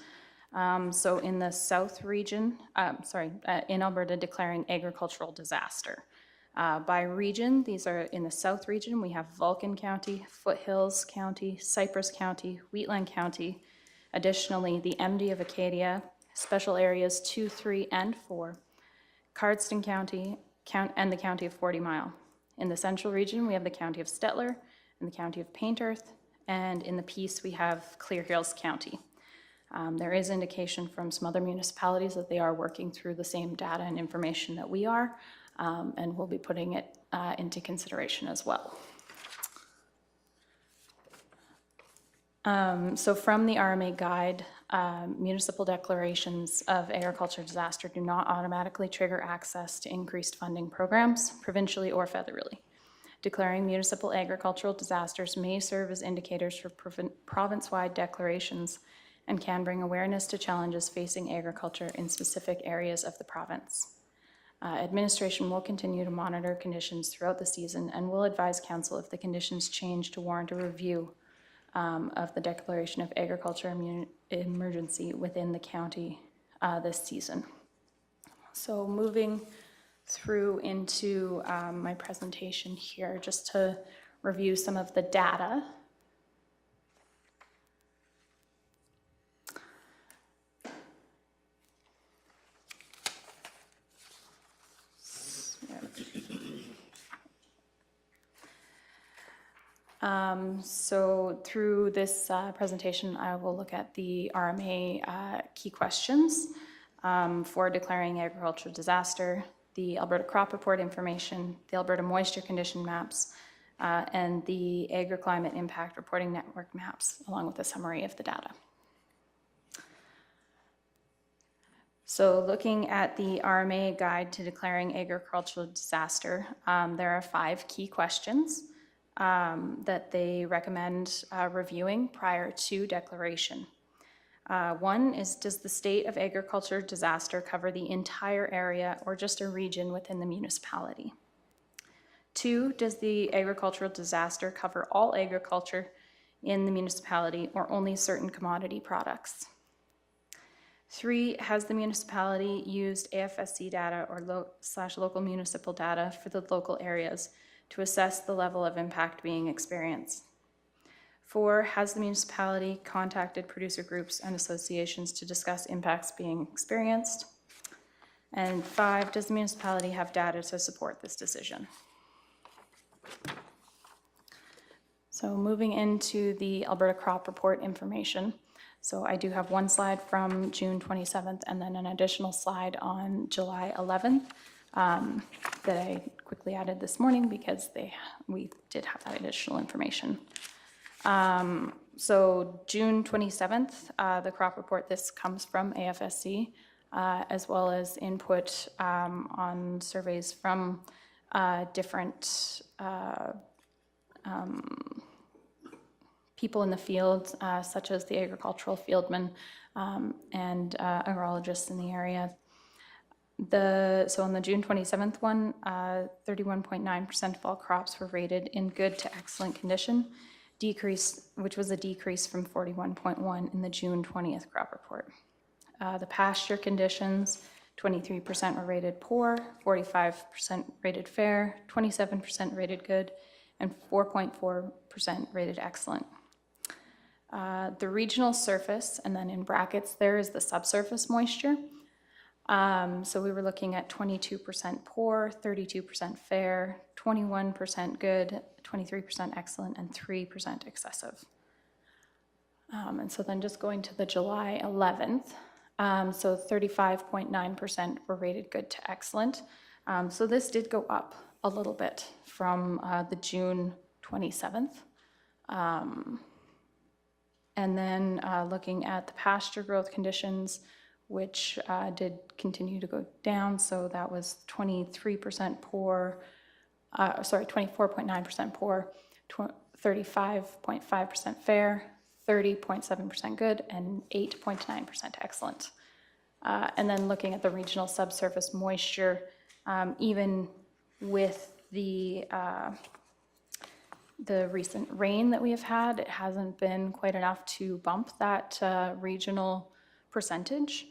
So in the South region, in Alberta, declaring agricultural disaster. By region, these are in the South region, we have Vulcan County, Foothills County, Cypress County, Wheatland County. Additionally, the MD of Acadia, special areas 2, 3, and 4, Cardston County, and the County of 40 Mile. In the Central region, we have the County of Stettler and the County of Paintearth, and in the Peace, we have Clear Hills County. There is indication from some other municipalities that they are working through the same data and information that we are, and we'll be putting it into consideration as well. So from the RMA guide, municipal declarations of agriculture disaster do not automatically trigger access to increased funding programs, provincially or federally. Declaring municipal agricultural disasters may serve as indicators for province-wide declarations and can bring awareness to challenges facing agriculture in specific areas of the province. Administration will continue to monitor conditions throughout the season and will advise council if the conditions change to warrant a review of the declaration of agriculture emergency within the county this season. So moving through into my presentation here, just to review some of the data. So through this presentation, I will look at the RMA key questions for declaring agricultural disaster, the Alberta crop report information, the Alberta moisture condition maps, and the agriclimate impact reporting network maps, along with a summary of the data. So looking at the RMA guide to declaring agricultural disaster, there are 5 key questions that they recommend reviewing prior to declaration. 1 is, does the state of agriculture disaster cover the entire area or just a region within the municipality? 2, does the agricultural disaster cover all agriculture in the municipality or only certain commodity products? 3, has the municipality used AFSC data or local municipal data for the local areas to assess the level of impact being experienced? 4, has the municipality contacted producer groups and associations to discuss impacts being experienced? And 5, does the municipality have data to support this decision? So moving into the Alberta crop report information. So I do have 1 slide from June 27th and then an additional slide on July 11th that I quickly added this morning because we did have that additional information. So June 27th, the crop report, this comes from AFSC, as well as input on surveys from different people in the field, such as the agricultural fieldmen and agrologists in the area. So on the June 27th one, 31.9% of all crops were rated in good to excellent condition, which was a decrease from 41.1 in the June 20th crop report. The pasture conditions, 23% were rated poor, 45% rated fair, 27% rated good, and 4.4% rated excellent. The regional surface, and then in brackets there is the subsurface moisture. So we were looking at 22% poor, 32% fair, 21% good, 23% excellent, and 3% excessive. And so then just going to the July 11th, so 35.9% were rated good to excellent. So this did go up a little bit from the June 27th And then looking at the pasture growth conditions, which did continue to go down. So that was 23% poor, 24.9% poor, 35.5% fair, 30.7% good, and 8.9% excellent. And then looking at the regional subsurface moisture, even with the recent rain that we have had, it hasn't been quite enough to bump that regional percentage.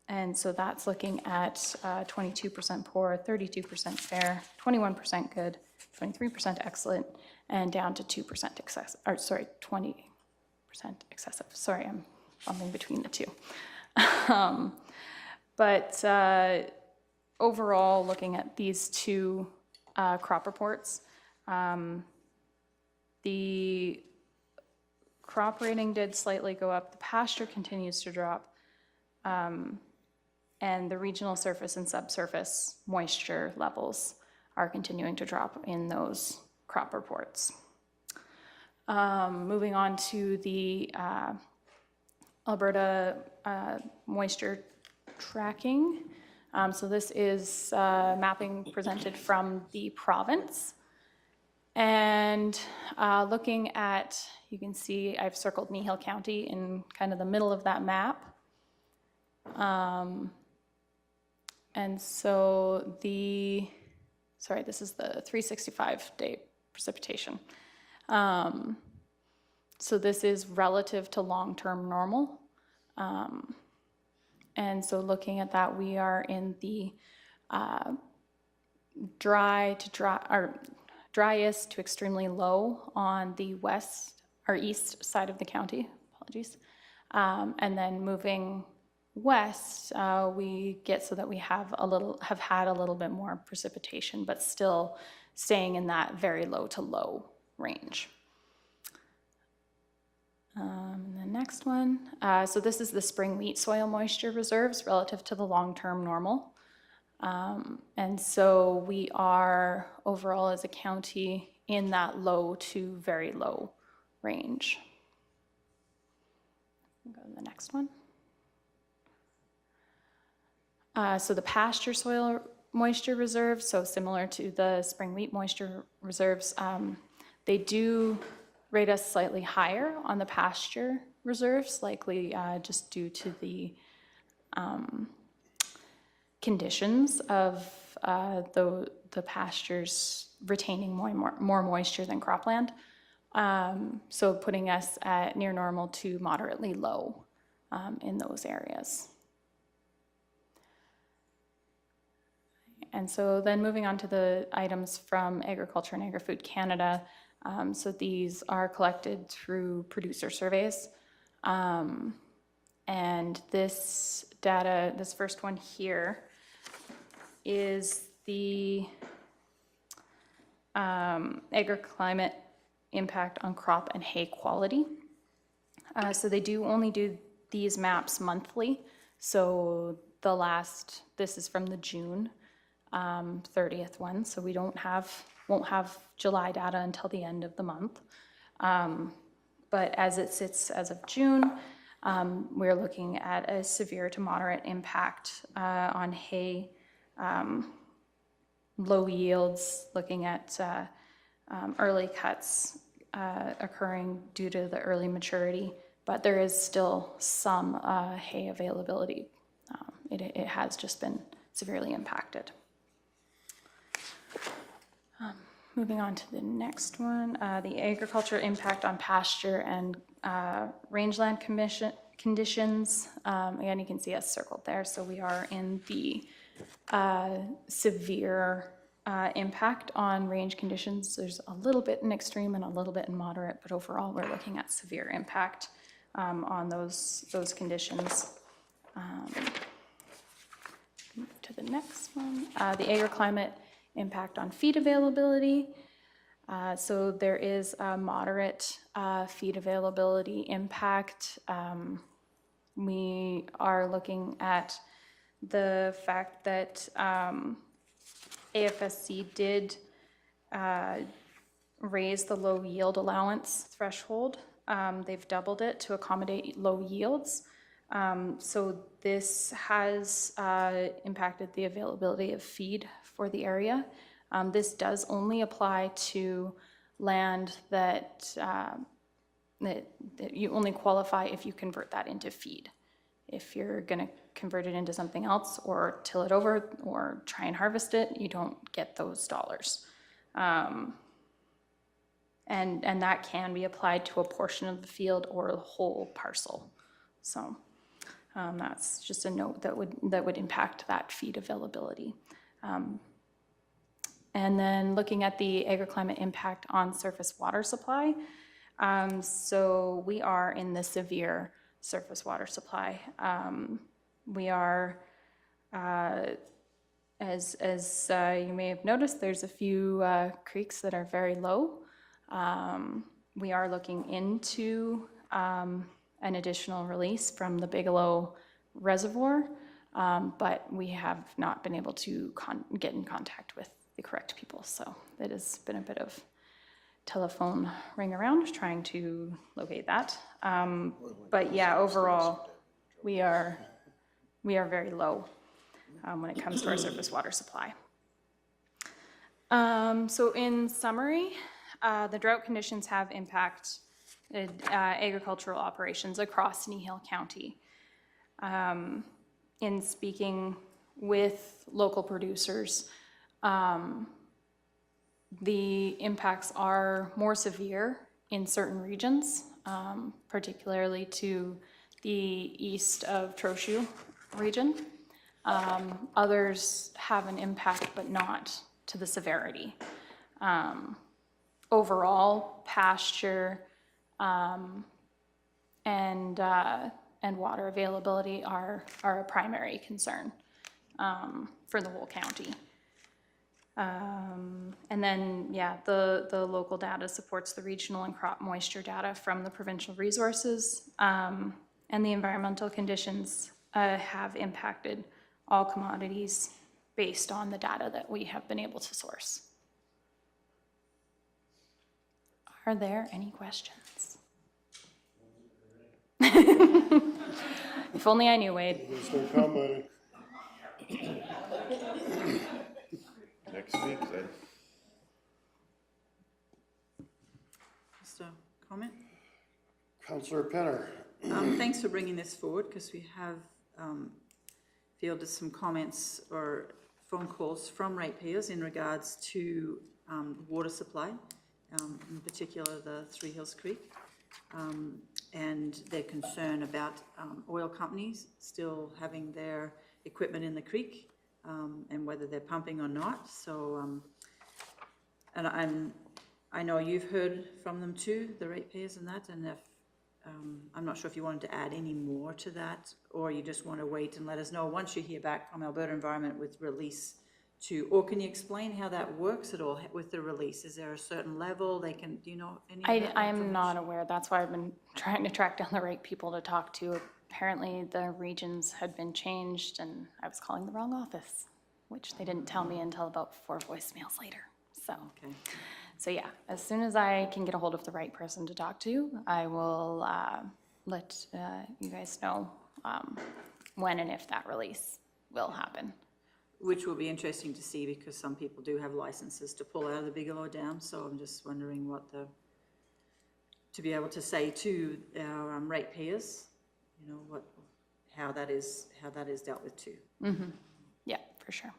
And so that's looking at 22% poor, 32% fair, 21% good, 23% excellent, and down to 2% excessive, or sorry, 20% excessive. Sorry, I'm bumping between the two. But overall, looking at these two crop reports, the crop rating did slightly go up, the pasture continues to drop, and the regional surface and subsurface moisture levels are continuing to drop in those crop reports. Moving on to the Alberta moisture tracking. So this is mapping presented from the province. And looking at, you can see I've circled Kneehill County in kind of the middle of that map. And so this is the 365-day precipitation. So this is relative to long-term normal. And so looking at that, we are in the driest to extremely low on the west or east side of the county, apologies. And then moving west, we get so that we have had a little bit more precipitation, but still staying in that very low to low range. The next one, so this is the spring wheat soil moisture reserves relative to the long-term normal. And so we are overall as a county in that low to very low range. Go to the next one. So the pasture soil moisture reserves, so similar to the spring wheat moisture reserves, they do rate us slightly higher on the pasture reserves, likely just due to the conditions of the pastures retaining more moisture than cropland. So putting us at near normal to moderately low in those areas. And so then moving on to the items from Agriculture and Agri-Food Canada. So these are collected through producer surveys. And this data, this first one here, is the agroclimate impact on crop and hay quality. So they do only do these maps monthly. So this is from the June 30th one. So we won't have July data until the end of the month. But as it sits as of June, we're looking at a severe to moderate impact on hay, low yields, looking at early cuts occurring due to the early maturity, but there is still some hay availability. It has just been severely impacted. Moving on to the next one, the agriculture impact on pasture and rangeland conditions. Again, you can see us circled there. So we are in the severe impact on range conditions. There's a little bit in extreme and a little bit in moderate, but overall we're looking at severe impact on those conditions. Move to the next one, the agroclimate impact on feed availability. So there is a moderate feed availability impact. We are looking at the fact that AFSC did raised the low yield allowance threshold. They've doubled it to accommodate low yields. So this has impacted the availability of feed for the area. This does only apply to land that you only qualify if you convert that into feed. If you're going to convert it into something else or till it over or try and harvest it, you don't get those dollars. And that can be applied to a portion of the field or the whole parcel. So that's just a note that would impact that feed availability. And then looking at the agroclimate impact on surface water supply. So we are in the severe surface water supply. We are, as you may have noticed, there's a few creeks that are very low. We are looking into an additional release from the Bigelow Reservoir, but we have not been able to get in contact with the correct people. So it has been a bit of telephone ring around trying to locate that. But yeah, overall, we are very low when it comes to our surface water supply. So in summary, the drought conditions have impacted agricultural operations across Kneehill County. In speaking with local producers, the impacts are more severe in certain regions, particularly to the east of Trochu region. Others have an impact, but not to the severity. Overall, pasture and water availability are a primary concern for the whole county. And then, yeah, the local data supports the regional and crop moisture data from the provincial resources, and the environmental conditions have impacted all commodities based on the data that we have been able to source. Are there any questions? If only I knew, Wade. There's no comment. Next week, then. Just a comment. Councillor Penner. Thanks for bringing this forward, because we have fielded some comments or phone calls from ratepayers in regards to water supply, in particular the Three Hills Creek, and their concern about oil companies still having their equipment in the creek, and whether they're pumping or not. So, and I know you've heard from them too, the ratepayers and that, and if I'm not sure if you wanted to add any more to that, or you just want to wait and let us know once you hear back from Alberta Environment with release to, or can you explain how that works at all with the release? Is there a certain level they can, do you know any of that I am information? not aware. That's why I've been trying to track down the right people to talk to. Apparently the regions had been changed and I was calling the wrong office, which they didn't tell me until about 4 voicemails later. So. Okay. So yeah, as soon as I can get a hold of the right person to talk to, I will let you guys know when and if that release will happen. Which will be interesting to see, because some people do have licenses to pull out of the Bigelow Dam. So I'm just wondering what to be able to say to our ratepayers, you know, how that is dealt with too. Mm-hmm. Yeah, for sure.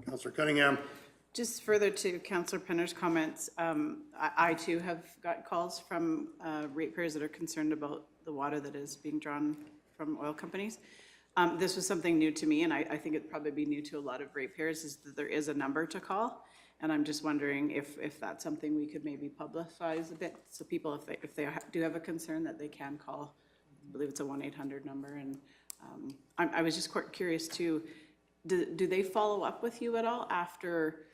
Councillor Cunningham. Just further to Councillor Penner's comments, I too have got calls from ratepayers that are concerned about the water that is being drawn from oil companies. This was something new to me, and I think it'd probably be new to a lot of ratepayers, is that there is a number to call. And I'm just wondering if that's something we could maybe publicize a bit, so people, if they do have a concern, that they can call. I believe it's a 1-800 number. And I was just quite curious too, do they follow up with you at all after,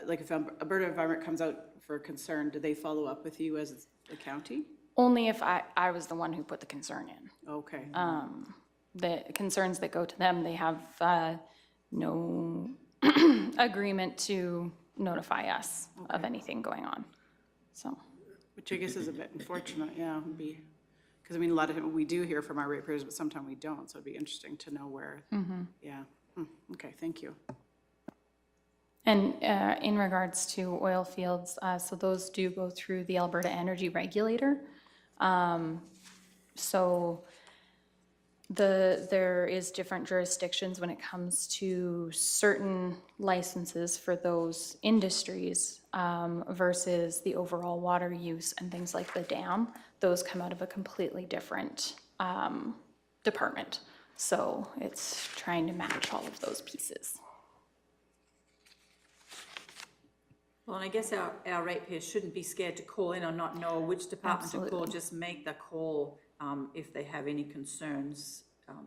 like if Alberta Environment comes out for a concern, do they follow up with you as a county? Only if I was the one who put the concern in. Okay. The concerns that go to them, they have no agreement to notify us of anything going on, so. Which I guess is a bit unfortunate, yeah, would be, because I mean, a lot of it, we do hear from our ratepayers, but sometimes we don't, so it'd be interesting to know where, yeah. Okay, thank you. And in regards to oil fields, so those do go through the Alberta Energy Regulator. So there is different jurisdictions when it comes to certain licenses for those industries versus the overall water use and things like the dam. Those come out of a completely different department. So it's trying to match all of those pieces. Well, and I guess our ratepayers shouldn't be scared to call in or not know which department to call, Absolutely. just make the call if they have any concerns,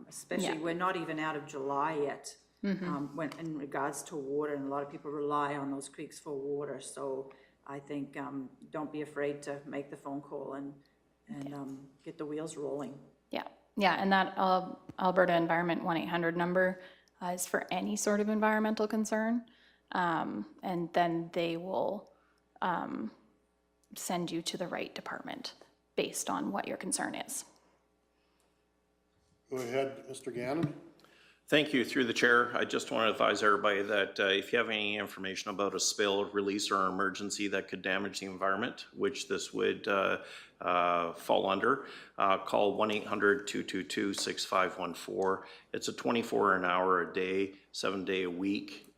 especially, Yeah. we're not even out of July yet, when, in regards to water, and a lot of people rely on those creeks for water, so I think, don't be afraid to make the phone call and get the wheels rolling. Yeah, and that Alberta Environment 1-800 number is for any sort of environmental concern. And then they will send you to the right department based on what your concern is. Go ahead, Mr. Gannon. Thank you. Through the chair, I just want to advise everybody that if you have any information about a spill, release, or emergency that could damage the environment, which this would fall under, call 1-800-222-6514. It's a 24-hour a day, 7-day a week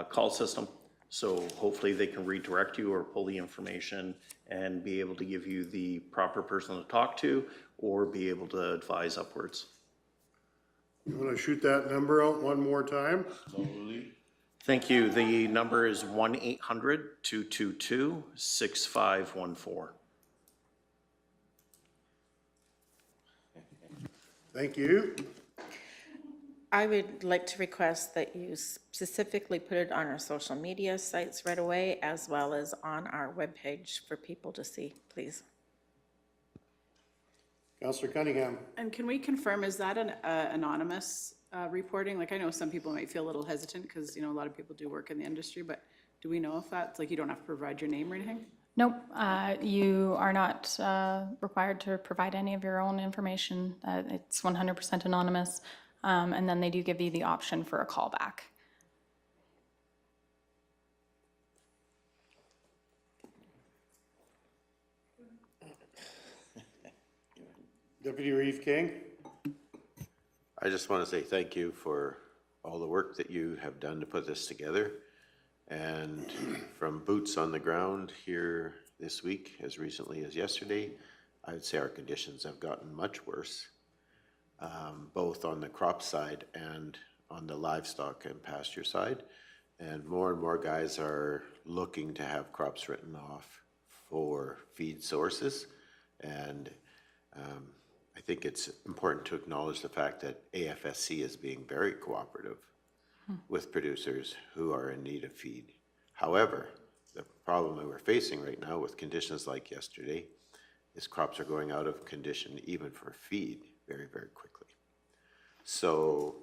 call system. So hopefully they can redirect you or pull the information and be able to give you the proper person to talk to or be able to advise upwards. You want to shoot that number out one more time? Thank you. The number is 1-800-222-6514. Thank you. I would like to request that you specifically put it on our social media sites right away, as well as on our webpage for people to see, please. Councillor Cunningham. And can we confirm, is that an anonymous reporting? Like, I know some people might feel a little hesitant because, you know, a lot of people do work in the industry, but do we know if that's, like, you don't have to provide your name or anything? Nope, you are not required to provide any of your own information. It's 100% anonymous. And then they do give you the option for a callback. Deputy Reeve King. I just want to say thank you for all the work that you have done to put this together. And from boots on the ground here this week, as recently as yesterday, I would say our conditions have gotten much worse, both on the crop side and on the livestock and pasture side. And more guys are looking to have crops written off for feed sources. And I think it's important to acknowledge the fact that AFSC is being very cooperative with producers who are in need of feed. However, the problem that we're facing right now with conditions like yesterday is crops are going out of condition even for feed very quickly. So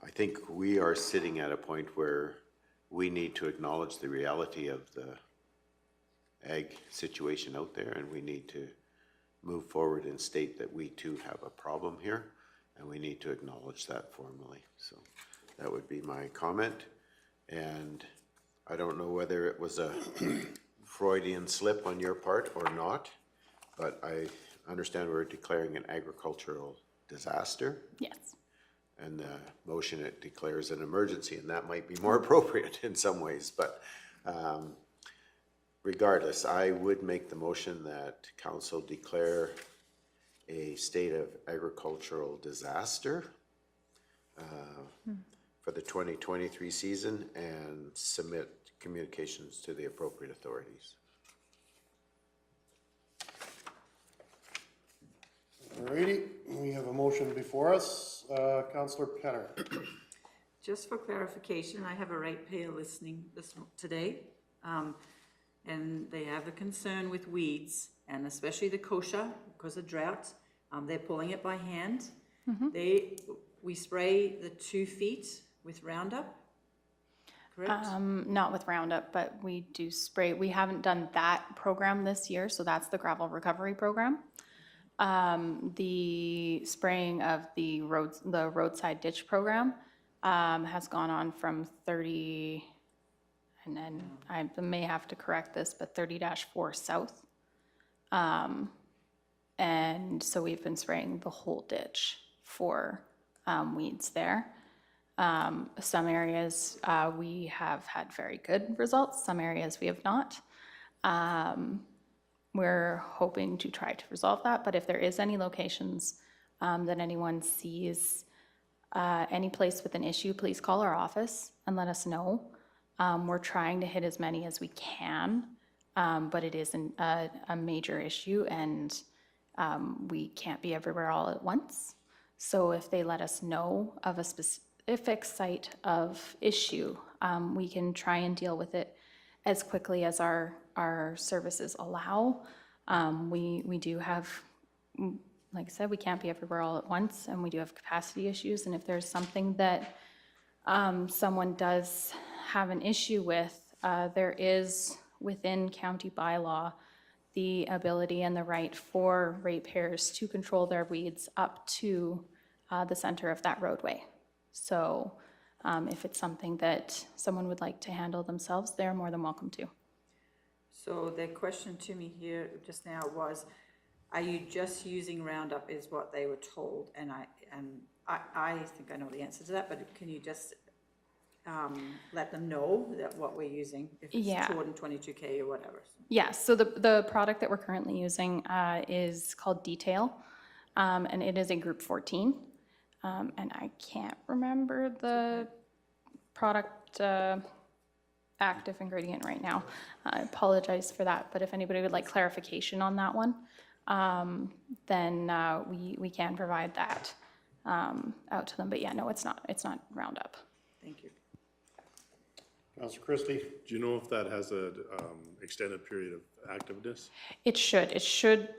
I think we are sitting at a point where we need to acknowledge the reality of the ag situation out there, and we need to move forward and state that we too have a problem here, and we need to acknowledge that formally. So that would be my comment. And I don't know whether it was a Freudian slip on your part or not, but I understand we're declaring an agricultural disaster. Yes. And the motion, it declares an emergency, and that might be more appropriate in some ways. But regardless, I would make the motion that council declare a state of agricultural disaster for the 2023 season and submit communications to the appropriate authorities. Alrighty, we have a motion before us. Councillor Penner. Just for clarification, I have a ratepayer listening today, and they have a concern with weeds, and especially the kochia, because of drought. They're pulling it by hand. We spray the 2 feet with Roundup, correct? Not with Roundup, but we do spray. We haven't done that program this year, so that's the gravel recovery program. The spraying of the roadside ditch program has gone on from 30, and then I may have to correct this, but 30-4 south. And so we've been spraying the whole ditch for weeds there. Some areas we have had very good results, some areas we have not. We're hoping to try to resolve that, but if there is any locations that anyone sees any place with an issue, please call our office and let us know. We're trying to hit as many as we can, but it is a major issue, and we can't be everywhere all at once. So if they let us know of a specific site of issue, we can try and deal with it as quickly as our services allow. We do have, like I said, we can't be everywhere all at once, and we do have capacity issues. And if there's something that someone does have an issue with, there is within county bylaw the ability and the right for ratepayers to control their weeds up to the center of that roadway. So if it's something that someone would like to handle themselves, they're more than welcome to. So the question to me here just now was, are you just using Roundup is what they were told? And I think I know the answer to that, but can you just let them know that what we're using, if it's Jordan 22K or whatever? Yeah, so the product that we're currently using is called Detail, and it is a group 14. And I can't remember the product active ingredient right now. I apologize for that, but if anybody would like clarification on that one, then we can provide that out to them. But yeah, no, it's not Roundup. Thank you. Councilor Christie? Do you know if that has a extended period of activeness? It should,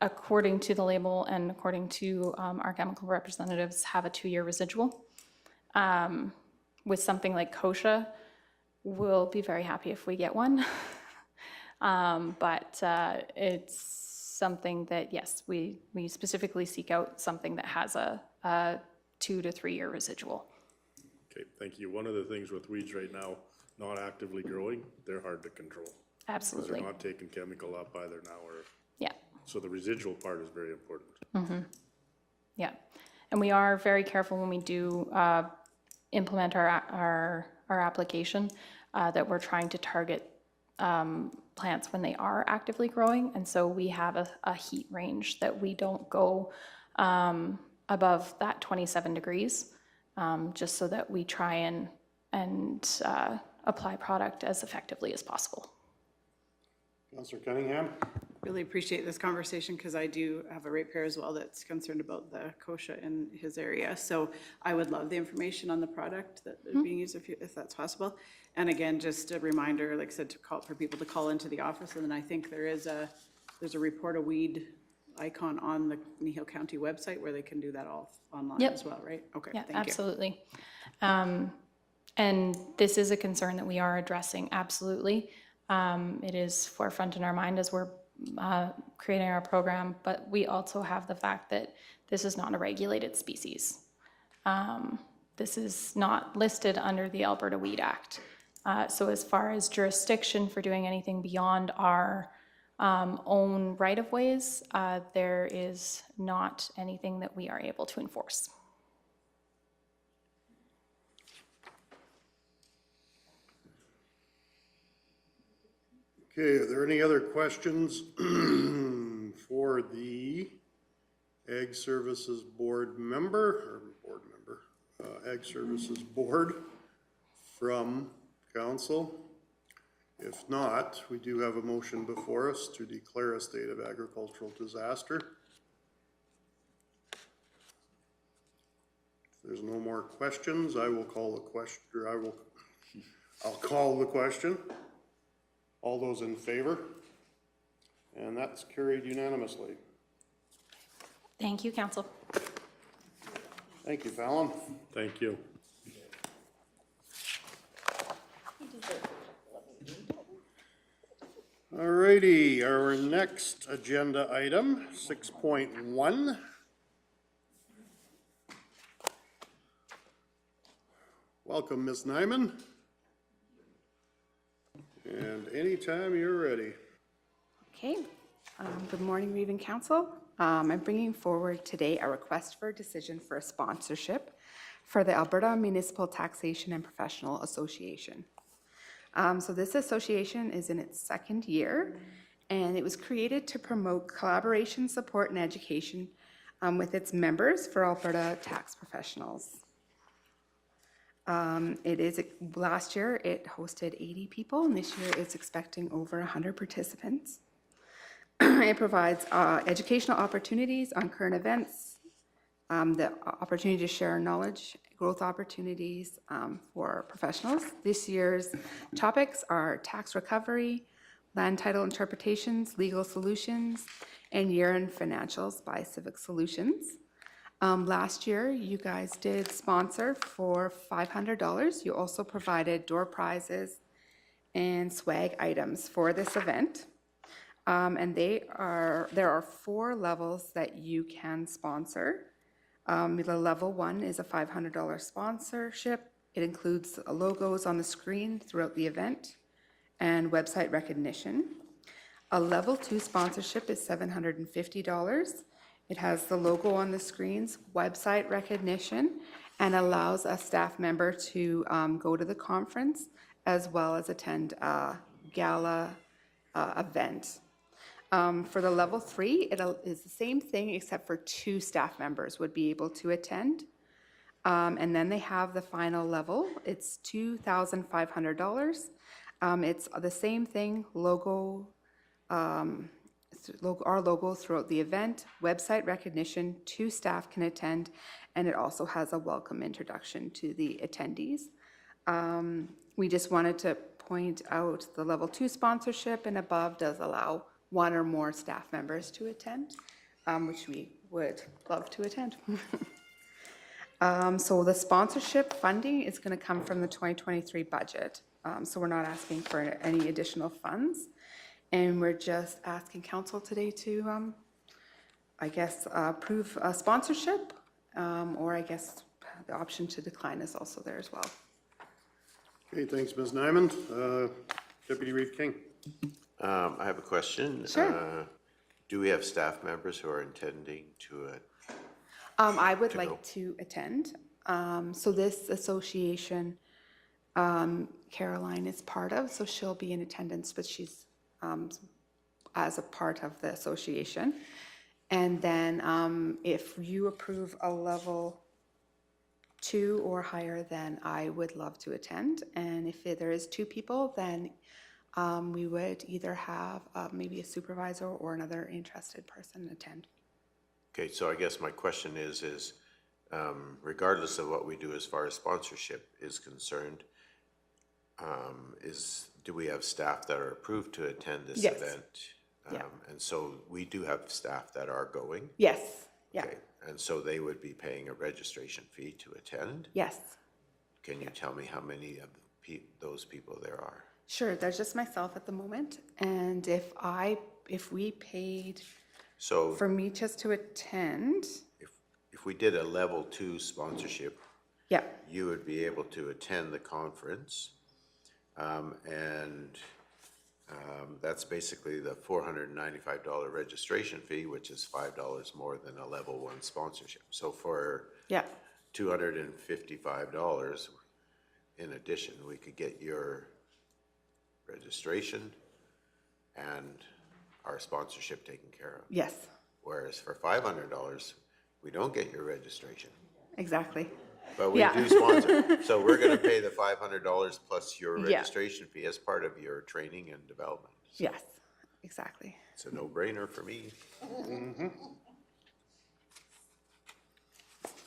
according to the label and according to our chemical representatives, have a 2-year residual. With something like kochia, we'll be very happy if we get one. But it's something that, yes, we specifically seek out something that has a 2 to 3 year residual. Okay, thank you. One of the things with weeds right now, not actively growing, they're hard to control. Absolutely. Because they're not taking chemical up either now, or Yeah. so the residual part is very important. Yeah, and we are very careful when we do implement our application that we're trying to target plants when they are actively growing, and so we have a heat range that we don't go above that 27 degrees, just so that we try and apply product as effectively as possible. Councilor Cunningham? Really appreciate this conversation, because I do have a ratepayer as well that's concerned about the kochia in his area. So I would love the information on the product that is being used, if that's possible. And again, just a reminder, like I said, for people to call into the office. And then I think there's a report a weed icon on the Kneehill County website where they can do that all online as well, right? Okay, Yeah, thank you. absolutely. And this is a concern that we are addressing, absolutely. It is forefront in our mind as we're creating our program, but we also have the fact that this is not a regulated species. This is not listed under the Alberta Weed Act. So as far as jurisdiction for doing anything beyond our own right-of-ways, there is not anything that we are able to enforce. Okay, are there any other questions for the Ag Services Board member, Ag Services Board from council? If not, we do have a motion before us to declare a state of agricultural disaster. If there's no more questions, I will call the question, or I'll call the question. All those in favor? And that's carried unanimously. Thank you, Council. Thank you, Fallon. Thank you. Alrighty, our next agenda item, 6.1. Welcome, Ms. Nyman. And anytime you're ready. Okay, good morning, Reeve Council. I'm bringing forward today a request for a decision for a sponsorship for the Alberta Municipal Taxation and Professional Association. So this association is in its second year, and it was created to promote collaboration, support, and education with its members for Alberta tax professionals. Last year it hosted 80 people, and this year it's expecting over 100 participants. It provides educational opportunities on current events, the opportunity to share knowledge, growth opportunities for professionals. This year's topics are tax recovery, land title interpretations, legal solutions, and year-end financials by Civic Solutions. Last year, you guys did sponsor for $500. You also provided door prizes and swag items for this event. And there are 4 levels that you can sponsor. The level 1 is a $500 sponsorship. It includes logos on the screen throughout the event and website recognition. A level 2 sponsorship is $750. It has the logo on the screens, website recognition, and allows a staff member to go to the conference as well as attend a gala event. For the level 3, it is the same thing except for 2 staff members would be able to attend. And then they have the final level. It's $2,500. It's the same thing, our logo throughout the event, website recognition, 2 staff can attend, and it also has a welcome introduction to the attendees. We just wanted to point out the level 2 sponsorship and above does allow 1 or more staff members to attend, which we would love to attend. So the sponsorship funding is going to come from the 2023 budget. So we're not asking for any additional funds. And we're just asking council today to, I guess, approve a sponsorship, or I guess the option to decline is also there as well. Okay, thanks, Ms. Nyman. Deputy Reeve King. I have a question. Sure. Do we have staff members who are intending to I would to like go. to attend. So this association, Caroline is part of, so she'll be in attendance, but she's as a part of the association. And then if you approve a level 2 or higher, then I would love to attend. And if there is 2 people, then we would either have maybe a supervisor or another interested person attend. Okay, so I guess my question is regardless of what we do as far as sponsorship is concerned, do we have staff that are approved to attend this Yes. event? Yeah. And so we do have staff that are going? Yes, yeah, Okay, and so they would be paying a registration fee to attend? yes. Can you tell me how many of those people there are? Sure, there's just myself at the moment, and if we paid So for me just to attend, if we did a level 2 sponsorship, yeah, you would be able to attend the conference. And that's basically the $495 registration fee, which is $5 more than a level 1 sponsorship. So for yeah, $255 in addition, we could get your registration and our sponsorship taken care of. yes, Whereas for $500, we don't get your registration. exactly. But we Yeah. do sponsor. So we're gonna pay the $500 plus your Yeah. registration fee as part of your training and development. So Yes, exactly. it's a no-brainer for me.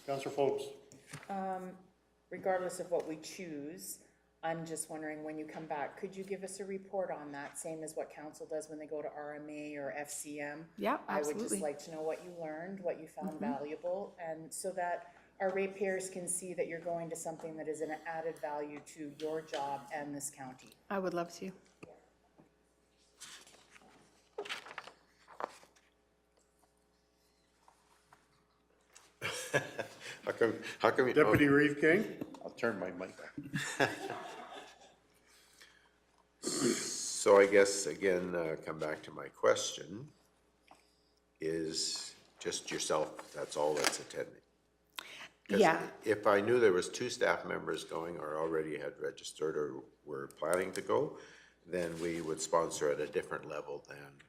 Councillor Phillips. Regardless of what we choose, I'm just wondering, when you come back, could you give us a report on that, same as what council does when they go to RMA or FCM? Yeah, I would just absolutely. like to know what you learned, what you found valuable, and so that our ratepayers can see that you're going to something that is an added value to your job and this county. I would love to. How come you? Deputy Reeve King? I'll turn my mic back. So I guess, again, come back to my question, is just yourself, that's all that's attending? 'Cause Yeah. if I knew there was 2 staff members going or already had registered or were planning to go, then we would sponsor at a different level than,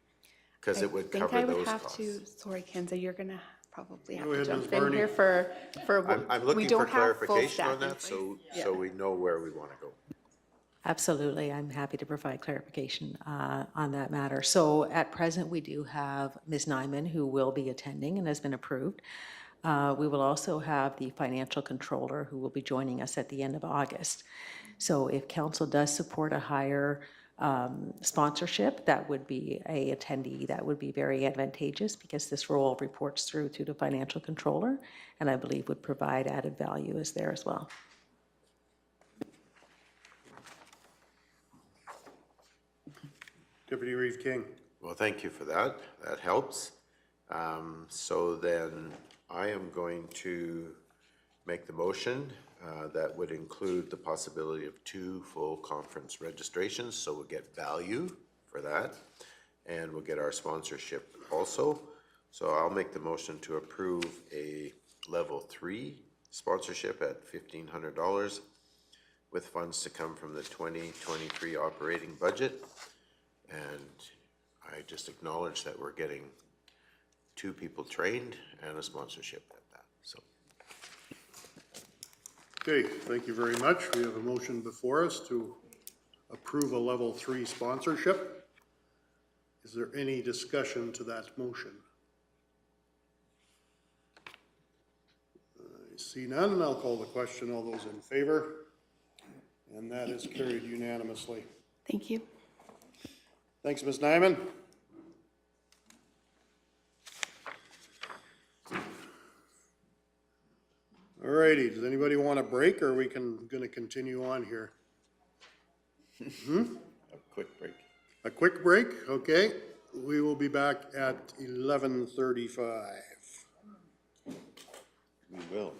because it would I think cover I would those have costs. to, sorry, Kenza, you're gonna probably have Go to ahead, jump Ms. in Barney. here for, I'm we looking for don't have full clarification staff on in that, place. so we know where we want to go. Absolutely, I'm happy to provide clarification on that matter. So at present, we do have Ms. Nyman, who will be attending and has been approved. We will also have the financial controller, who will be joining us at the end of August. So if council does support a higher sponsorship, that would be a attendee, that would be very advantageous, because this role reports through to the financial controller, and I believe would provide added value is there as well. Deputy Reeve King. Well, thank you for that. That helps. So then I am going to make the motion that would include the possibility of 2 full conference registrations, so we'll get value for that, and we'll get our sponsorship also. So I'll make the motion to approve a level 3 sponsorship at $1,500 with funds to come from the 2023 operating budget. And I just acknowledge that we're getting 2 people trained and a sponsorship at that, so. Okay, thank you very much. We have a motion before us to approve a level 3 sponsorship. Is there any discussion to that motion? I see none. I'll call the question. All those in favor? And that is carried unanimously. Thank you. Thanks, Ms. Nyman. All righty, does anybody want a break, or are we gonna continue on here? A quick break. A quick break, okay. We will be back at 11:35. We will.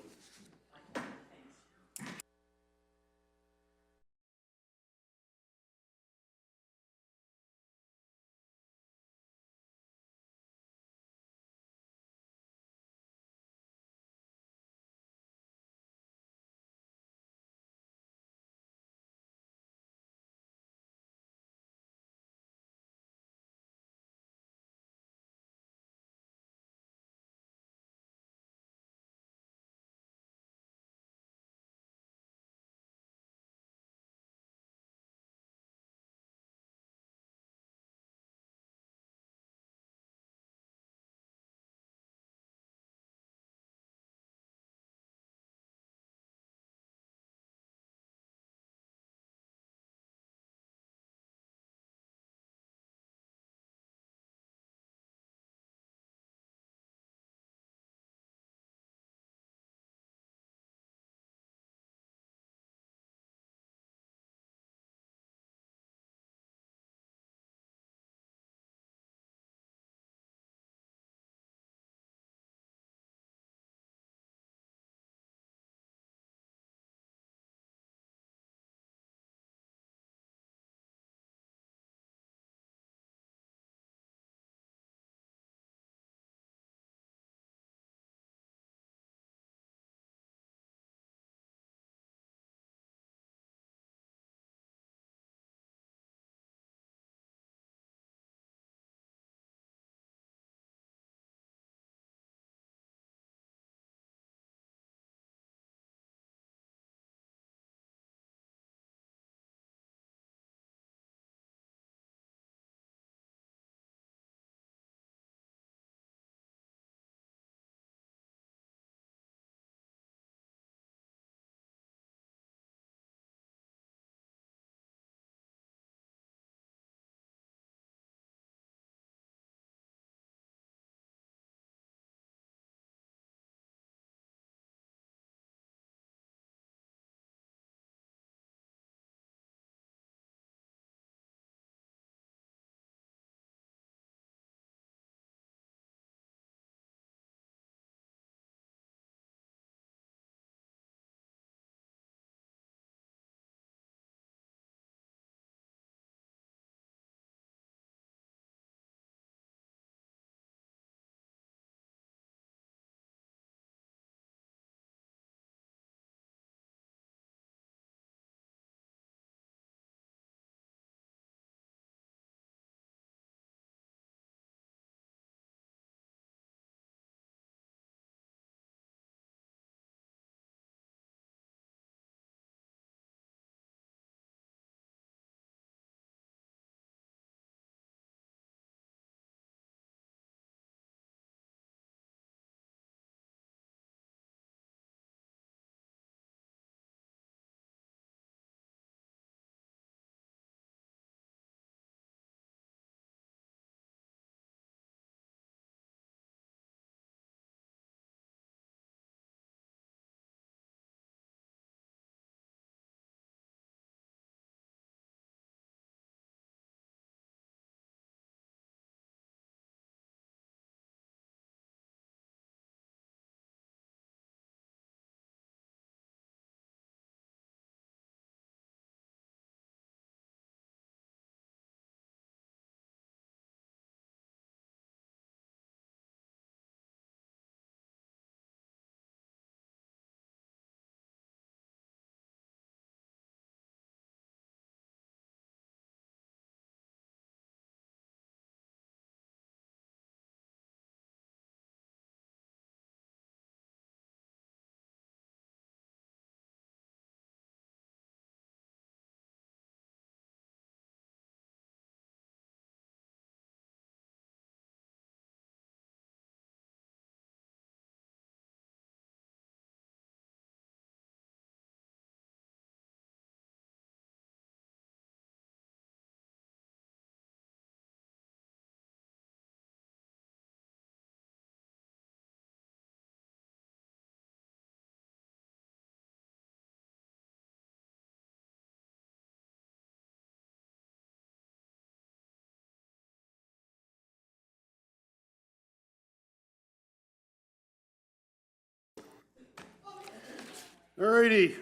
Alrighty,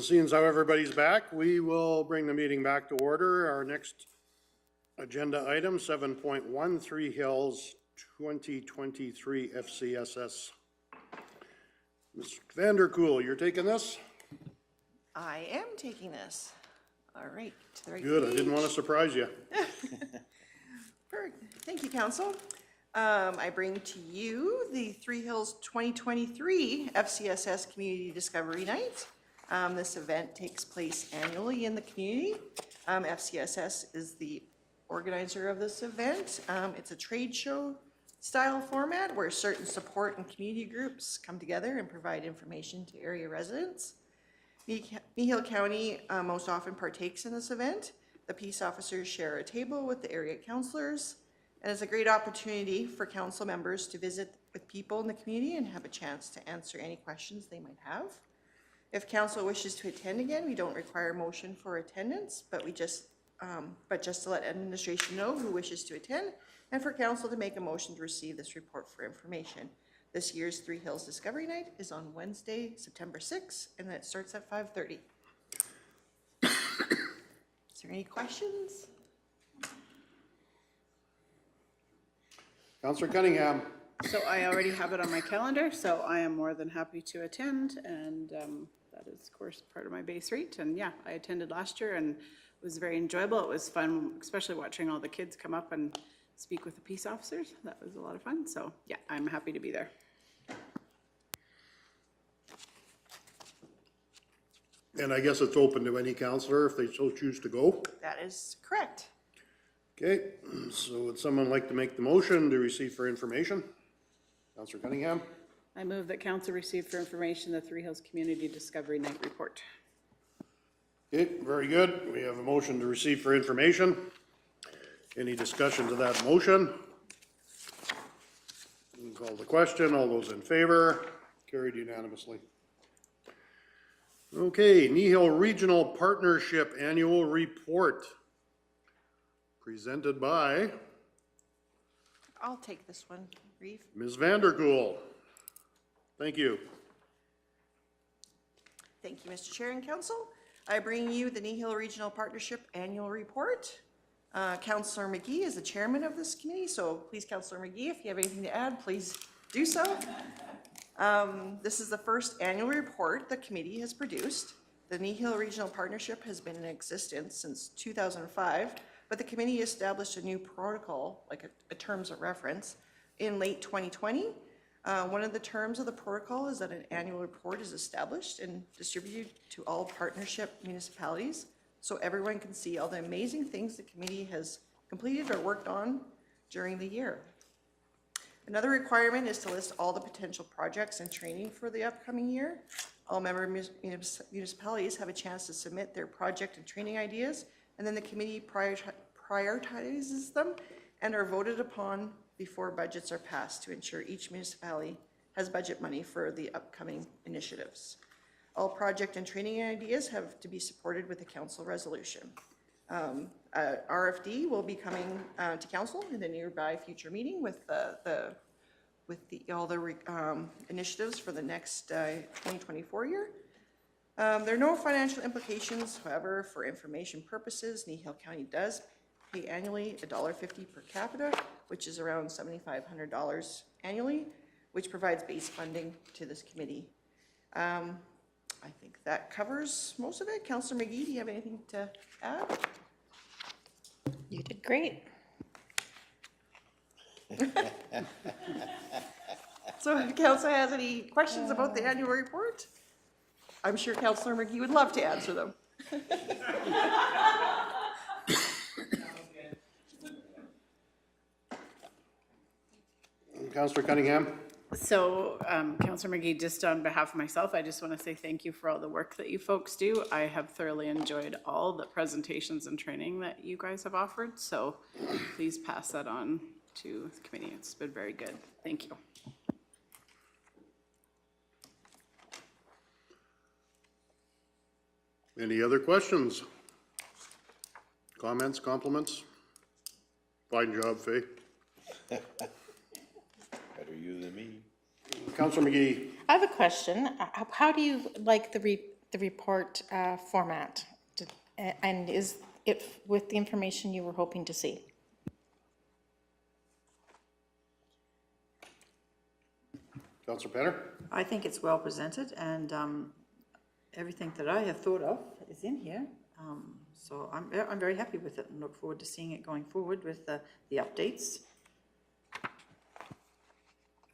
seeing as how everybody's back, we will bring the meeting back to order. Our next agenda item, 7.1, Three Hills 2023 FCSS. Ms. Vanderkool, you're taking this? I am taking this. All right, to the right Good, I page. didn't want to surprise you. Perfect. Thank you, Council. I bring to you the Three Hills 2023 FCSS Community Discovery Night. This event takes place annually in the community. FCSS is the organizer of this event. It's a trade show style format where certain support and community groups come together and provide information to area residents. Kneehill County most often partakes in this event. The peace officers share a table with the area councillors, and it's a great opportunity for council members to visit with people in the community and have a chance to answer any questions they might have. If council wishes to attend again, we don't require motion for attendance, but just to let administration know who wishes to attend, and for council to make a motion to receive this report for information. This year's Three Hills Discovery Night is on Wednesday, September 6th, and it starts at 5:30. Is there any questions? Councillor Cunningham. So I already have it on my calendar, so I am more than happy to attend, and that is, of course, part of my base rate. And yeah, I attended last year, and it was very enjoyable. It was fun, especially watching all the kids come up and speak with the peace officers. That was a lot of fun. So yeah, I'm happy to be there. And I guess it's open to any councillor if they so choose to go. That is correct. Okay, so would someone like to make the motion to receive for information? Councillor Cunningham? I move that council receive for information the Three Hills Community Discovery Night Report. Okay, very good. We have a motion to receive for information. Any discussion to that motion? We'll call the question. All those in favor? Carried unanimously. Okay, Kneehill Regional Partnership Annual Report. Presented by I'll take this one, Reeve. Ms. Vanderkool. Thank you. Thank you, Mr. Chair and Council. I bring you the Kneehill Regional Partnership Annual Report. Councillor McGee is the chairman of this committee, so please, Councillor McGee, if you have anything to add, please do so. This is the first annual report the committee has produced. The Kneehill Regional Partnership has been in existence since 2005, but the committee established a new protocol, like a terms of reference, in late 2020. One of the terms of the protocol is that an annual report is established and distributed to all partnership municipalities so everyone can see all the amazing things the committee has completed or worked on during the year. Another requirement is to list all the potential projects and training for the upcoming year. All member municipalities have a chance to submit their project and training ideas, and then the committee prioritizes them and are voted upon before budgets are passed to ensure each municipality has budget money for the upcoming initiatives. All project and training ideas have to be supported with a council resolution. RFD will be coming to council in a nearby future meeting with all the initiatives for the next 2024 year. There are no financial implications, however, for information purposes, Kneehill County does pay annually $1.50 per capita, which is around $7,500 annually, which provides base funding to this committee. I think that covers most of it. Councillor McGee, do you have anything to add? You did great. So if council has any questions about the annual report, I'm sure Councillor McGee would love to answer them. Councillor Cunningham? So, Councillor McGee, just on behalf of myself, I just want to say thank you for all the work that you folks do. I have thoroughly enjoyed all the presentations and training that you guys have offered, so please pass that on to the committee. It's been very good. Thank you. Any other questions? Comments, compliments? Fine job, Faye. Better you than me. Councillor McGee. I have a question. How do you like the report format? And is it with the information you were hoping to see? Councillor Penner. I think it's well presented, and everything that I have thought of is in here. So I'm very happy with it and look forward to seeing it going forward with the updates.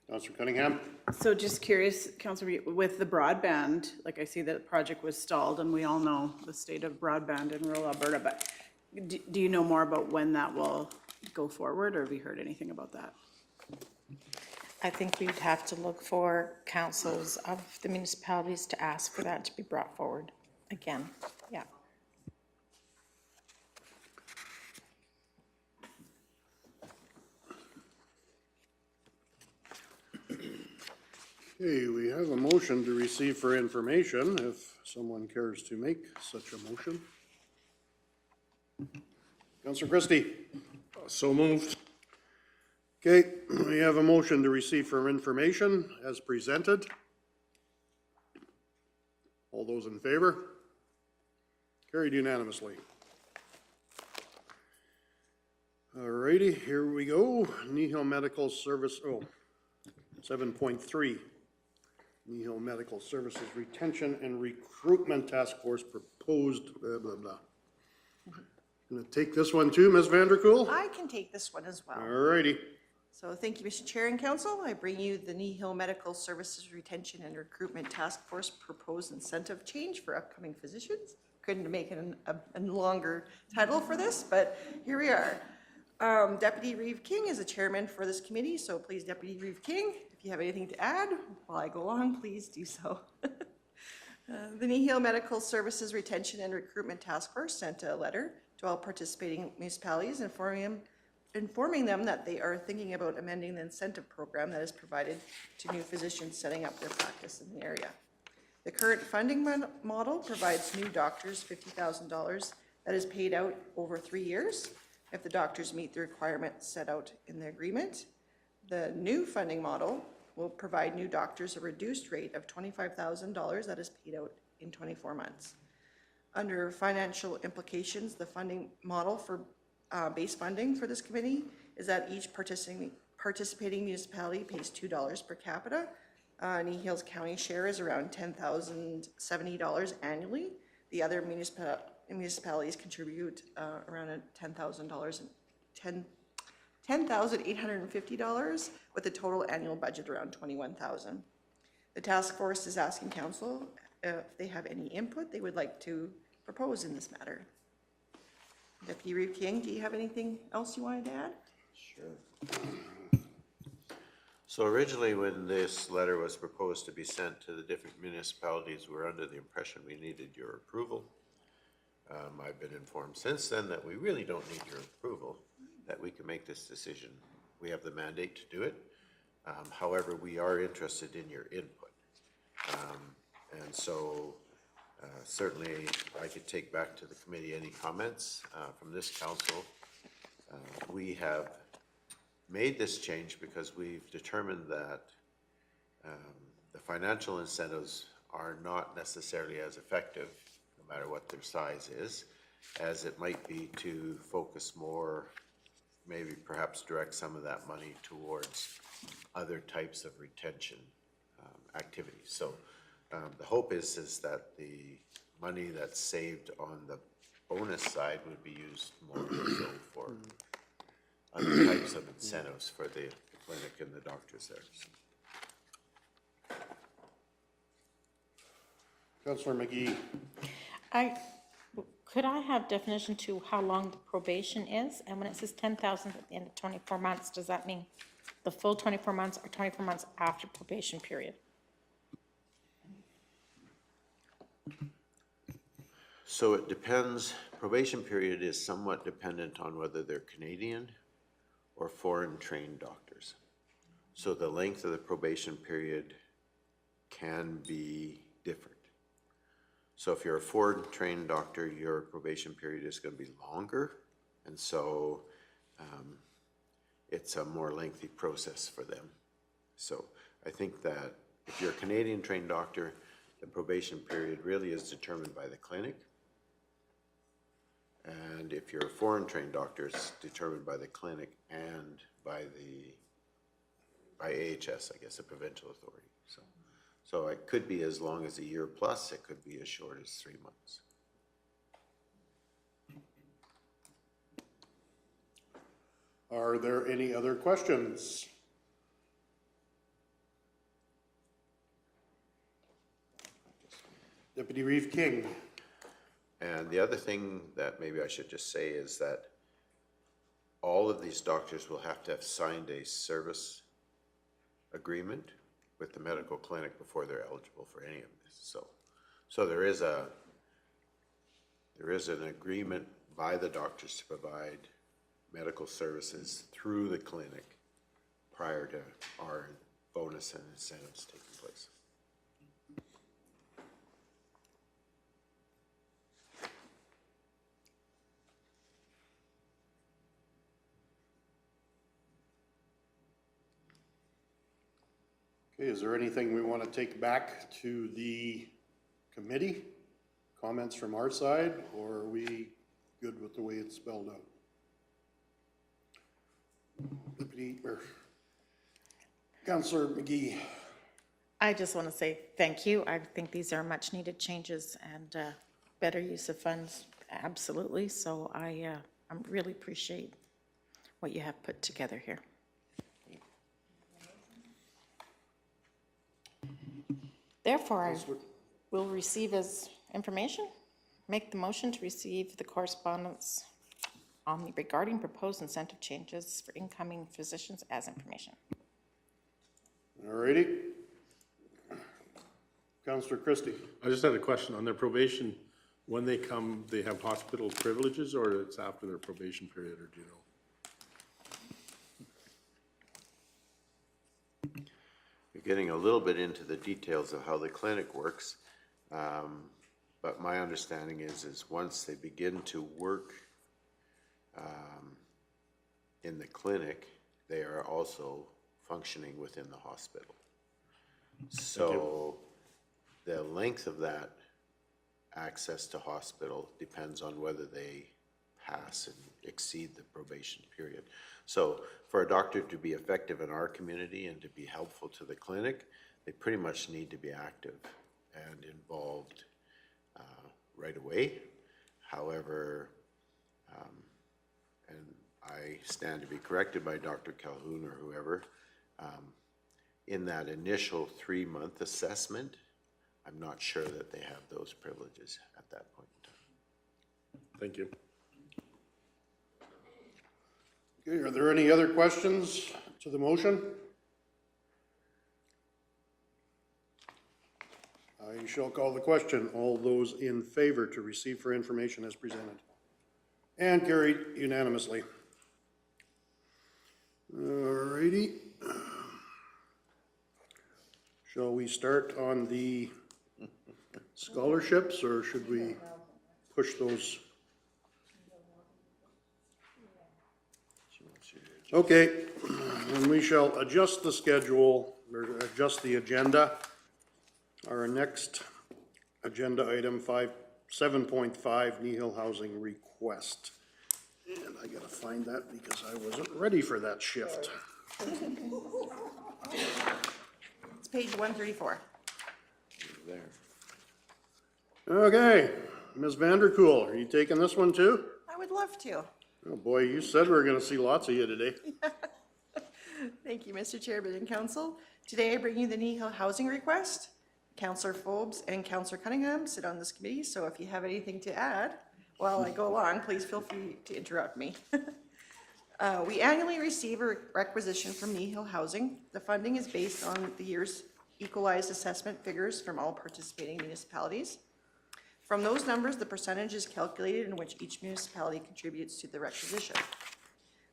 Councillor Cunningham. So just curious, Councillor, with the broadband, like I see that the project was stalled and we all know the state of broadband in rural Alberta, but do you know more about when that will go forward, or have you heard anything about that? I think we'd have to look for councils of the municipalities to ask for that to be brought forward again. Yeah. Okay, we have a motion to receive for information, if someone cares to make such a motion. Councillor Christie. So moved. Okay, we have a motion to receive for information as presented. All those in favor? Carried unanimously. Alrighty, here we go. Kneehill Medical Service, 7.3. Kneehill Medical Services Retention and Recruitment Task Force proposed, blah, blah, blah. Gonna take this one too, Ms. Vanderkool? I can take this one as well. Alrighty. So thank you, Mr. Chair and Council. I bring you the Kneehill Medical Services Retention and Recruitment Task Force proposed incentive change for upcoming physicians. Couldn't make it a longer title for this, but here we are. Deputy Reeve King is the chairman for this committee, so please, Deputy Reeve King, if you have anything to add while I go along, please do so. The Kneehill Medical Services Retention and Recruitment Task Force sent a letter to all participating municipalities informing them that they are thinking about amending the incentive program that is provided to new physicians setting up their practice in the area. The current funding model provides new doctors $50,000 that is paid out over 3 years if the doctors meet the requirements set out in the agreement. The new funding model will provide new doctors a reduced rate of $25,000 that is paid out in 24 months. Under financial implications, the funding model for base funding for this committee is that each participating municipality pays $2 per capita. Kneehill's county share is around $10,070 annually. The other municipalities contribute around $10,850 with a total annual budget around $21,000. The task force is asking council if they have any input they would like to propose in this matter. Deputy Reeve King, do you have anything else you wanted to add? Sure. So originally, when this letter was proposed to be sent to the different municipalities, we were under the impression we needed your approval. I've been informed since then that we really don't need your approval, that we can make this decision. We have the mandate to do it. However, we are interested in your input. And so certainly I could take back to the committee any comments from this council. We have made this change because we've determined that the financial incentives are not necessarily as effective, no matter what their size is, as it might be to focus more, maybe perhaps direct some of that money towards other types of retention activities. So the hope is that the money that's saved on the bonus side would be used more so for other types of incentives for the clinic and the doctors there. Councillor McGee. Could I have definition to how long the probation is? And when it says 10,000 at the end of 24 months, does that mean the full 24 months or 24 months after probation period? So it depends, probation period is somewhat dependent on whether they're Canadian or foreign trained doctors. So the length of the probation period can be different. So if you're a foreign trained doctor, your probation period is going to be longer. And so it's a more lengthy process for them. So I think that if you're a Canadian trained doctor, the probation period really is determined by the clinic. And if you're a foreign trained doctor, it's determined by the clinic and by AHS, I guess, the provincial authority. So it could be as long as a year plus, it could be as short as 3 months. Are there any other questions? Deputy Reeve King. And the other thing that maybe I should just say is that all of these doctors will have to have signed a service agreement with the medical clinic before they're eligible for any of this. So there is an agreement by the doctors to provide medical services through the clinic prior to our bonus and incentives taking place. Okay, is there anything we want to take back to the committee? Comments from our side, or are we good with the way it's spelled out? Deputy, or Councillor McGee. I just want to say thank you. I think these are much needed changes and better use of funds, absolutely. So I really appreciate what you have put together here. Therefore, I will receive as information, make the motion to receive the correspondence regarding proposed incentive changes for incoming physicians as information. All righty. Councillor Christie. I just had a question on their probation. When they come, they have hospital privileges, or it's after their probation period, or do you know? You're getting a little bit into the details of how the clinic works, but my understanding is once they begin to work in the clinic, they are also functioning within the hospital. So the length of that access to hospital depends on whether they pass and exceed the probation period. So for a doctor to be effective in our community and to be helpful to the clinic, they pretty much need to be active and involved right away. However, and I stand to be corrected by Dr. Calhoun or whoever, in that initial 3-month assessment, I'm not sure that they have those privileges at that point in time. Thank you. Okay, are there any other questions to the motion? I shall call the question. All those in favor to receive for information as presented? And carried unanimously. All righty. Shall we start on the scholarships, or should we push those? Okay, and we shall adjust the schedule, or adjust the agenda. Our next agenda item 7.5, Kneehill Housing Request. And I gotta find that because I wasn't ready for that shift. It's page 134. There. Okay, Ms. Vanderkool, are you taking this one too? I would love to. Oh boy, you said we were gonna see lots of you today. Thank you, Mr. Chairman and Council. Today I bring you the Kneehill Housing Request. Councillor Forbes and Councillor Cunningham sit on this committee, so if you have anything to add while I go along, please feel free to interrupt me. We annually receive a requisition from Kneehill Housing. The funding is based on the year's equalized assessment figures from all participating municipalities. From those numbers, the percentage is calculated in which each municipality contributes to the requisition.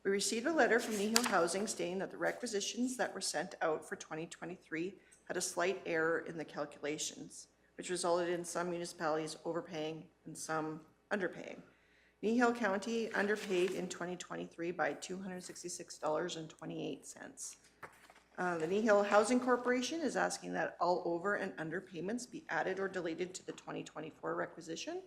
We received a letter from Kneehill Housing stating that the requisitions that were sent out for 2023 had a slight error in the calculations, which resulted in some municipalities overpaying and some underpaying. Kneehill County underpaid in 2023 by $266.28. The Kneehill Housing Corporation is asking that all over and under payments be added or deleted to the 2024 requisition.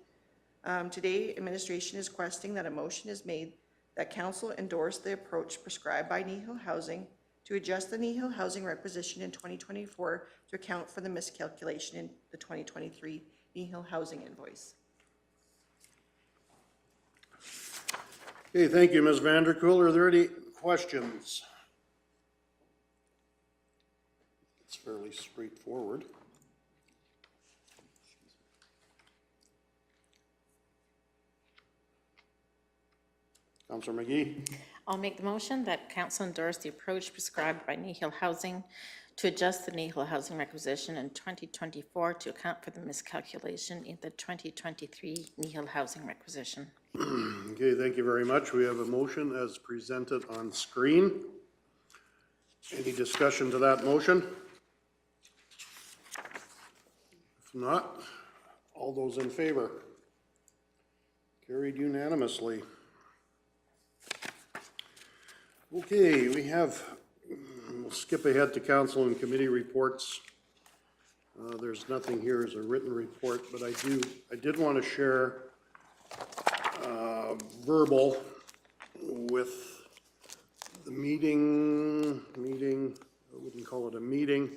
Today, administration is requesting that a motion is made that council endorse the approach prescribed by Kneehill Housing to adjust the Kneehill Housing requisition in 2024 to account for the miscalculation in the 2023 Kneehill Housing invoice. Okay, thank you, Ms. Vanderkool. Are there any questions? It's fairly straightforward. Councillor McGee? I'll make the motion that council endorse the approach prescribed by Kneehill Housing to adjust the Kneehill Housing requisition in 2024 to account for the miscalculation in the 2023 Kneehill Housing requisition. Okay, thank you very much. We have a motion as presented on screen. Any discussion to that motion? If not, all those in favor? Carried unanimously. Okay, we'll skip ahead to council and committee reports. There's nothing here as a written report, but I did want to share verbal with the meeting, I wouldn't call it a meeting,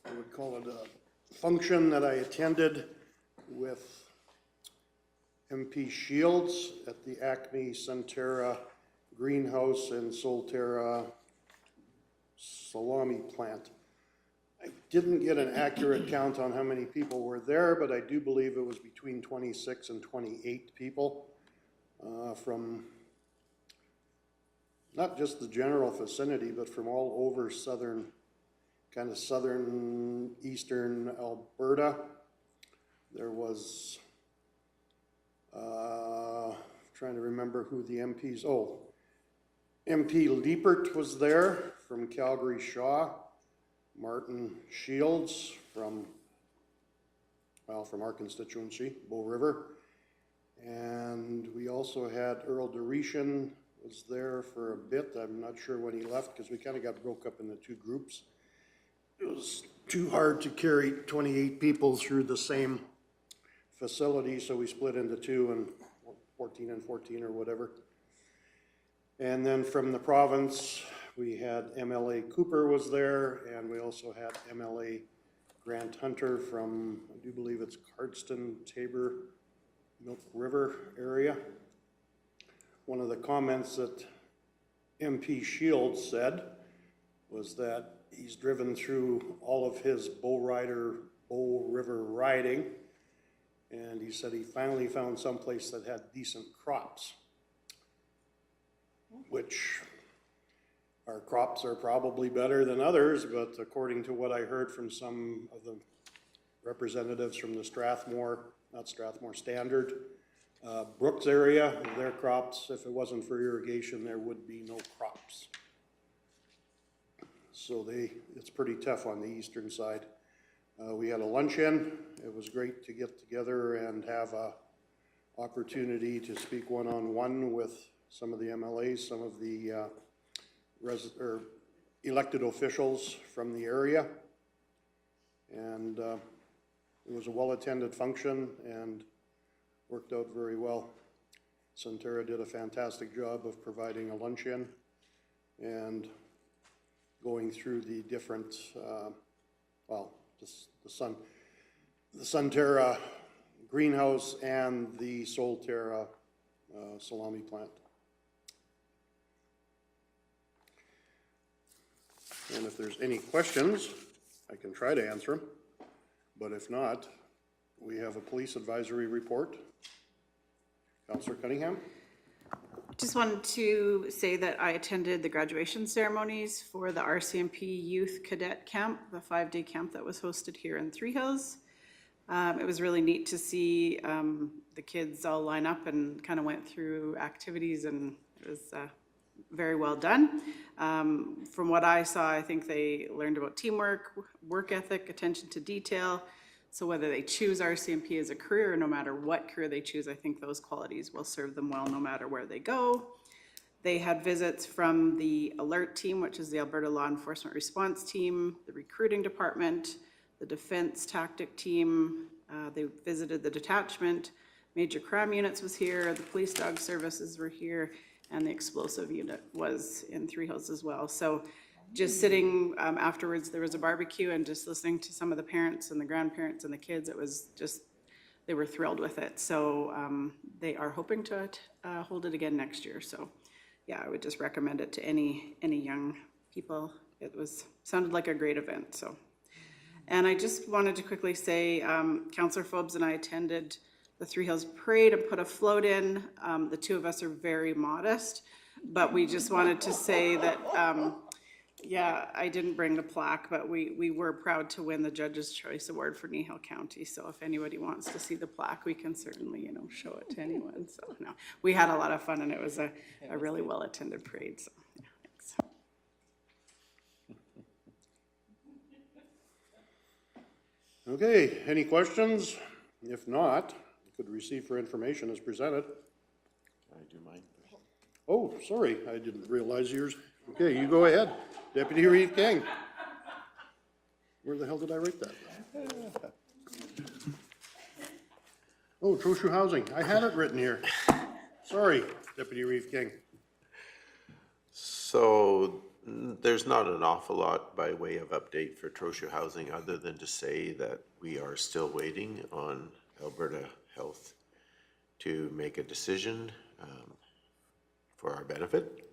I would call it a function that I attended with MP Shields at the Acme Centerra Greenhouse and Solterra Salami Plant. I didn't get an accurate count on how many people were there, but I do believe it was between 26 and 28 people from not just the general vicinity, but from all over southern, kind of southern, eastern Alberta. There was, trying to remember who the MPs, MP Liepert was there from Calgary Shaw, Martin Shields from our constituency, Bow River. And we also had Earl Deretian was there for a bit. I'm not sure when he left because we kind of got broke up into two groups. It was too hard to carry 28 people through the same facility, so we split into two and 14 and 14 or whatever. And then from the province, we had MLA Cooper was there, and we also had MLA Grant Hunter from, I do believe it's Cardston, Tabor, Milk River area. One of the comments that MP Shields said was that he's driven through all of his Bow River riding, and he said he finally found someplace that had decent crops, which our crops are probably better than others, but according to what I heard from some of the representatives from the Standard, Brooks area, their crops, if it wasn't for irrigation, there would be no crops. So it's pretty tough on the eastern side. We had a luncheon. It was great to get together and have a opportunity to speak one-on-one with some of the MLAs, some of the elected officials from the area. And it was a well-attended function and worked out very well. Centerra did a fantastic job of providing a luncheon and going through the different, the Centerra greenhouse and the Solterra salami plant. And if there's any questions, I can try to answer them, but if not, we have a police advisory report. Councillor Cunningham? Just wanted to say that I attended the graduation ceremonies for the RCMP Youth Cadet Camp, the 5-day camp that was hosted here in Three Hills. It was really neat to see the kids all line up and kind of went through activities, and it was very well done. From what I saw, I think they learned about teamwork, work ethic, attention to detail. So whether they choose RCMP as a career, or no matter what career they choose, I think those qualities will serve them well no matter where they go. They had visits from the alert team, which is the Alberta Law Enforcement Response Team, the recruiting department, the defense tactic team. They visited the detachment, major crime units was here, the police dog services were here, and the explosive unit was in Three Hills as well. So just sitting afterwards, there was a barbecue, and just listening to some of the parents and the grandparents and the kids, it was just, they were thrilled with it. So they are hoping to hold it again next year. So yeah, I would just recommend it to any young people. It sounded like a great event, so. And I just wanted to quickly say, Councillor Phobes and I attended the Three Hills Parade and put a float in. The two of us are very modest, but we just wanted to say that, yeah, I didn't bring the plaque, but we were proud to win the Judge's Choice Award for Kneehill County. So if anybody wants to see the plaque, we can certainly, show it to anyone. So no, we had a lot of fun, and it was a really well-attended parade. So yeah, thanks. Okay, any questions? If not, you could receive for information as presented. Can I do mine? Oh, sorry, I didn't realize yours. Okay, you go ahead. Deputy Reeve King. Where the hell did I write that? Oh, Trochu Housing. I had it written here. Sorry, Deputy Reeve King. So there's not an awful lot by way of update for Trochu Housing other than to say that we are still waiting on Alberta Health to make a decision for our benefit.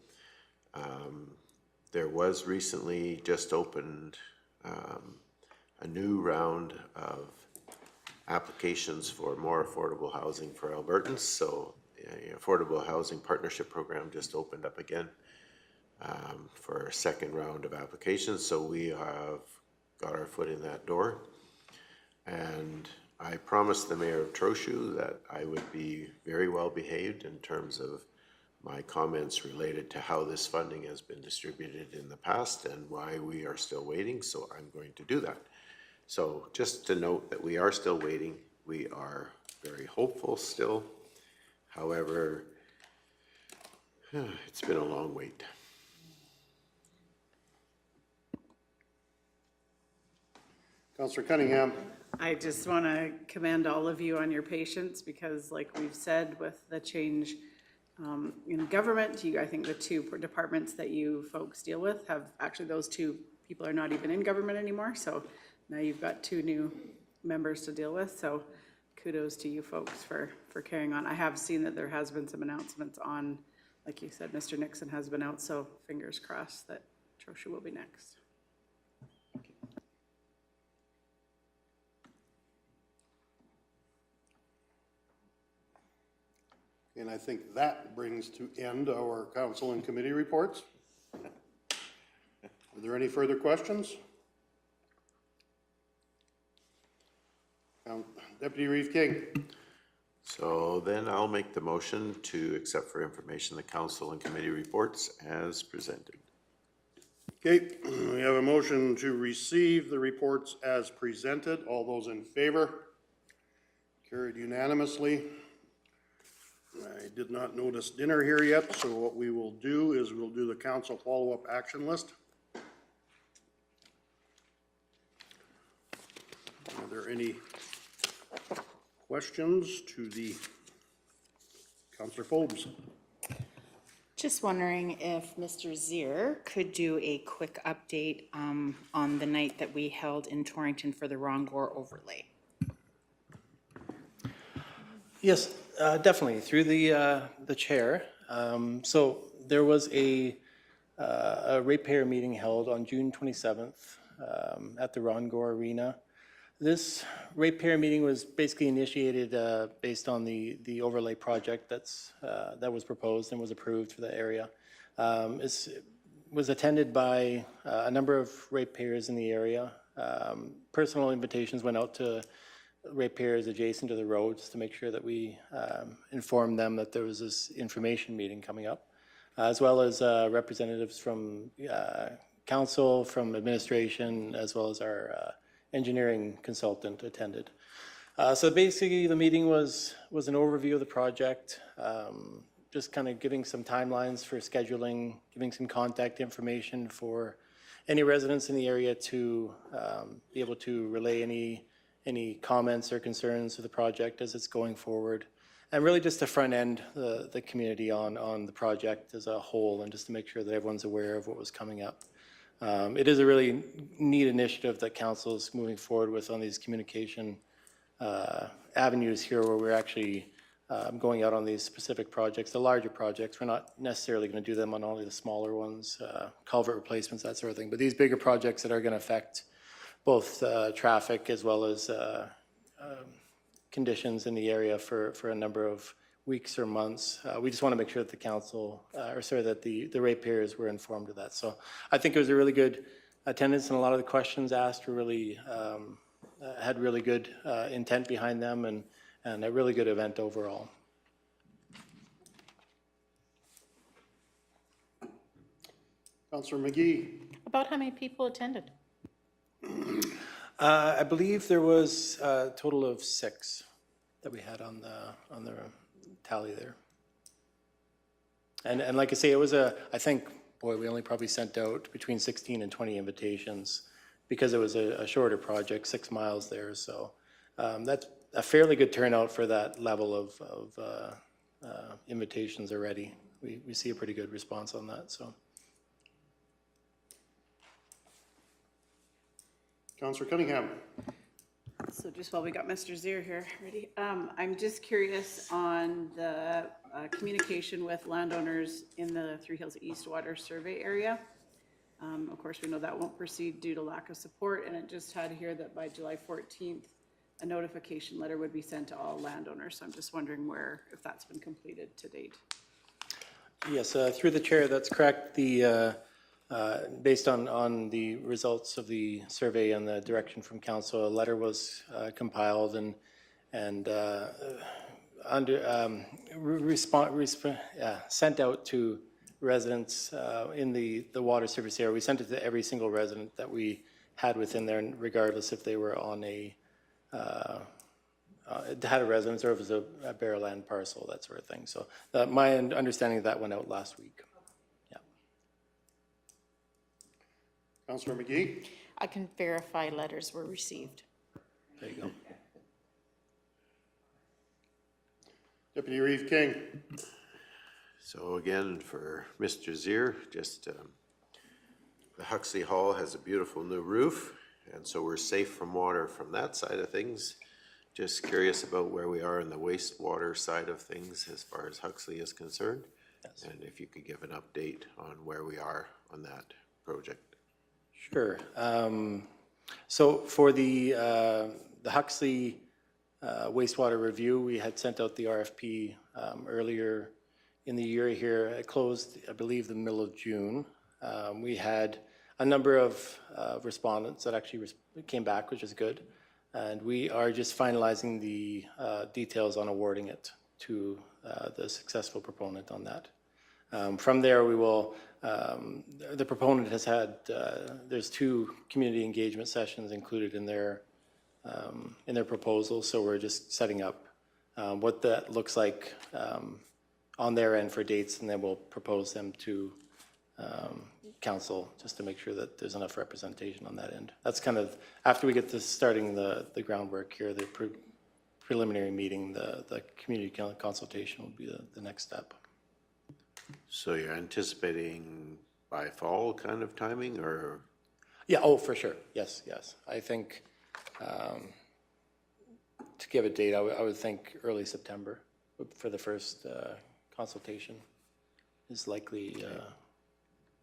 There was recently just opened a new round of applications for more affordable housing for Albertans. So the Affordable Housing Partnership Program just opened up again for a second round of applications. So we have got our foot in that door. And I promised the Mayor of Trochu that I would be very well behaved in terms of my comments related to how this funding has been distributed in the past and why we are still waiting, so I'm going to do that. So just to note that we are still waiting. We are very hopeful still. However, it's been a long wait. Councillor Cunningham. I just want to commend all of you on your patience, because like we've said, with the change in government, I think the two departments that you folks deal with have, actually those two people are not even in government anymore. So now you've got two new members to deal with. So kudos to you folks for carrying on. I have seen that there has been some announcements on, like you said, Mr. Nixon has been out. So fingers crossed that Trochu will be next. And I think that brings to end our council and committee reports. Are there any further questions? Deputy Reeve King. So then I'll make the motion to accept for information the council and committee reports as presented. Okay, we have a motion to receive the reports as presented. All those in favor? Carried unanimously. I did not notice dinner here yet, so what we will do is we'll do the council follow-up action list. Are there any questions to the Councillor Phobes? Just wondering if Mr. Zier could do a quick update on the night that we held in Torrington for the Rongor overlay. Yes, definitely, through the chair. So there was a ratepayer meeting held on June 27th at the Rongor Arena. This ratepayer meeting was basically initiated based on the overlay project that was proposed and was approved for the area. It was attended by a number of ratepayers in the area. Personal invitations went out to ratepayers adjacent to the roads to make sure that we informed them that there was this information meeting coming up, as well as representatives from council, from administration, as well as our engineering consultant attended. So basically the meeting was an overview of the project. just kind of giving some timelines for scheduling, giving some contact information for any residents in the area to be able to relay any comments or concerns of the project as it's going forward. And really just to front end the community on the project as a whole, and just to make sure that everyone's aware of what was coming up. It is a really neat initiative that council is moving forward with on these communication avenues here, where we're actually going out on these specific projects, the larger projects. We're not necessarily going to do them on only the smaller ones, culvert replacements, that sort of thing. But these bigger projects that are going to affect both traffic as well as conditions in the area for a number of weeks or months. We just want to make sure that the council, that the ratepayers were informed of that. So I think it was a really good attendance, and a lot of the questions asked were really, had really good intent behind them, and a really good event overall. Councillor McGee. About how many people attended? I believe there was a total of 6 that we had on the tally there. And like I say, it was I think, boy, we only probably sent out between 16 and 20 invitations because it was a shorter project, 6 miles there. So that's a fairly good turnout for that level of invitations already. We see a pretty good response on that, so. Councillor Cunningham. So just while we got Mr. Zier here ready, I'm just curious on the communication with landowners in the Three Hills East Water Survey area. Of course, we know that won't proceed due to lack of support, and it just had here that by July 14th, a notification letter would be sent to all landowners. So I'm just wondering if that's been completed to date. Yes, through the chair, that's correct. The based on the results of the survey and the direction from council, a letter was compiled and sent out to residents in the water service area. We sent it to every single resident that we had within there, regardless if they were on had a residence or if it was a bare land parcel, that sort of thing. So my understanding of that went out last week. Councillor McGee. I can verify letters were received. There you go. Deputy Reeve King. So again, for Mr. Zier, just the Huxley Hall has a beautiful new roof, and so we're safe from water from that side of things. Just curious about where we are in the wastewater side of things as far as Huxley is concerned. Yes. And if you could give an update on where we are on that project. Sure. So for the Huxley wastewater review, we had sent out the RFP earlier in the year here. It closed, I believe, the middle of June. We had a number of respondents that actually came back, which is good. And we are just finalizing the details on awarding it to the successful proponent on that. From there, we will, the proponent has had, there's 2 community engagement sessions included in their proposal, so we're just setting up what that looks like on their end for dates, and then we'll propose them to council just to make sure that there's enough representation on that end. That's kind of, after we get to starting the groundwork here, the preliminary meeting, the community consultation will be the next step. So you're anticipating by fall kind of timing, or? Yeah, oh, for sure. Yes, yes. I think, to give a date, I would think early September for the first consultation is likely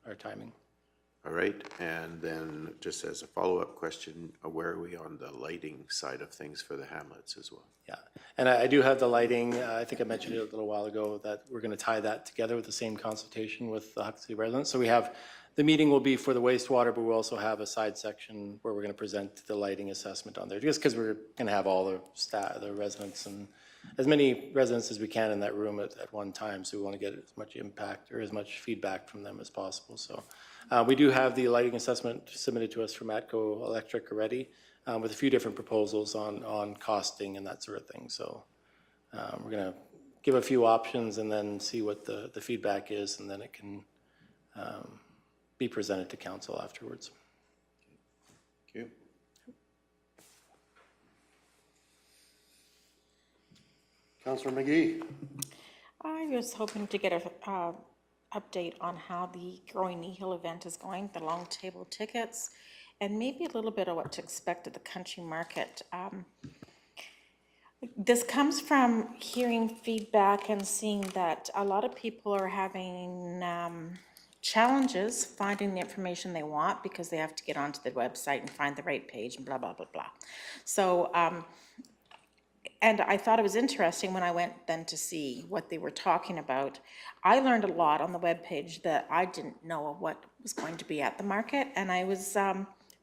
our timing. All right, and then just as a follow-up question, where are we on the lighting side of things for the hamlets as well? Yeah, and I do have the lighting. I think I mentioned it a little while ago that we're going to tie that together with the same consultation with the Huxley residents. So we have, the meeting will be for the wastewater, but we'll also have a side section where we're going to present the lighting assessment on there, just because we're going to have all the staff, the residents, and as many residents as we can in that room at one time. So we want to get as much impact or as much feedback from them as possible. So we do have the lighting assessment submitted to us from ATCO Electric already, with a few different proposals on costing and that sort of thing. So we're going to give a few options and then see what the feedback is, and then it can be presented to council afterwards. Thank you. Councillor McGee. I was hoping to get a update on how the Growing Kneehill event is going, the long table tickets, and maybe a little bit of what to expect at the country market. This comes from hearing feedback and seeing that a lot of people are having challenges finding the information they want because they have to get onto the website and find the right page and blah, blah, blah, blah. So, and I thought it was interesting when I went then to see what they were talking about. I learned a lot on the webpage that I didn't know of what was going to be at the market, and I was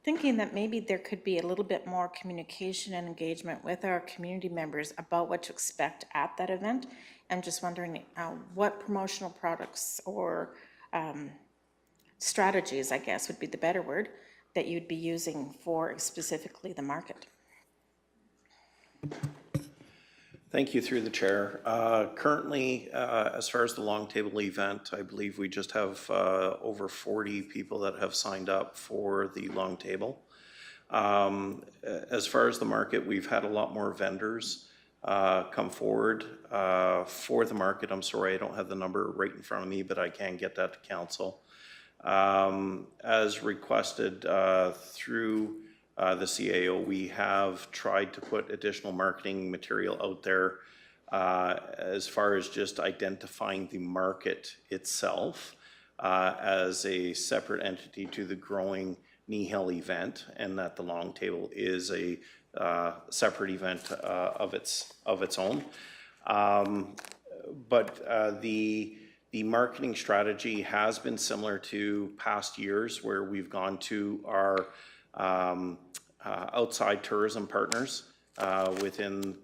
thinking that maybe there could be a little bit more communication and engagement with our community members about what to expect at that event. I'm just wondering what promotional products or strategies, I guess would be the better word, that you'd be using for specifically the market. Thank you through the chair. Currently, as far as the long table event, I believe we just have over 40 people that have signed up for the long table. As far as the market, we've had a lot more vendors come forward for the market. I'm sorry, I don't have the number right in front of me, but I can get that to council. As requested through the CAO, we have tried to put additional marketing material out there as far as just identifying the market itself as a separate entity to the Growing Kneehill event, and that the long table is a separate event of its own. But the marketing strategy has been similar to past years where we've gone to our outside tourism partners within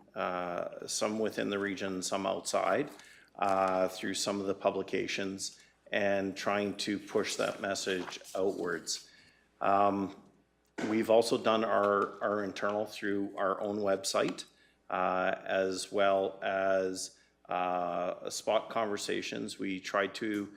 some within the region, some outside through some of the publications and trying to push that message outwards. We've also done our internal through our own website as well as spot conversations. We try to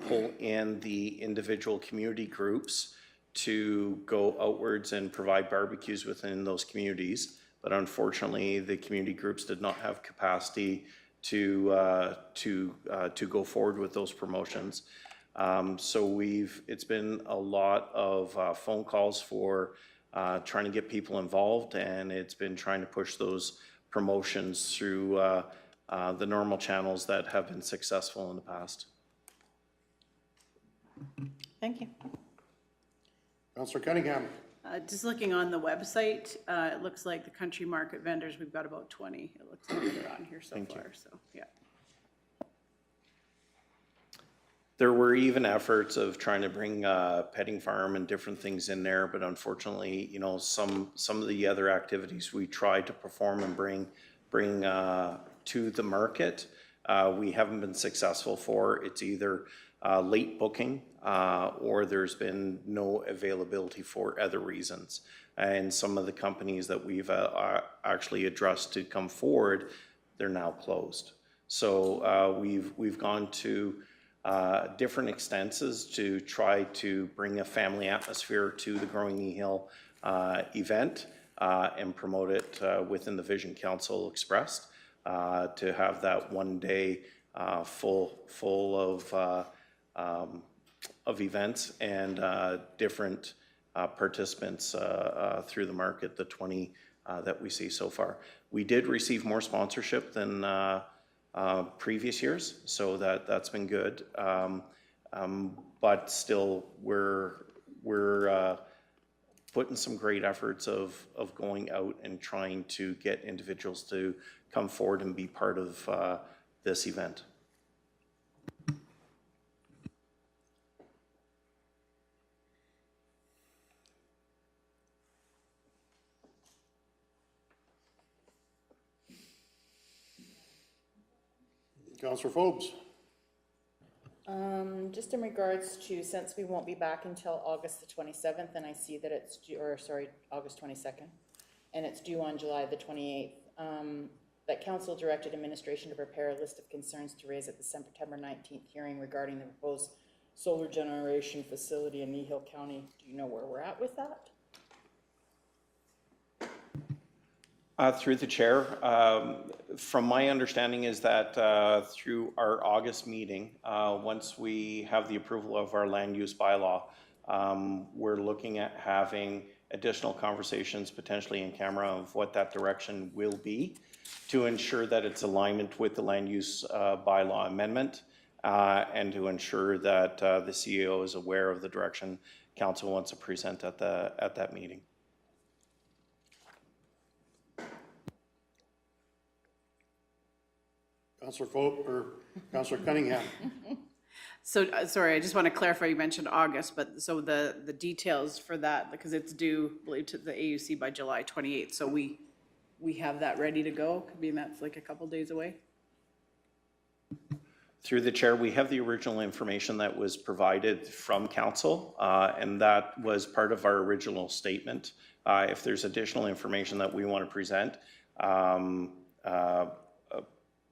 pull in the individual community groups to go outwards and provide barbecues within those communities. But unfortunately, the community groups did not have capacity to go forward with those promotions. So it's been a lot of phone calls for trying to get people involved, and it's been trying to push those promotions through the normal channels that have been successful in the past. Thank you. Councillor Cunningham. Just looking on the website, it looks like the country market vendors, we've got about 20. It looks like they're on here so far, so, yeah. There were even efforts of trying to bring petting farm and different things in there, but unfortunately, you know, some of the other activities we tried to perform and bring to the market, we haven't been successful for. It's either late booking or there's been no availability for other reasons. And some of the companies that we've actually addressed to come forward, they're now closed. So we've gone to different extenses to try to bring a family atmosphere to the Growing Kneehill event and promote it within the Vision Council expressed to have that one day full of events and different participants through the market, the 20 that we see so far. We did receive more sponsorship than previous years, so that's been good. But still, we're putting some great efforts of going out and trying to get individuals to come forward and be part of this event. Councillor Forbes. Just in regards to, since we won't be back until August the 27th, and I see that it's due, or sorry, August 22nd, and it's due on July the 28th. that council directed administration to prepare a list of concerns to raise at the September 19th hearing regarding the proposed solar generation facility in Kneehill County. Do you know where we're at with that? Through the chair, from my understanding is that through our August meeting, once we have the approval of our land use bylaw, we're looking at having additional conversations potentially in camera of what that direction will be to ensure that it's alignment with the land use bylaw amendment and to ensure that the CEO is aware of the direction council wants to present at that meeting. Councillor FOIP, or Councillor Cunningham? So, sorry, I just want to clarify, you mentioned August, but so the details for that, because it's due, I believe, to the AUC by July 28th, so we have that ready to go? Could be that's like a couple days away? Through the chair, we have the original information that was provided from council, and that was part of our original statement. If there's additional information that we want to present,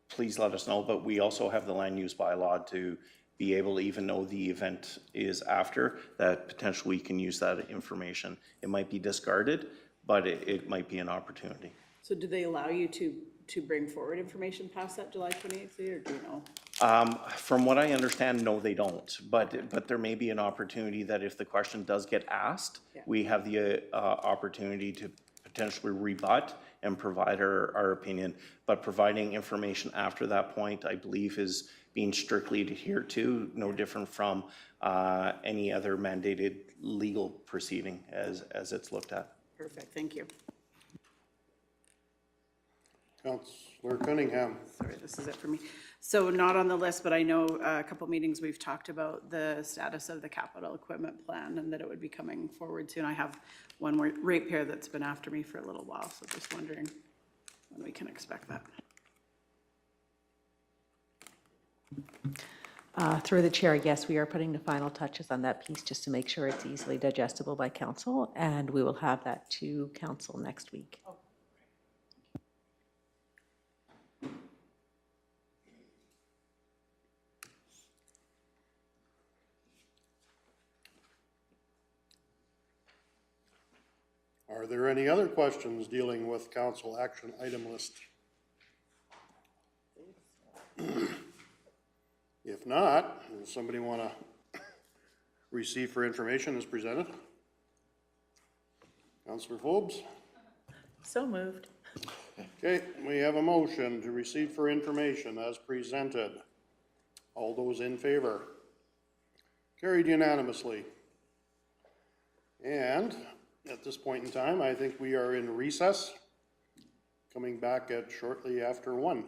please let us know, but we also have the land use bylaw to be able to, even though the event is after, that potentially we can use that information. It might be discarded, but it might be an opportunity. So do they allow you to bring forward information past that July 28th date, or do you know? From what I understand, no, they don't. But there may be an opportunity that if the question does get asked, we have the opportunity to potentially rebut and provide our opinion. But providing information after that point, I believe, is being strictly adhered to, no different from any other mandated legal proceeding as it's looked at. Perfect, thank you. Councillor Cunningham? Sorry, this is it for me. So not on the list, but I know a couple meetings we've talked about the status of the capital equipment plan and that it would be coming forward soon. I have one more ratepayer that's been after me for a little while, so just wondering when we can expect that. Through the chair, yes, we are putting the final touches on that piece just to make sure it's easily digestible by council, and we will have that to council next week. Are there any other questions dealing with council action item list? If not, does somebody want to receive for information as presented? Councillor Forbes? So moved. Okay, we have a motion to receive for information as presented. All those in favor? Carried unanimously. And at this point in time, I think we are in recess, coming back at shortly after 1.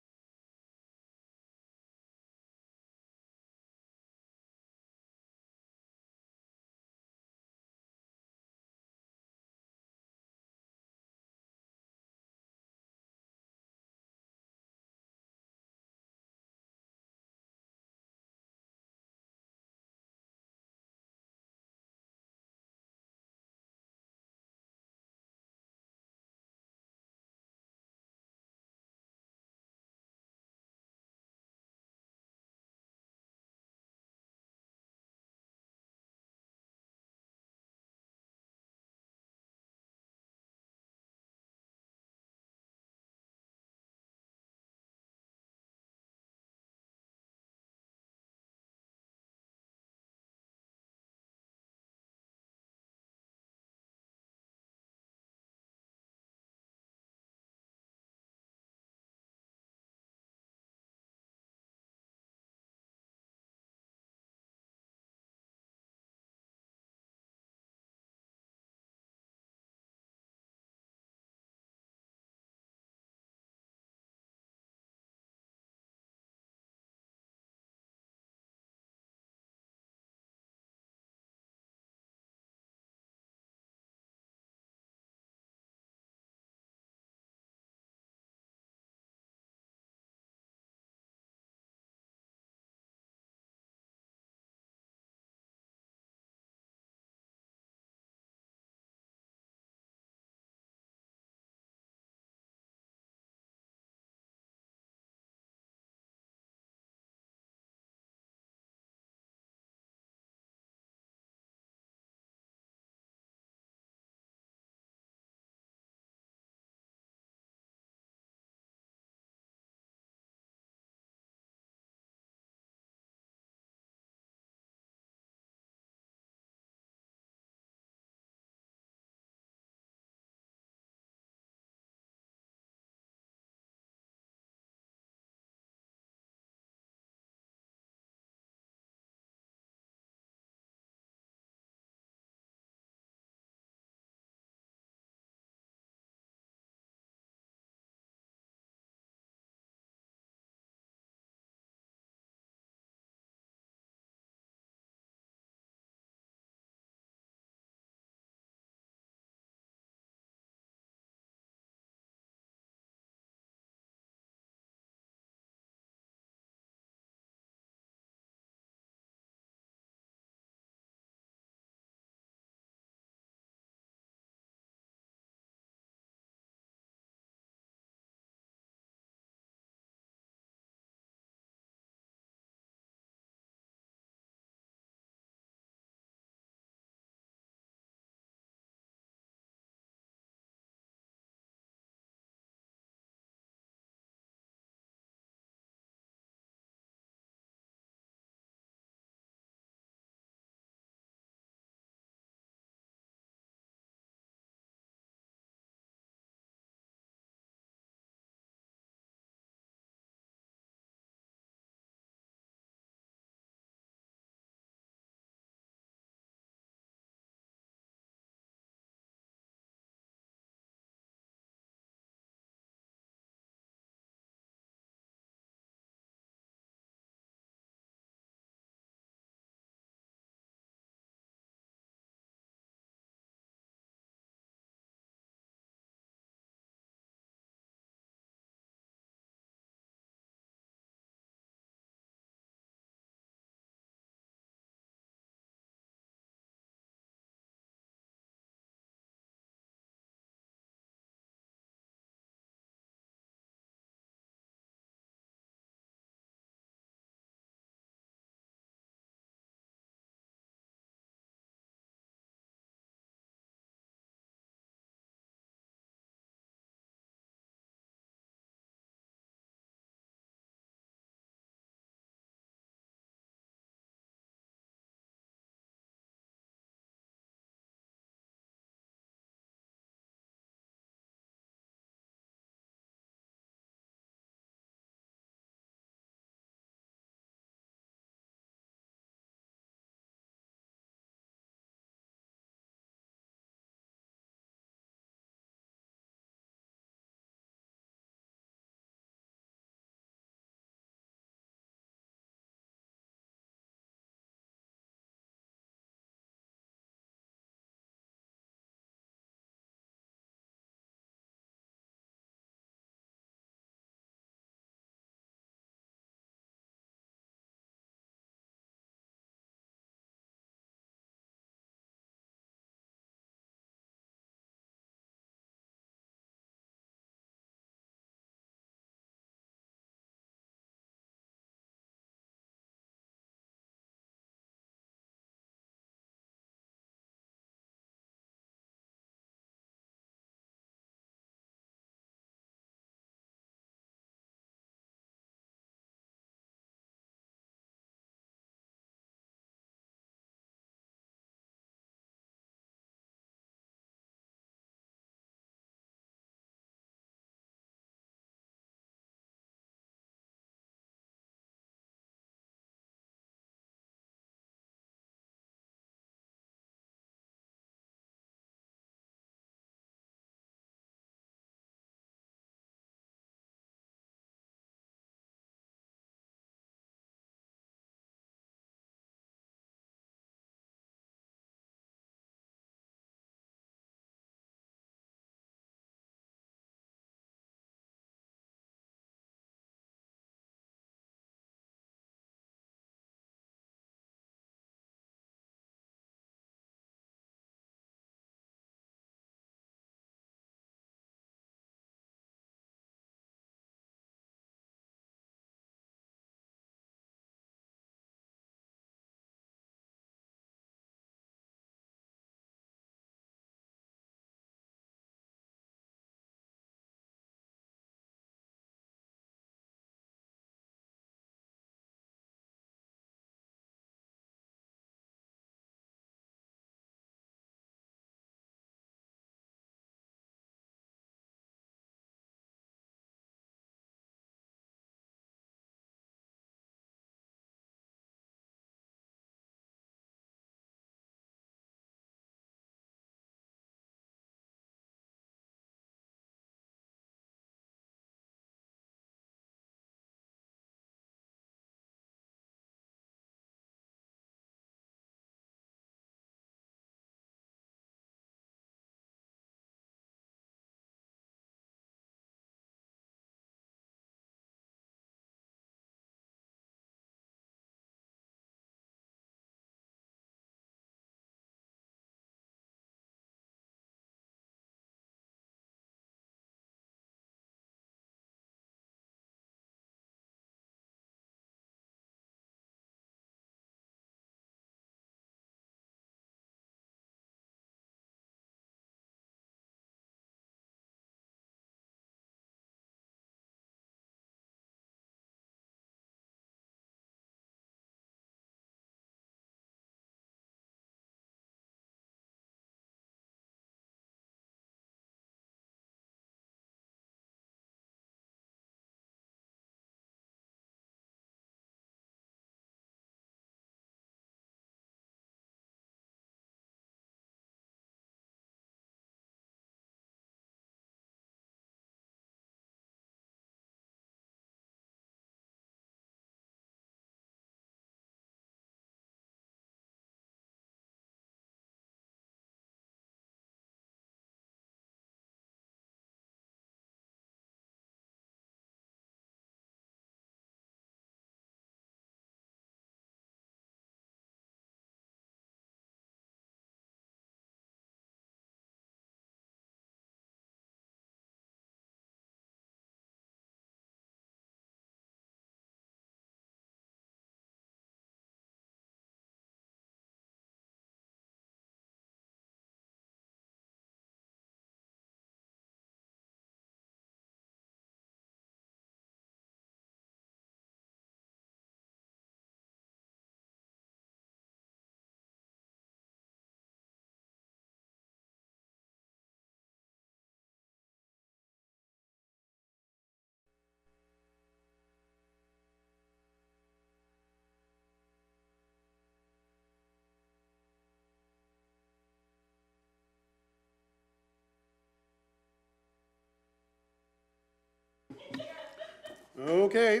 Okay,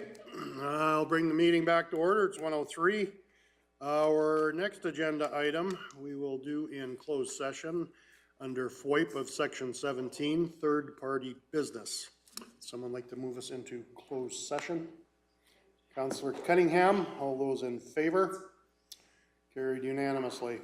I'll bring the meeting back to order. It's 1:03. Our next agenda item, we will do in closed session under FOIP of Section 17, third-party business. Someone like to move us into closed session? Councillor Cunningham, all those in favor? Carried unanimously.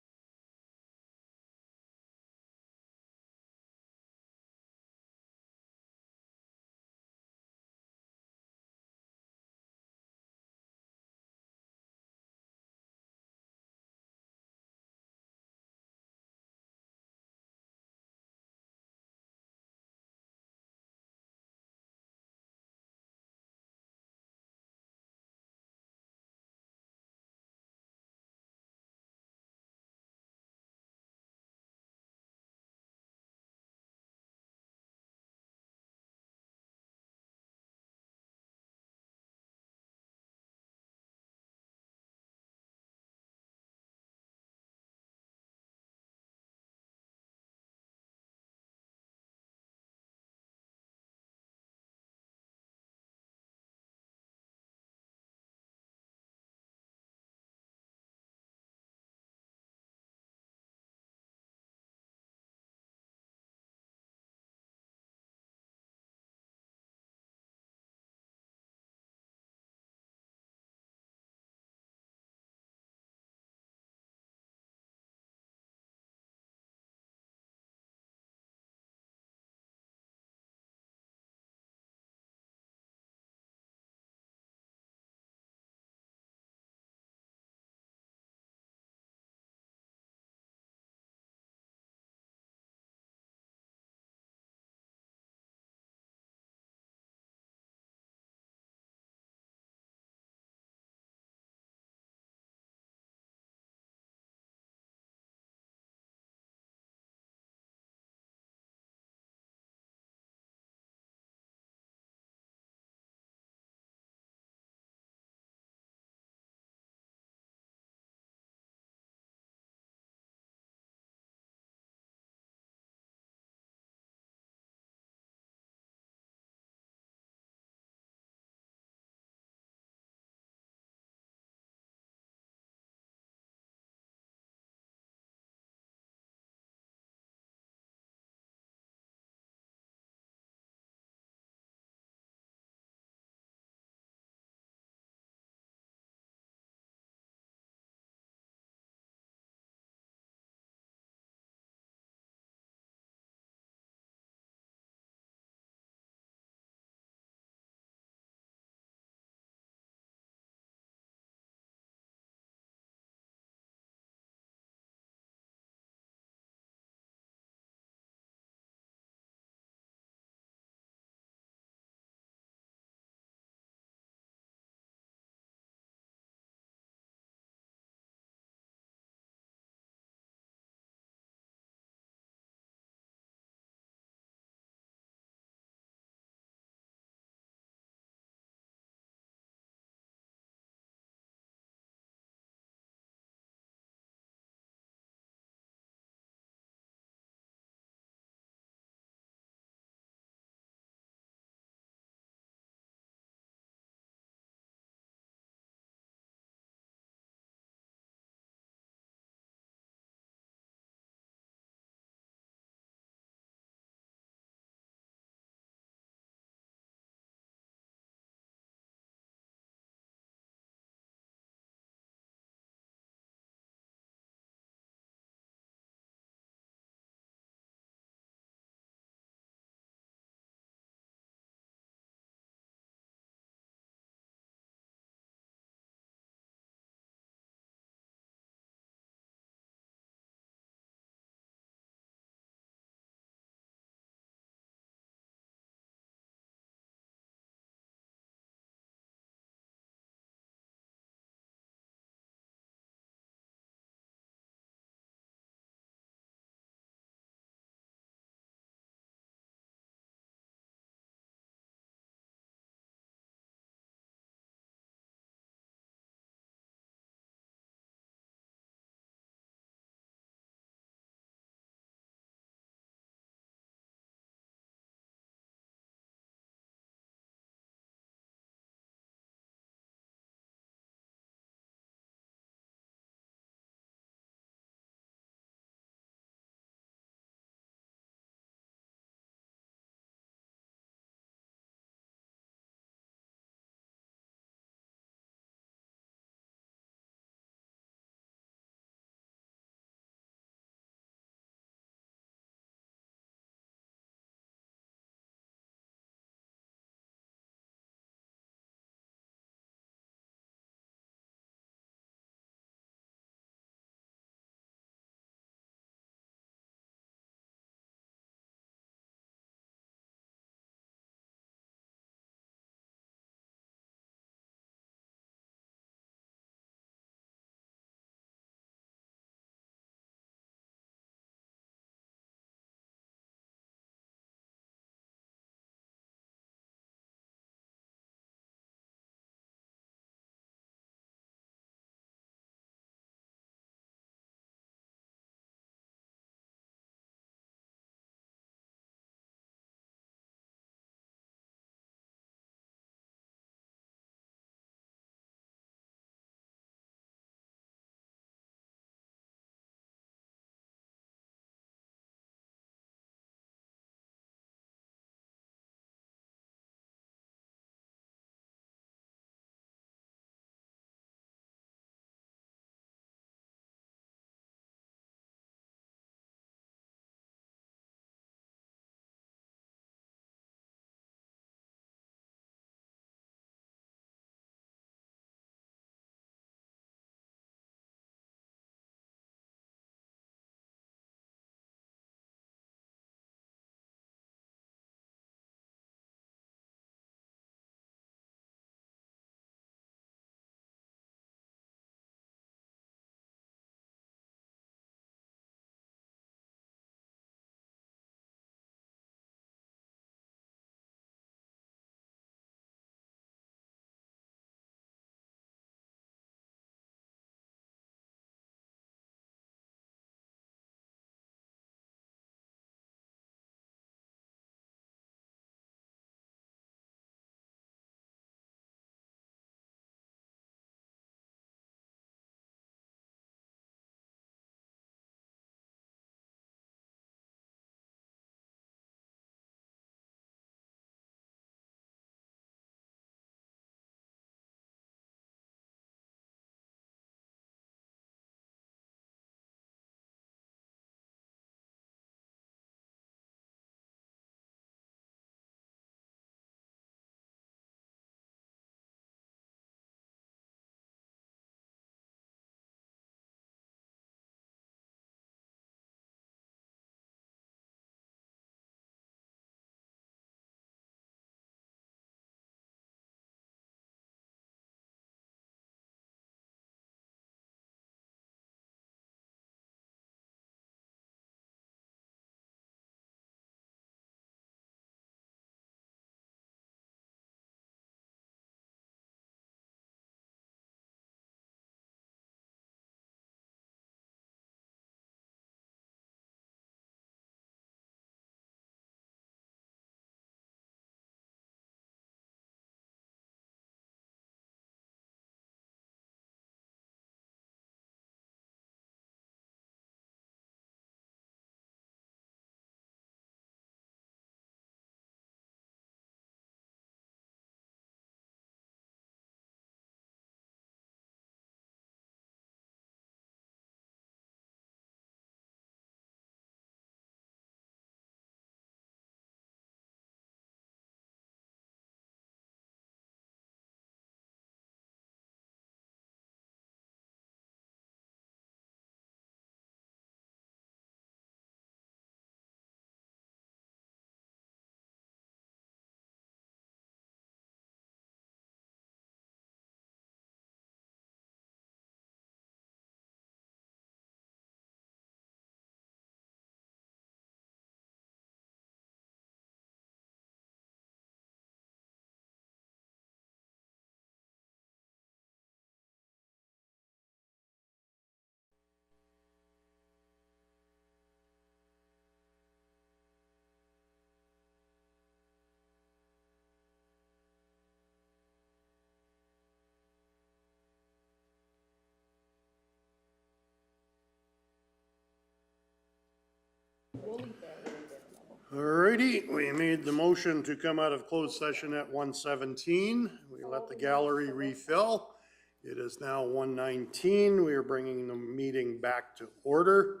Alrighty, we made the motion to come out of closed session at 1:17. We let the gallery refill. It is now 1:19. We are bringing the meeting back to order.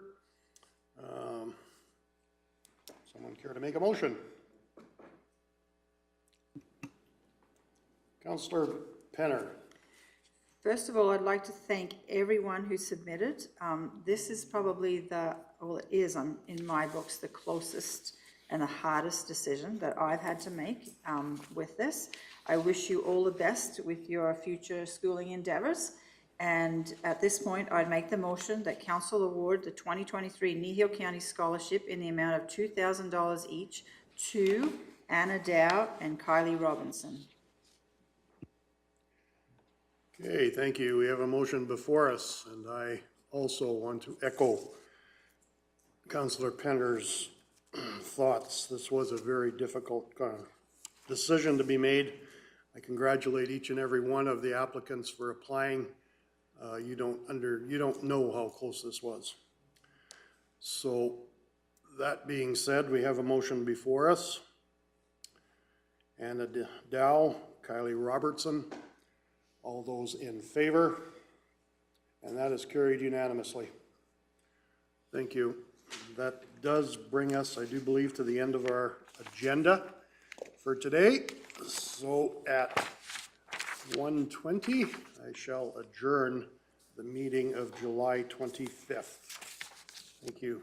Someone care to make a motion? Councillor Penner. First of all, I'd like to thank everyone who submitted. This is probably it is, in my books, the closest and the hardest decision that I've had to make with this. I wish you all the best with your future schooling endeavours. And at this point, I'd make the motion that council award the 2023 Kneehill County Scholarship in the amount of $2,000 each to Anna Dow and Kylie Robinson. Okay, thank you. We have a motion before us, and I also want to echo Councillor Penner's thoughts. This was a very difficult decision to be made. I congratulate each and every one of the applicants for applying. You don't know how close this was. So that being said, we have a motion before us. Anna Dow, Kylie Robertson, all those in favor, and that is carried unanimously. Thank you. That does bring us, I do believe, to the end of our agenda for today. So at 1:20, I shall adjourn the meeting of July 25th. Thank you.